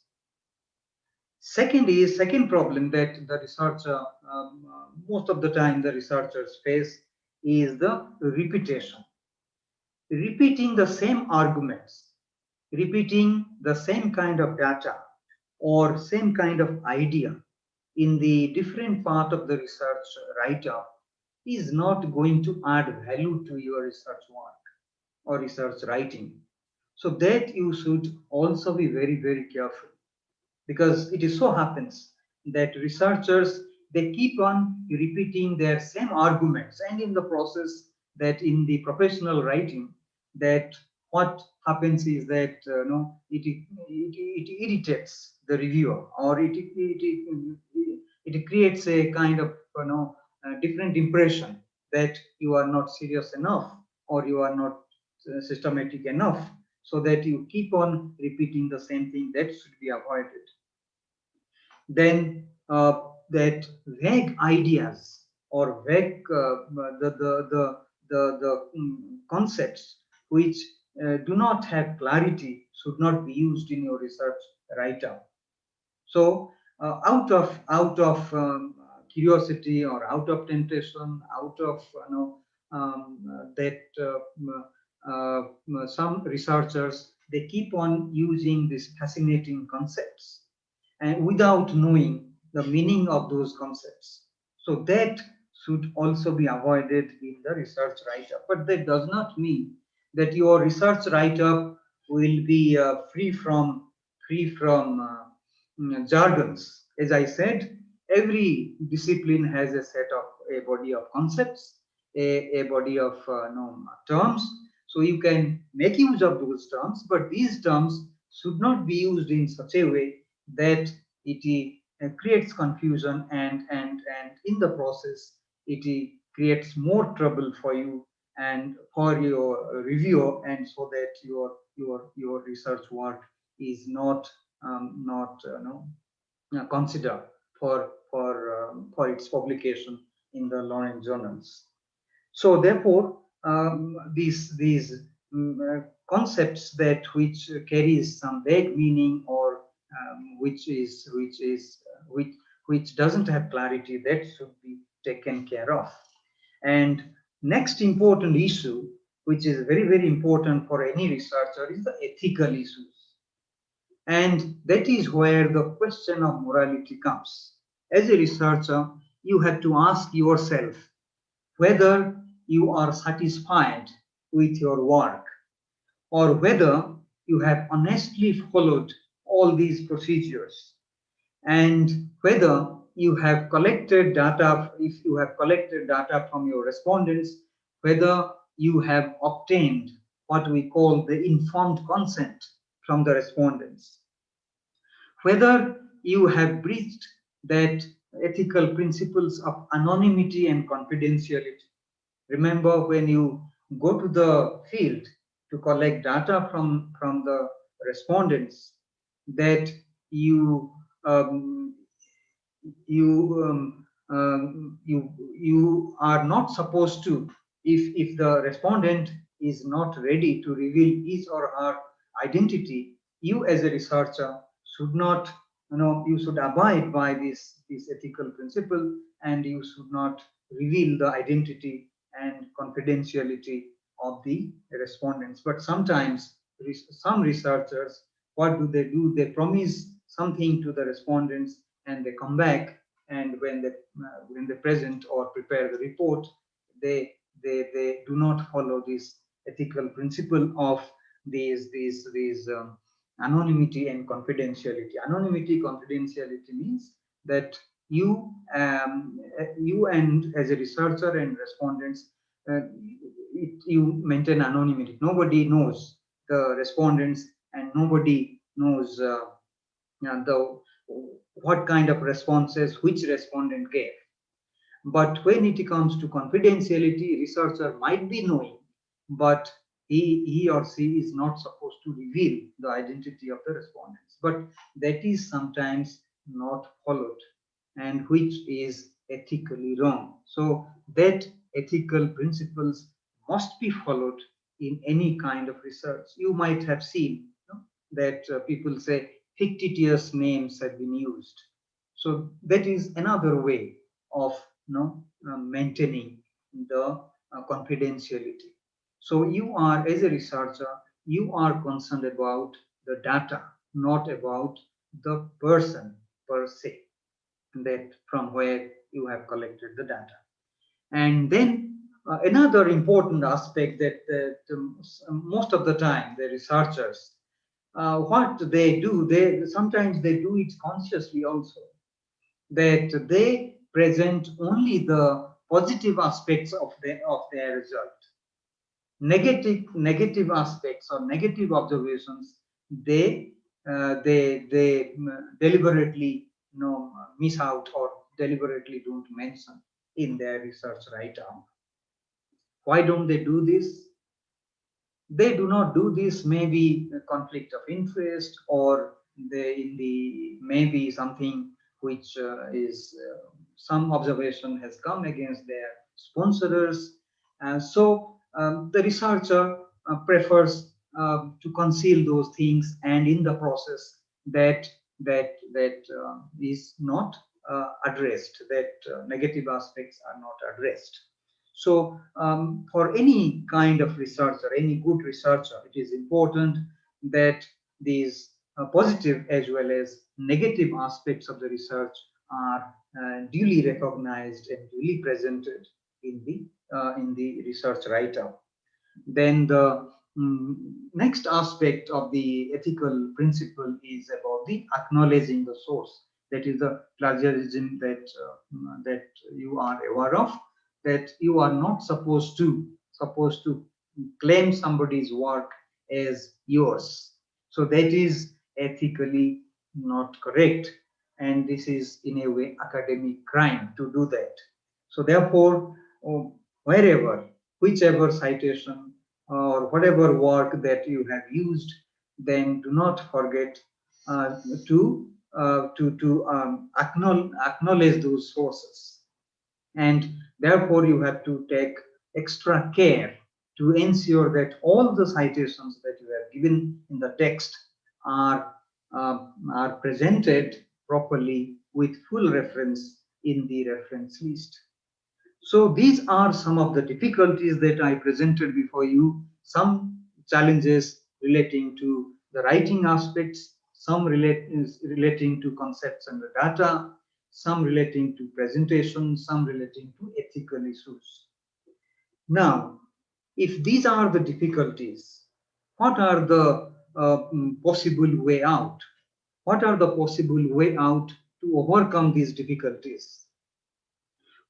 Second problem that the researcher most of the time the researchers face is the repetition. Repeating the same arguments, repeating the same kind of data or same kind of idea in the different part of the research write-up is not going to add value to your research work or research writing. So that you should also be very, very careful, because it is so happens that researchers, they keep on repeating their same arguments, and in the process, that in the professional writing, that what happens is that it irritates the reviewer, or it creates a kind of different impression that you are not serious enough, or you are not systematic enough, so that you keep on repeating the same thing. That should be avoided. Then that vague ideas or vague concepts which do not have clarity should not be used in your research write-up. So out of curiosity, or out of temptation, out of some researchers, they keep on using these fascinating concepts and without knowing the meaning of those concepts. So that should also be avoided in the research write-up. But that does not mean that your research write-up will be free from jargons. As I said, every discipline has a body of concepts, a body of terms. So you can make use of those terms, but these terms should not be used in such a way that it creates confusion, and in the process it creates more trouble for you and for your reviewer, and so that your research work is not considered for its publication in the learned journals. So therefore, these concepts that which carries some vague meaning, or which doesn't have clarity, that should be taken care of. And next important issue, which is very, very important for any researcher, is the ethical issues. And that is where the question of morality comes. As a researcher, you have to ask yourself whether you are satisfied with your work, or whether you have honestly followed all these procedures, and whether you have collected data, if you have collected data from your respondents, whether you have obtained what we call the informed consent from the respondents, whether you have breached that ethical principles of anonymity and confidentiality. Remember, when you go to the field to collect data from the respondents, that you you are not supposed to, if the respondent is not ready to reveal his or her identity, you as a researcher should not, you should abide by this ethical principle, and you should not reveal the identity and confidentiality of the respondents. But sometimes some researchers, what do? They promise something to the respondents, and they come back, and when they present or prepare the report, they do not follow this ethical principle of these anonymity and confidentiality. Anonymity, confidentiality means that you and as a researcher and respondents, you maintain anonymity. Nobody knows the respondents, and nobody knows what kind of responses which respondent gave. But when it comes to confidentiality, researcher might be knowing, but he or she is not supposed to reveal the identity of the respondents. But that is sometimes not followed, and which is ethically wrong. So that ethical principles must be followed in any kind of research. You might have seen that people say fictitious names have been used. So that is another way of maintaining the confidentiality. So you are, as a researcher, you are concerned about the data, not about the person per se, that from where you have collected the data. And then another important aspect that most of the time the researchers, what they do, sometimes they do it consciously also, that they present only the positive aspects of their result. Negative aspects or negative observations, they deliberately miss out or deliberately don't mention in their research write-up. Why don't they do this? They do not do this, maybe a conflict of interest, or maybe something which is some observation has come against their sponsors. So the researcher prefers to conceal those things, and in the process that is not addressed, that negative aspects are not addressed. So for any kind of researcher, any good researcher, it is important that these positive as well as negative aspects of the research are duly recognized and duly presented in the research write-up. Then the next aspect of the ethical principle is about the acknowledging the source. That is the plagiarism that you are aware of, that you are not supposed to claim somebody's work as yours. So that is ethically not correct, and this is in a way academic crime to do that. So therefore, whichever citation or whatever work that you have used, then do not forget to acknowledge those sources. And therefore, you have to take extra care to ensure that all the citations that you have given in the text are presented properly with full reference in the reference list. So these are some of the difficulties that I presented before you. Some challenges relating to the writing aspects, some relating to concepts and the data, some relating to presentation, some relating to ethical issues. Now, if these are the difficulties, what are the possible way out? What are the possible way out to overcome these difficulties.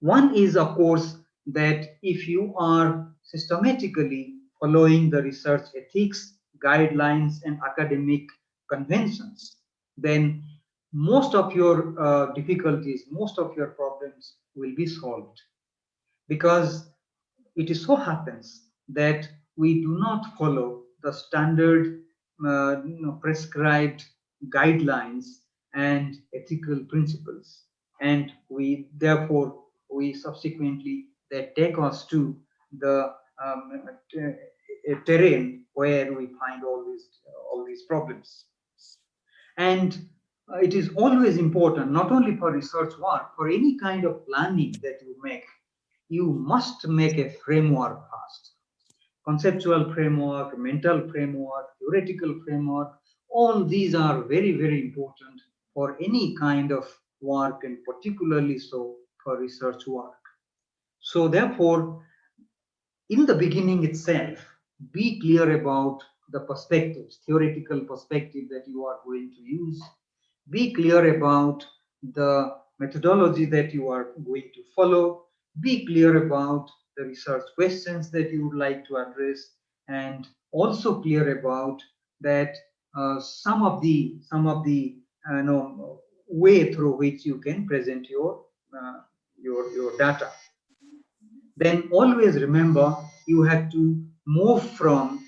One is, of course, that if you are systematically following the research ethics, guidelines, and academic conventions, then most of your difficulties, most of your problems will be solved. Because it is so happens that we do not follow the standard prescribed guidelines and ethical principles, and therefore we subsequently that take us to the terrain where we find all these problems. And it is always important, not only for research work, for any kind of planning that you make, you must make a framework first. Conceptual framework, mental framework, theoretical framework, all these are very, very important for any kind of work, and particularly so for research work. So therefore, in the beginning itself, be clear about the perspectives, theoretical perspective that you are going to use. Be clear about the methodology that you are going to follow. Be clear about the research questions that you would like to address, and also clear about that some of the way through which you can present your data. Then always remember, you have to move from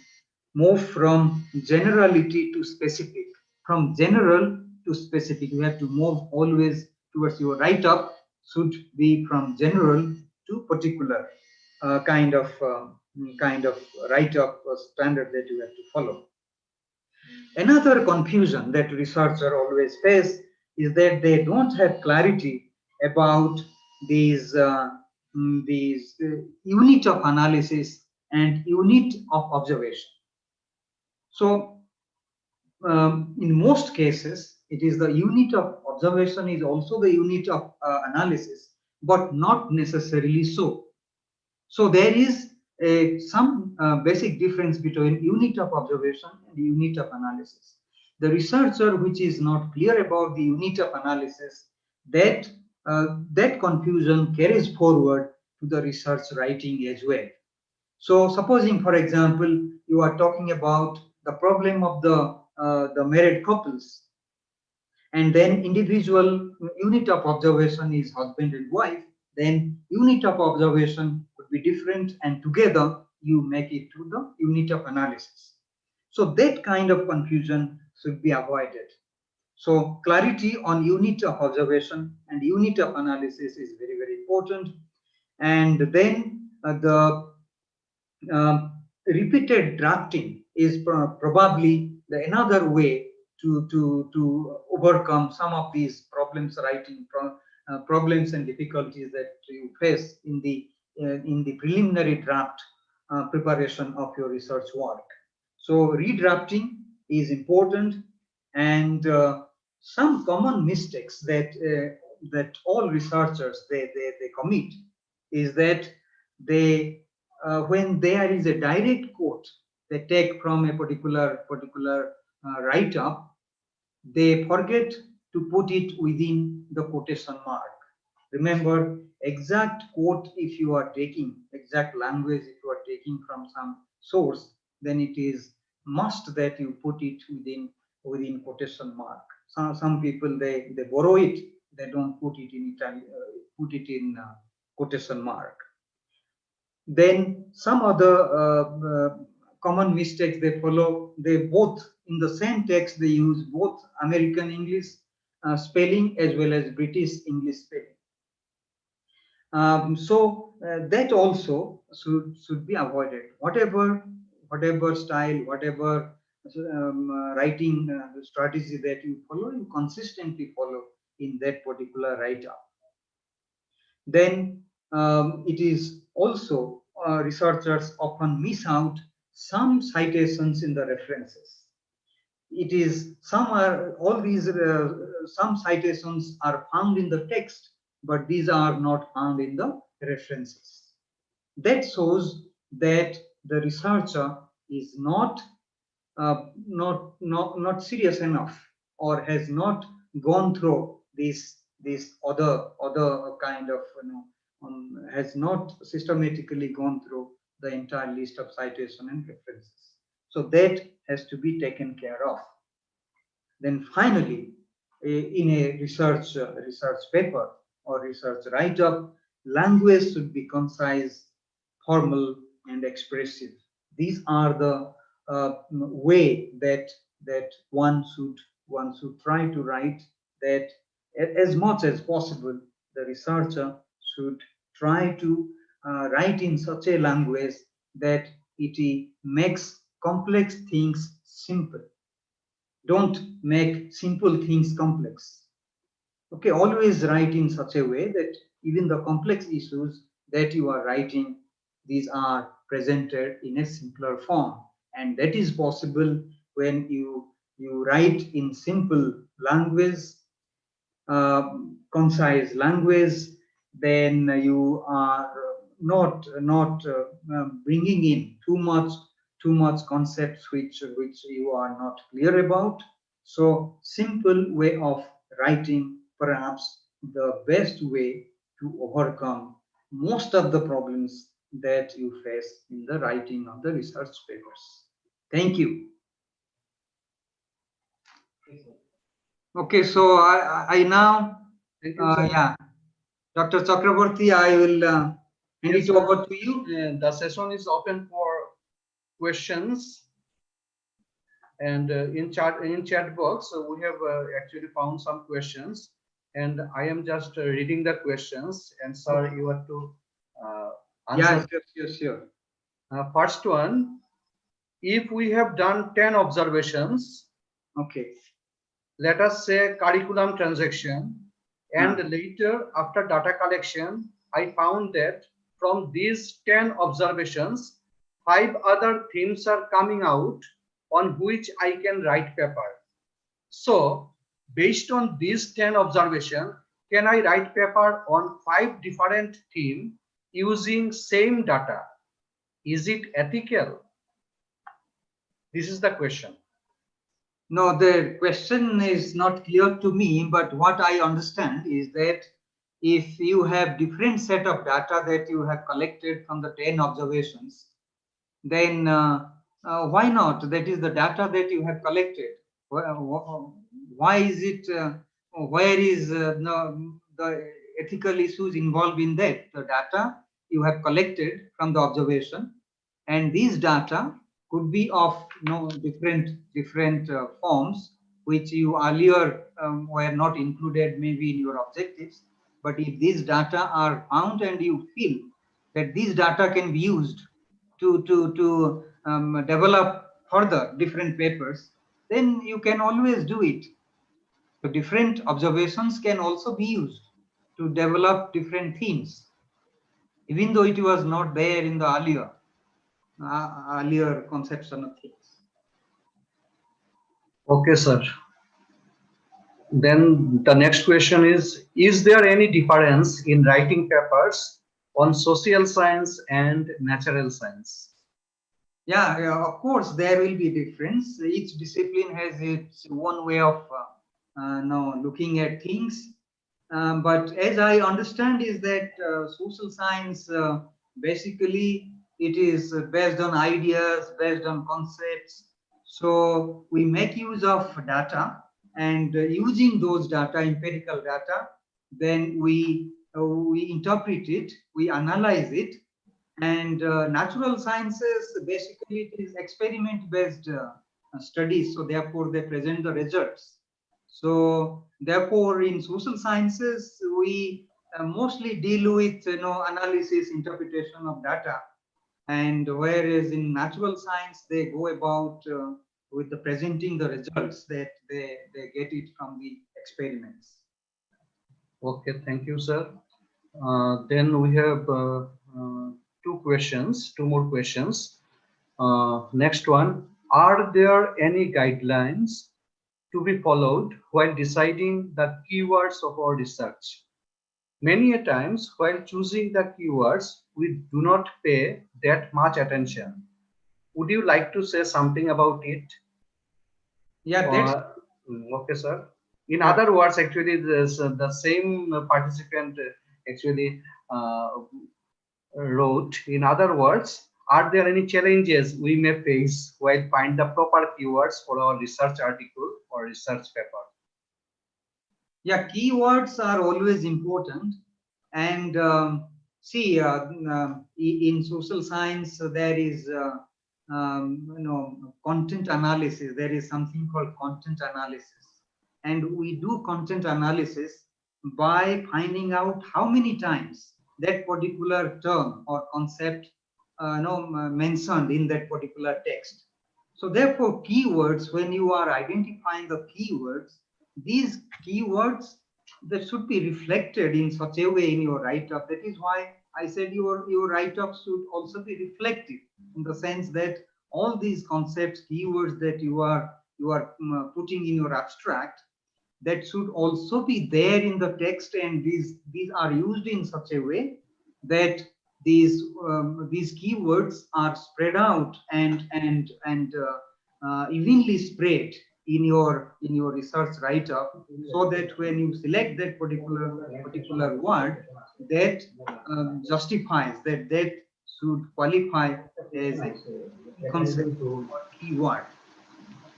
generality to specific. From general to specific, you have to move always towards your write-up should be from general to particular kind of write-up standard that you have to follow. Another confusion that researchers always face is that they don't have clarity about these unit of analysis and unit of observation. So in most cases, it is the unit of observation is also the unit of analysis, but not necessarily so. So there is some basic difference between unit of observation and unit of analysis. The researcher which is not clear about the unit of analysis, that confusion carries forward to the research writing as well. So supposing, for example, you are talking about the problem of the married couples, and then individual unit of observation is husband and wife, then unit of observation could be different, and together you make it to the unit of analysis. So that kind of confusion should be avoided. So clarity on unit of observation and unit of analysis is very, very important. And then the repeated drafting is probably another way to overcome some of these problems, writing problems and difficulties that you face in the preliminary draft preparation of your research work. So redrafting is important, and some common mistakes that all researchers they commit is that they when there is a direct quote they take from a particular write-up, they forget to put it within the quotation mark. Remember, exact quote, if you are taking exact language, if you are taking from some source, then it is must that you put it within quotation mark. Some people they borrow it, they don't put it in Italian, put it in quotation mark. Then some other common mistakes they follow, they both in the same text they use both American English spelling as well as British English spelling. So that also should be avoided. Whatever style, whatever writing strategy that you follow, you consistently follow in that particular write-up. Then it is also researchers often miss out some citations in the references. It is some citations are found in the text, but these are not found in the references. That shows that the researcher is not serious enough, or has not gone through this other kind of has not systematically gone through the entire list of citation and references. So that has to be taken care of. Then finally, in a research paper or research write-up, language should be concise, formal, and expressive. These are the way that one should try to write. That as much as possible, the researcher should try to write in such a language that it makes complex things simple. Don't make simple things complex. Okay, always write in such a way that even the complex issues that you are writing, these are presented in a simpler form. And that is possible when you write in simple language, concise language. Then you are not bringing in too much concepts which you are not clear about. So simple way of writing, perhaps the best way to overcome most of the problems that you face in the writing of the research papers. Thank you. Okay, so I now, Thank you, sir. yeah, Dr. Chakraborty, I will hand Yes, it sir. over to you. The session is open for questions, and in chat box we have actually found some questions, and I am just reading the questions, and sir, you have to answer. Yes, sure. First one: if we have done 10 observations, Okay. let us say curriculum transaction, and later after data collection, I found that from these 10 observations, 5 other themes are coming out on which I can write paper. So based on these 10 observations, can I write paper on 5 different themes using same data? Is it ethical? This is the question. No, the question is not clear to me, but what I understand is that if you have different set of data that you have collected from the 10 observations, then why not? That is the data that you have collected. Why is it, where is the ethical issues involved in that? The data you have collected from the observation, and these data could be of different forms which you earlier were not included maybe in your objectives. But if these data are found and you feel that these data can be used to develop further different papers, then you can always do it. So different observations can also be used to develop different themes, even though it was not there in the earlier conception of things. Okay, sir. Then the next question is there any difference in writing papers on social science and natural science? Yeah, of course, there will be difference. Each discipline has its own way of looking at things. But as I understand is that social science, basically, it is based on ideas, based on concepts. So we make use of data, and using those data, empirical data, then we interpret it, we analyze it. And natural sciences, basically, it is experiment-based studies. So therefore, they present the results. So therefore, in social sciences, we mostly deal with analysis, interpretation of data, and whereas in natural science they go about with the presenting the results that they get it from the experiments. Okay, thank you, sir. Then we have two more questions. Next one: are there any guidelines to be followed while deciding the keywords of our research? Many a times while choosing the keywords, we do not pay that much attention. Would you like to say something about it? Yeah, that's Okay, sir. In other words, actually, the same participant actually wrote, in other words, are there any challenges we may face while find the proper keywords for our research article or research paper? Yeah, keywords are always important. And see, in social science, there is content analysis. There is something called content analysis, and we do content analysis by finding out how many times that particular term or concept mentioned in that particular text. So therefore, keywords, when you are identifying the keywords, these keywords that should be reflected in such a way in your write-up. That is why I said your write-up should also be reflective, in the sense that all these concepts, keywords that you are putting in your abstract, that should also be there in the text, and these are used in such a way that these keywords are spread out and evenly spread in your research write-up, so that when you select that particular word, that justifies that should qualify as a concept or keyword.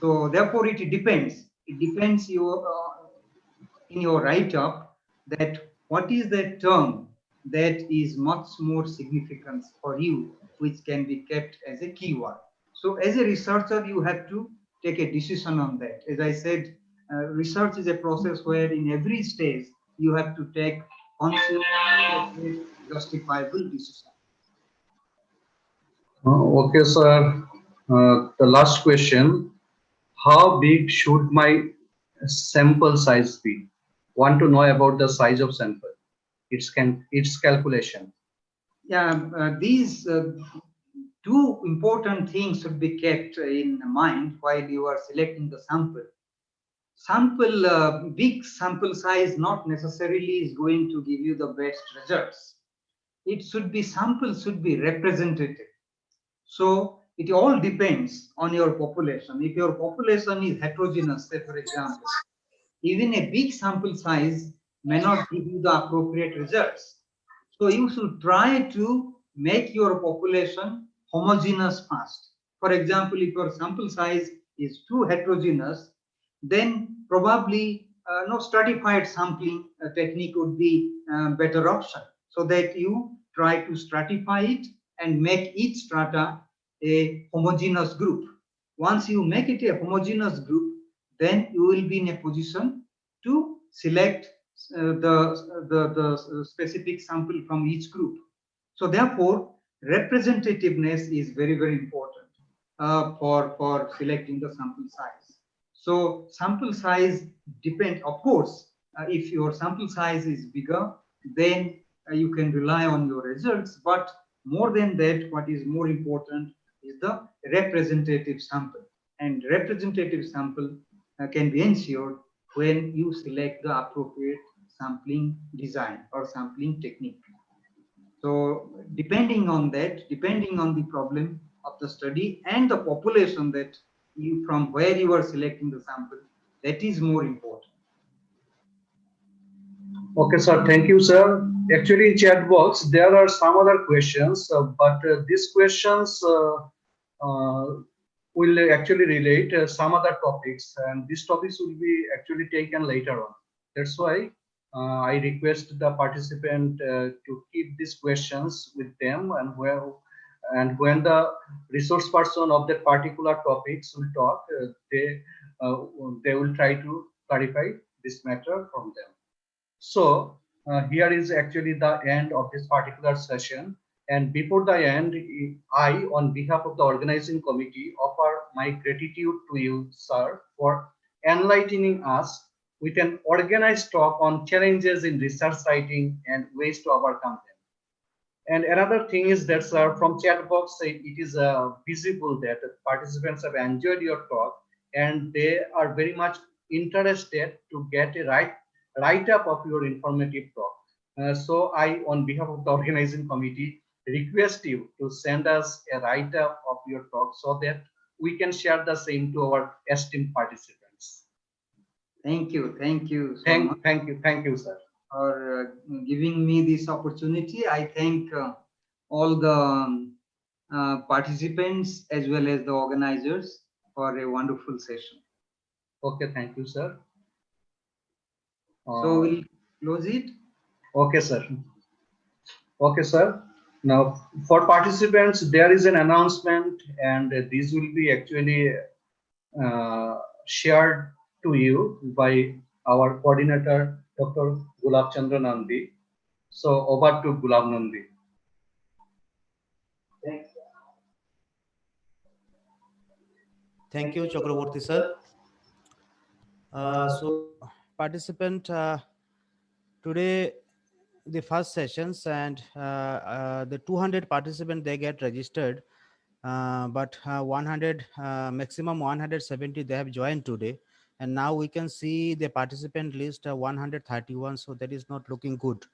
So therefore, it depends. It depends in your write-up that what is the term that is much more significant for you, which can be kept as a keyword. So as a researcher, you have to take a decision on that. As I said, research is a process where in every stage you have to take conscious, justifiable decision. Okay, sir. The last question: how big should my sample size be? Want to know about the size of sample, its calculation. Yeah, these two important things should be kept in mind while you are selecting the sample. Big sample size not necessarily is going to give you the best results. Sample should be representative. So it all depends on your population. If your population is heterogeneous, say for example, even a big sample size may not give you the appropriate results. So you should try to make your population homogeneous first. For example, if your sample size is too heterogeneous, then probably no stratified sampling technique would be a better option, so that you try to stratify it and make each strata a homogeneous group. Once you make it a homogeneous group, then you will be in a position to select the specific sample from each group. So therefore, representativeness is very, very important for selecting the sample size. So sample size depends, of course, if your sample size is bigger, then you can rely on your results. But more than that, what is more important is the representative sample. And representative sample can be ensured when you select the appropriate sampling design or sampling technique. So depending on that, depending on the problem of the study and the population that from where you are selecting the sample, that is more important. Okay, sir. Thank you, sir. Actually, in chat box, there are some other questions, but these questions will actually relate some other topics, and these topics will be actually taken later on. That's why I request the participant to keep these questions with them, and when the resource person of that particular topics will talk, they will try to clarify this matter from them. So here is actually the end of this particular session. And before the end, I, on behalf of the organizing committee, offer my gratitude to you, sir, for enlightening us with an organized talk on challenges in research writing and ways to overcome them. And another thing is that, sir, from chat box, it is visible that participants have enjoyed your talk and they are very much interested to get a write-up of your informative talk. So I, on behalf of the organizing committee, request you to send us a write-up of your talk so that we can share the same to our esteemed participants. Thank you so much Thank you, sir. for giving me this opportunity. I thank all the participants as well as the organizers for a wonderful session. Okay, thank you, sir. So we'll close it. Okay, sir. Okay, sir. Now, for participants, there is an announcement, and this will be actually shared to you by our coordinator, Dr. Gulab Chandra Nandi. So, over to Gulab Nandi. Thanks. Thank you, Chakraborty sir. So, participant, today the first sessions and the 200 participants they get registered, but 100 maximum 170 they have joined today, and now we can see the participant list 131. So that is not looking good.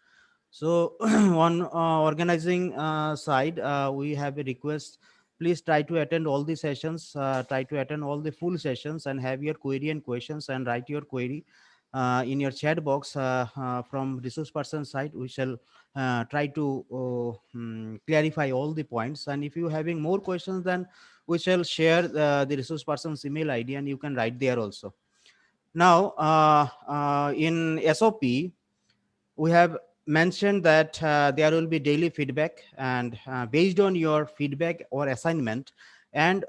So on organizing side, we have a request. Please try to attend all the sessions, try to attend all the full sessions and have your query and questions and write your query in your chat box from resource person side. We shall try to clarify all the points. And if you having more questions, then we shall share the resource person's email ID and you can write there also. Now, in SOP, we have mentioned that there will be daily feedback, and based on your feedback or assignment and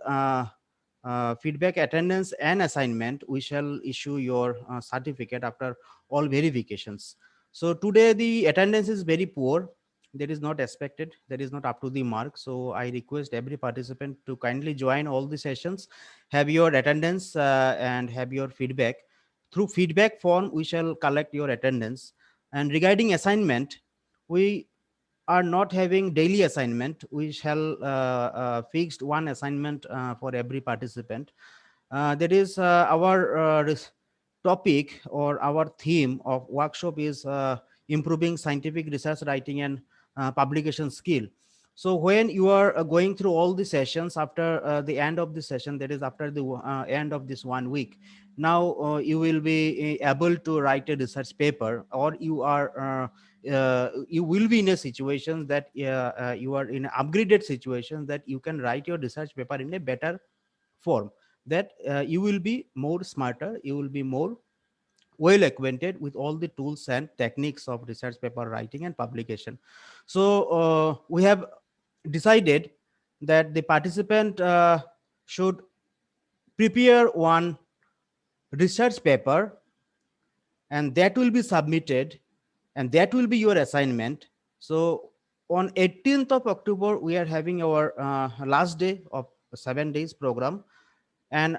feedback, attendance and assignment, we shall issue your certificate after all verifications. So today the attendance is very poor. That is not expected. That is not up to the mark. So I request every participant to kindly join all the sessions, have your attendance and have your feedback. Through feedback form, we shall collect your attendance. And regarding assignment, we are not having daily assignment. We shall fixed one assignment for every participant. That is our topic or our theme of workshop is improving scientific research writing and publication skill. So when you are going through all the sessions after the end of the session, that is after the end of this 1 week, now you will be able to write a research paper, or you are you will be in a situation that you are in an upgraded situation that you can write your research paper in a better form, that you will be more smarter, you will be more well acquainted with all the tools and techniques of research paper writing and publication. So we have decided that the participant should prepare one research paper, and that will be submitted, and that will be your assignment. So on 18th of October, we are having our last day of 7 days program. And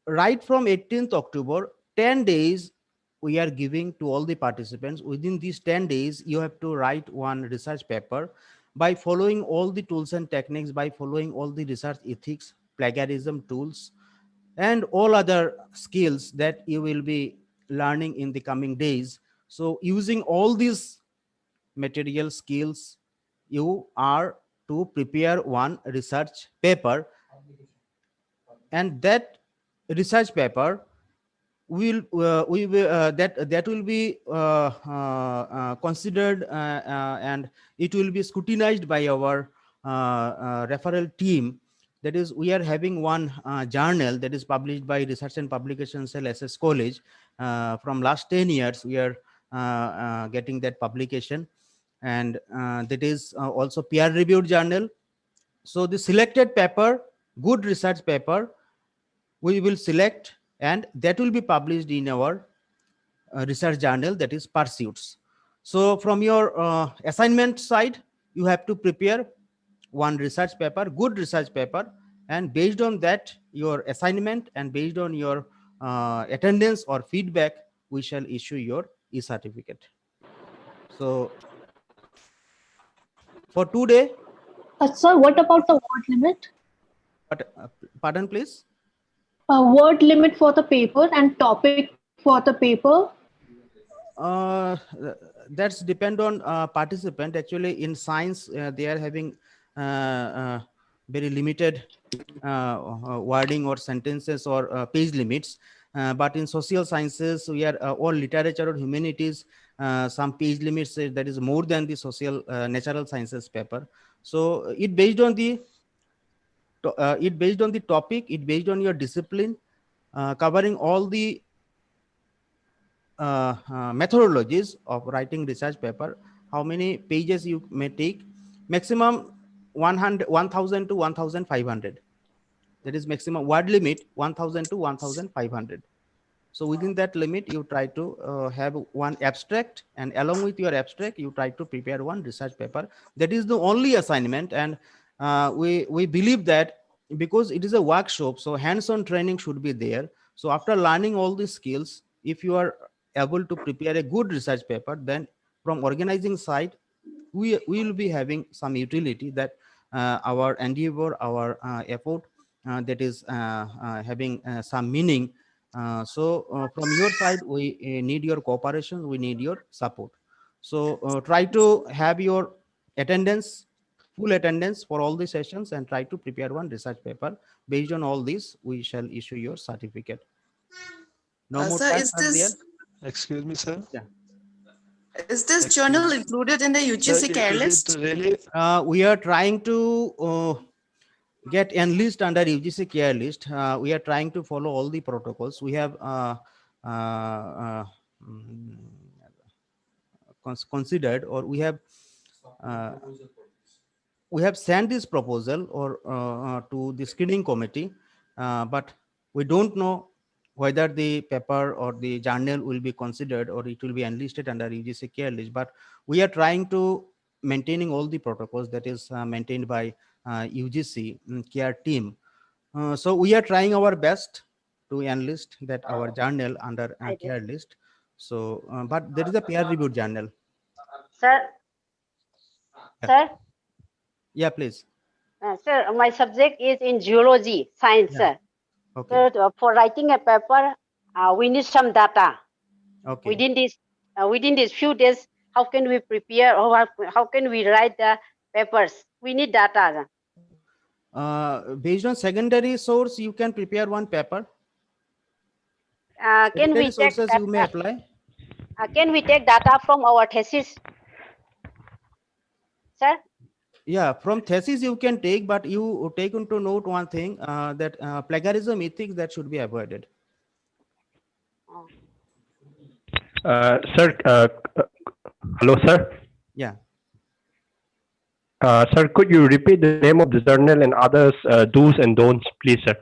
right from 18th October, 10 days we are giving to all the participants. Within these 10 days, you have to write one research paper by following all the tools and techniques, by following all the research ethics, plagiarism tools, and all other skills that you will be learning in the coming days. So using all these material skills, you are to prepare one research paper, and that research paper will that will be considered and it will be scrutinized by our referral team. That is, we are having one journal that is published by Research and Publication Cell, SS College. From last 10 years, we are getting that publication, and that is also peer-reviewed journal. So the selected paper, good research paper, we will select, and that will be published in our research journal, that is Pursuits. So from your assignment side, you have to prepare one research paper, good research paper, and based on that, your assignment, and based on your attendance or feedback, we shall issue your e-certificate. So for today. Sir, what about the word limit? Pardon, please? Word limit for the paper and topic for the paper? That's depend on participant. Actually, in science, they are having very limited wording or sentences or page limits. But in social sciences, we are or literature or humanities, some page limits that is more than the social natural sciences paper. So it based on the topic, it based on your discipline, covering all the methodologies of writing research paper, how many pages you may take, maximum 1000 to 1500. That is maximum word limit 1000 to 1500. So within that limit, you try to have one abstract, and along with your abstract, you try to prepare one research paper. That is the only assignment, and we believe that because it is a workshop, so hands-on training should be there. So after learning all these skills, if you are able to prepare a good research paper, then from organizing side, we will be having some utility that our endeavor, our effort, that is having some meaning. So from your side, we need your cooperation, we need your support. So try to have your attendance, full attendance for all the sessions, and try to prepare one research paper. Based on all this, we shall issue your certificate. No more Sir, time is are there? this, Excuse me, sir. Yeah. is this journal included in the UGC care list? Really? We are trying to get enlist under UGC care list. We are trying to follow all the protocols. We have considered, or we have sent this proposal or to the screening committee, but we don't know whether the paper or the journal will be considered or it will be enlisted under UGC care list. But we are trying to maintaining all the protocols that is maintained by UGC care team. So we are trying our best to enlist that our journal under care list. So, but there is a peer reviewed journal. Sir. Sir. Yeah, please. Sir, my subject is in geology science. Yeah. Okay. So for writing a paper, we need some data. Okay. Within these few days, how can we prepare, or how can we write the papers? We need data. Based on secondary source, you can prepare one paper. Can we take sources you may apply? Can we take data from our thesis, sir? Yeah, from thesis you can take, but you take into note one thing, that plagiarism ethics that should be avoided. Sir, hello, sir. Yeah. Sir, could you repeat the name of the journal and others do's and don'ts, please, sir?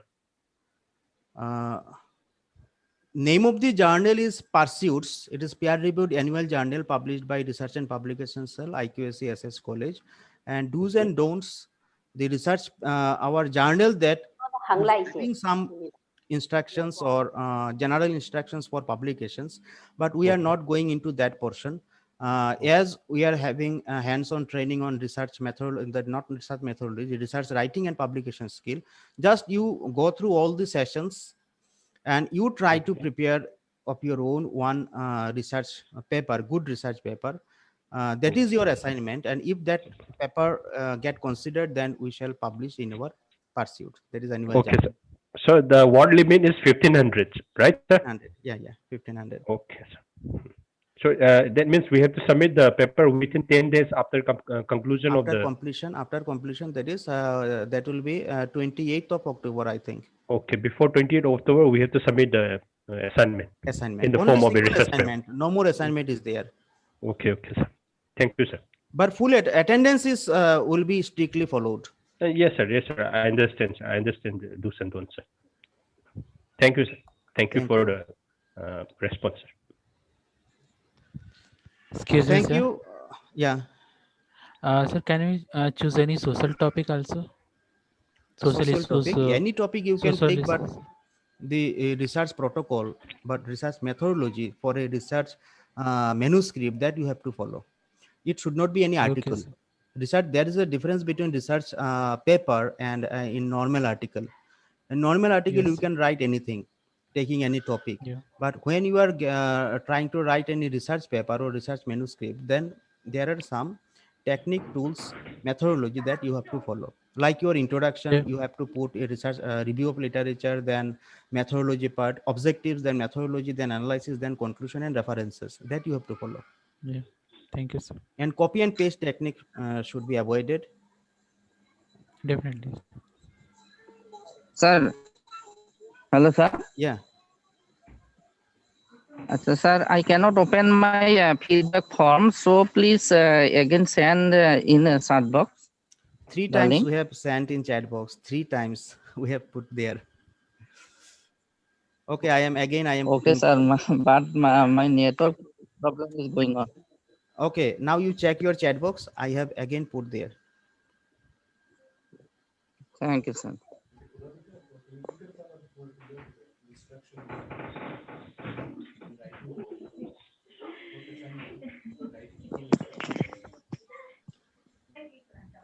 Name of the journal is Pursuits. It is peer-reviewed annual journal published by Research and Publication Cell, IQAC SS College. And do's and don'ts, the research, our journal that having some instructions or general instructions for publications, but we are not going into that portion. As we are having hands-on training on research method, not research methodology, research writing and publication skill. Just you go through all the sessions and you try to prepare of your own one research paper, good research paper. That is your assignment, and if that paper get considered, then we shall publish in our pursuit. That is annual. Okay, sir. So the word limit is 1500, right, sir? 100. Yeah, 1500. Okay, sir. So that means we have to submit the paper within 10 days after conclusion of the completion. After completion, that is that will be 28th of October, I think. Okay, before 28th of October, we have to submit the assignment. In the form of a research assignment. No more assignment is there. Okay, okay, sir. Thank you, sir. But full attendance is will be strictly followed. Yes, sir. Yes, sir. I understand. Sir. I understand the do's and don'ts, sir. Thank you, sir. Thank you for the response, sir. Excuse me, Thank sir. you. Yeah. Sir, can we choose any social topic also? Social topic. Any topic you can take, but issues. the research protocol, but research methodology for a research manuscript that you have to follow. It should not be any article. Okay, Research, there is a difference between research paper and in normal article. In normal article, you can write anything, taking any topic. Yeah. But when you are trying to write any research paper or research manuscript, then there are some technique, tools, methodology that you have to follow. Like your introduction, Yeah. you have to put a research review of literature, then methodology part, objectives, then methodology, then analysis, then conclusion and references. That you have to follow. Yeah. Thank you, sir. And copy and paste technique should be avoided. Definitely. Sir, hello, sir. Yeah. Sir, I cannot open my feedback form, so please again send in a chat box. 3 the times link. we have sent in chat box. 3 times we have put there. Okay, I am Okay, putting. sir, but my network problem is going on. Okay, now you check your chat box. I have again put there. Thank you, sir.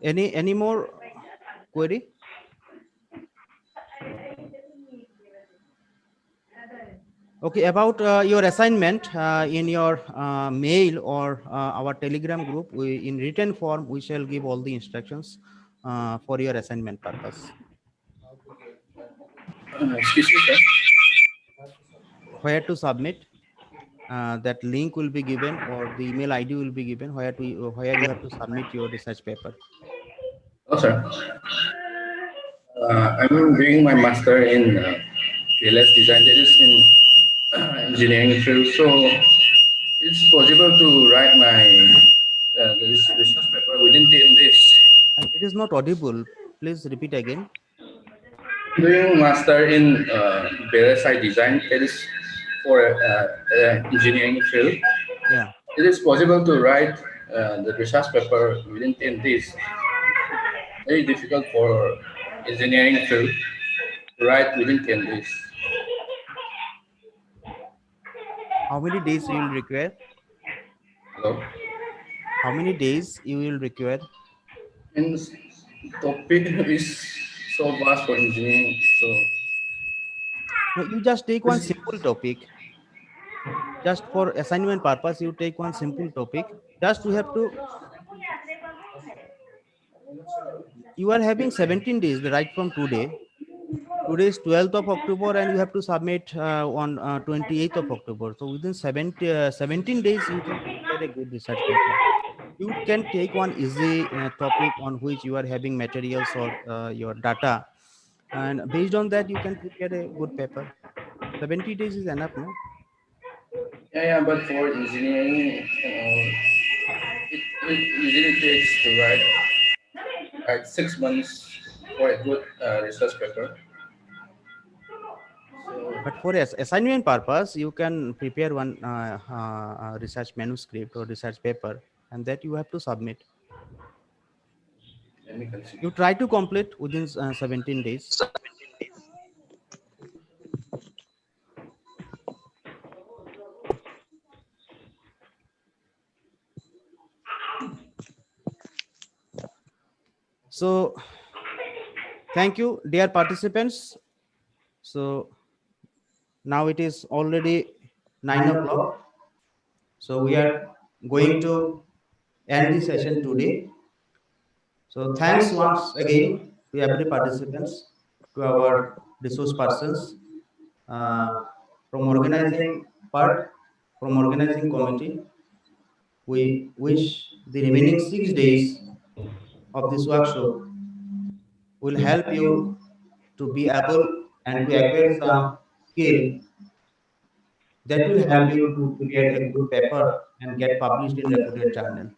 Any more query? Okay, about your assignment in your mail or our Telegram group, in written form, we shall give all the instructions for your assignment purpose. Excuse me, sir. Where to submit? That link will be given, or the email ID will be given where you have to submit your research paper. Oh, sir. I'm doing my master in PLS design. That is in engineering field. So it's possible to write my research paper within 10 days. It is not audible. Please repeat again. Doing master in PLSI design. That is for engineering field. Yeah. It is possible to write the research paper within 10 days. Very difficult for engineering field to write within 10 days. How many days you will require? Hello? How many days you will require? And topic is so vast for engineering, so No, you just take one simple topic. Just for assignment purpose, you take one simple topic. Just you have to. You are having 17 days, right from today. Today is 12th of October, and you have to submit on 28th of October. So within 17 days, you can prepare a good research paper. You can take one easy topic on which you are having materials or your data, and based on that, you can prepare a good paper. 70 days is enough, no? yeah, but for engineering, it usually takes to write 6 months for a good research paper. But for assignment purpose, you can prepare one research manuscript or research paper, and that you have to submit. You try to complete within 17 days. So, thank you, dear participants. So, now it is already 9 o'clock. So, we are going to end the session today. So, thanks once again to every participants, to our resource persons, from organizing part, from organizing committee. We wish the remaining 6 days of this workshop will help you to be able and to acquire some skill that will help you to prepare a good paper and get published in reputed journal.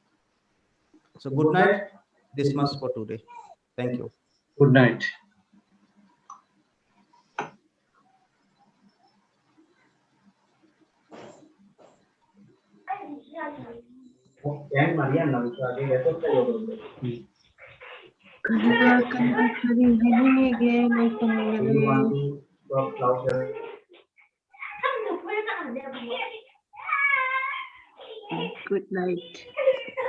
So good night. This much for today. Thank you. Good night. And Mariana, which are the rest of the world. Can you hear me again? I Do you want to talk louder? Good night.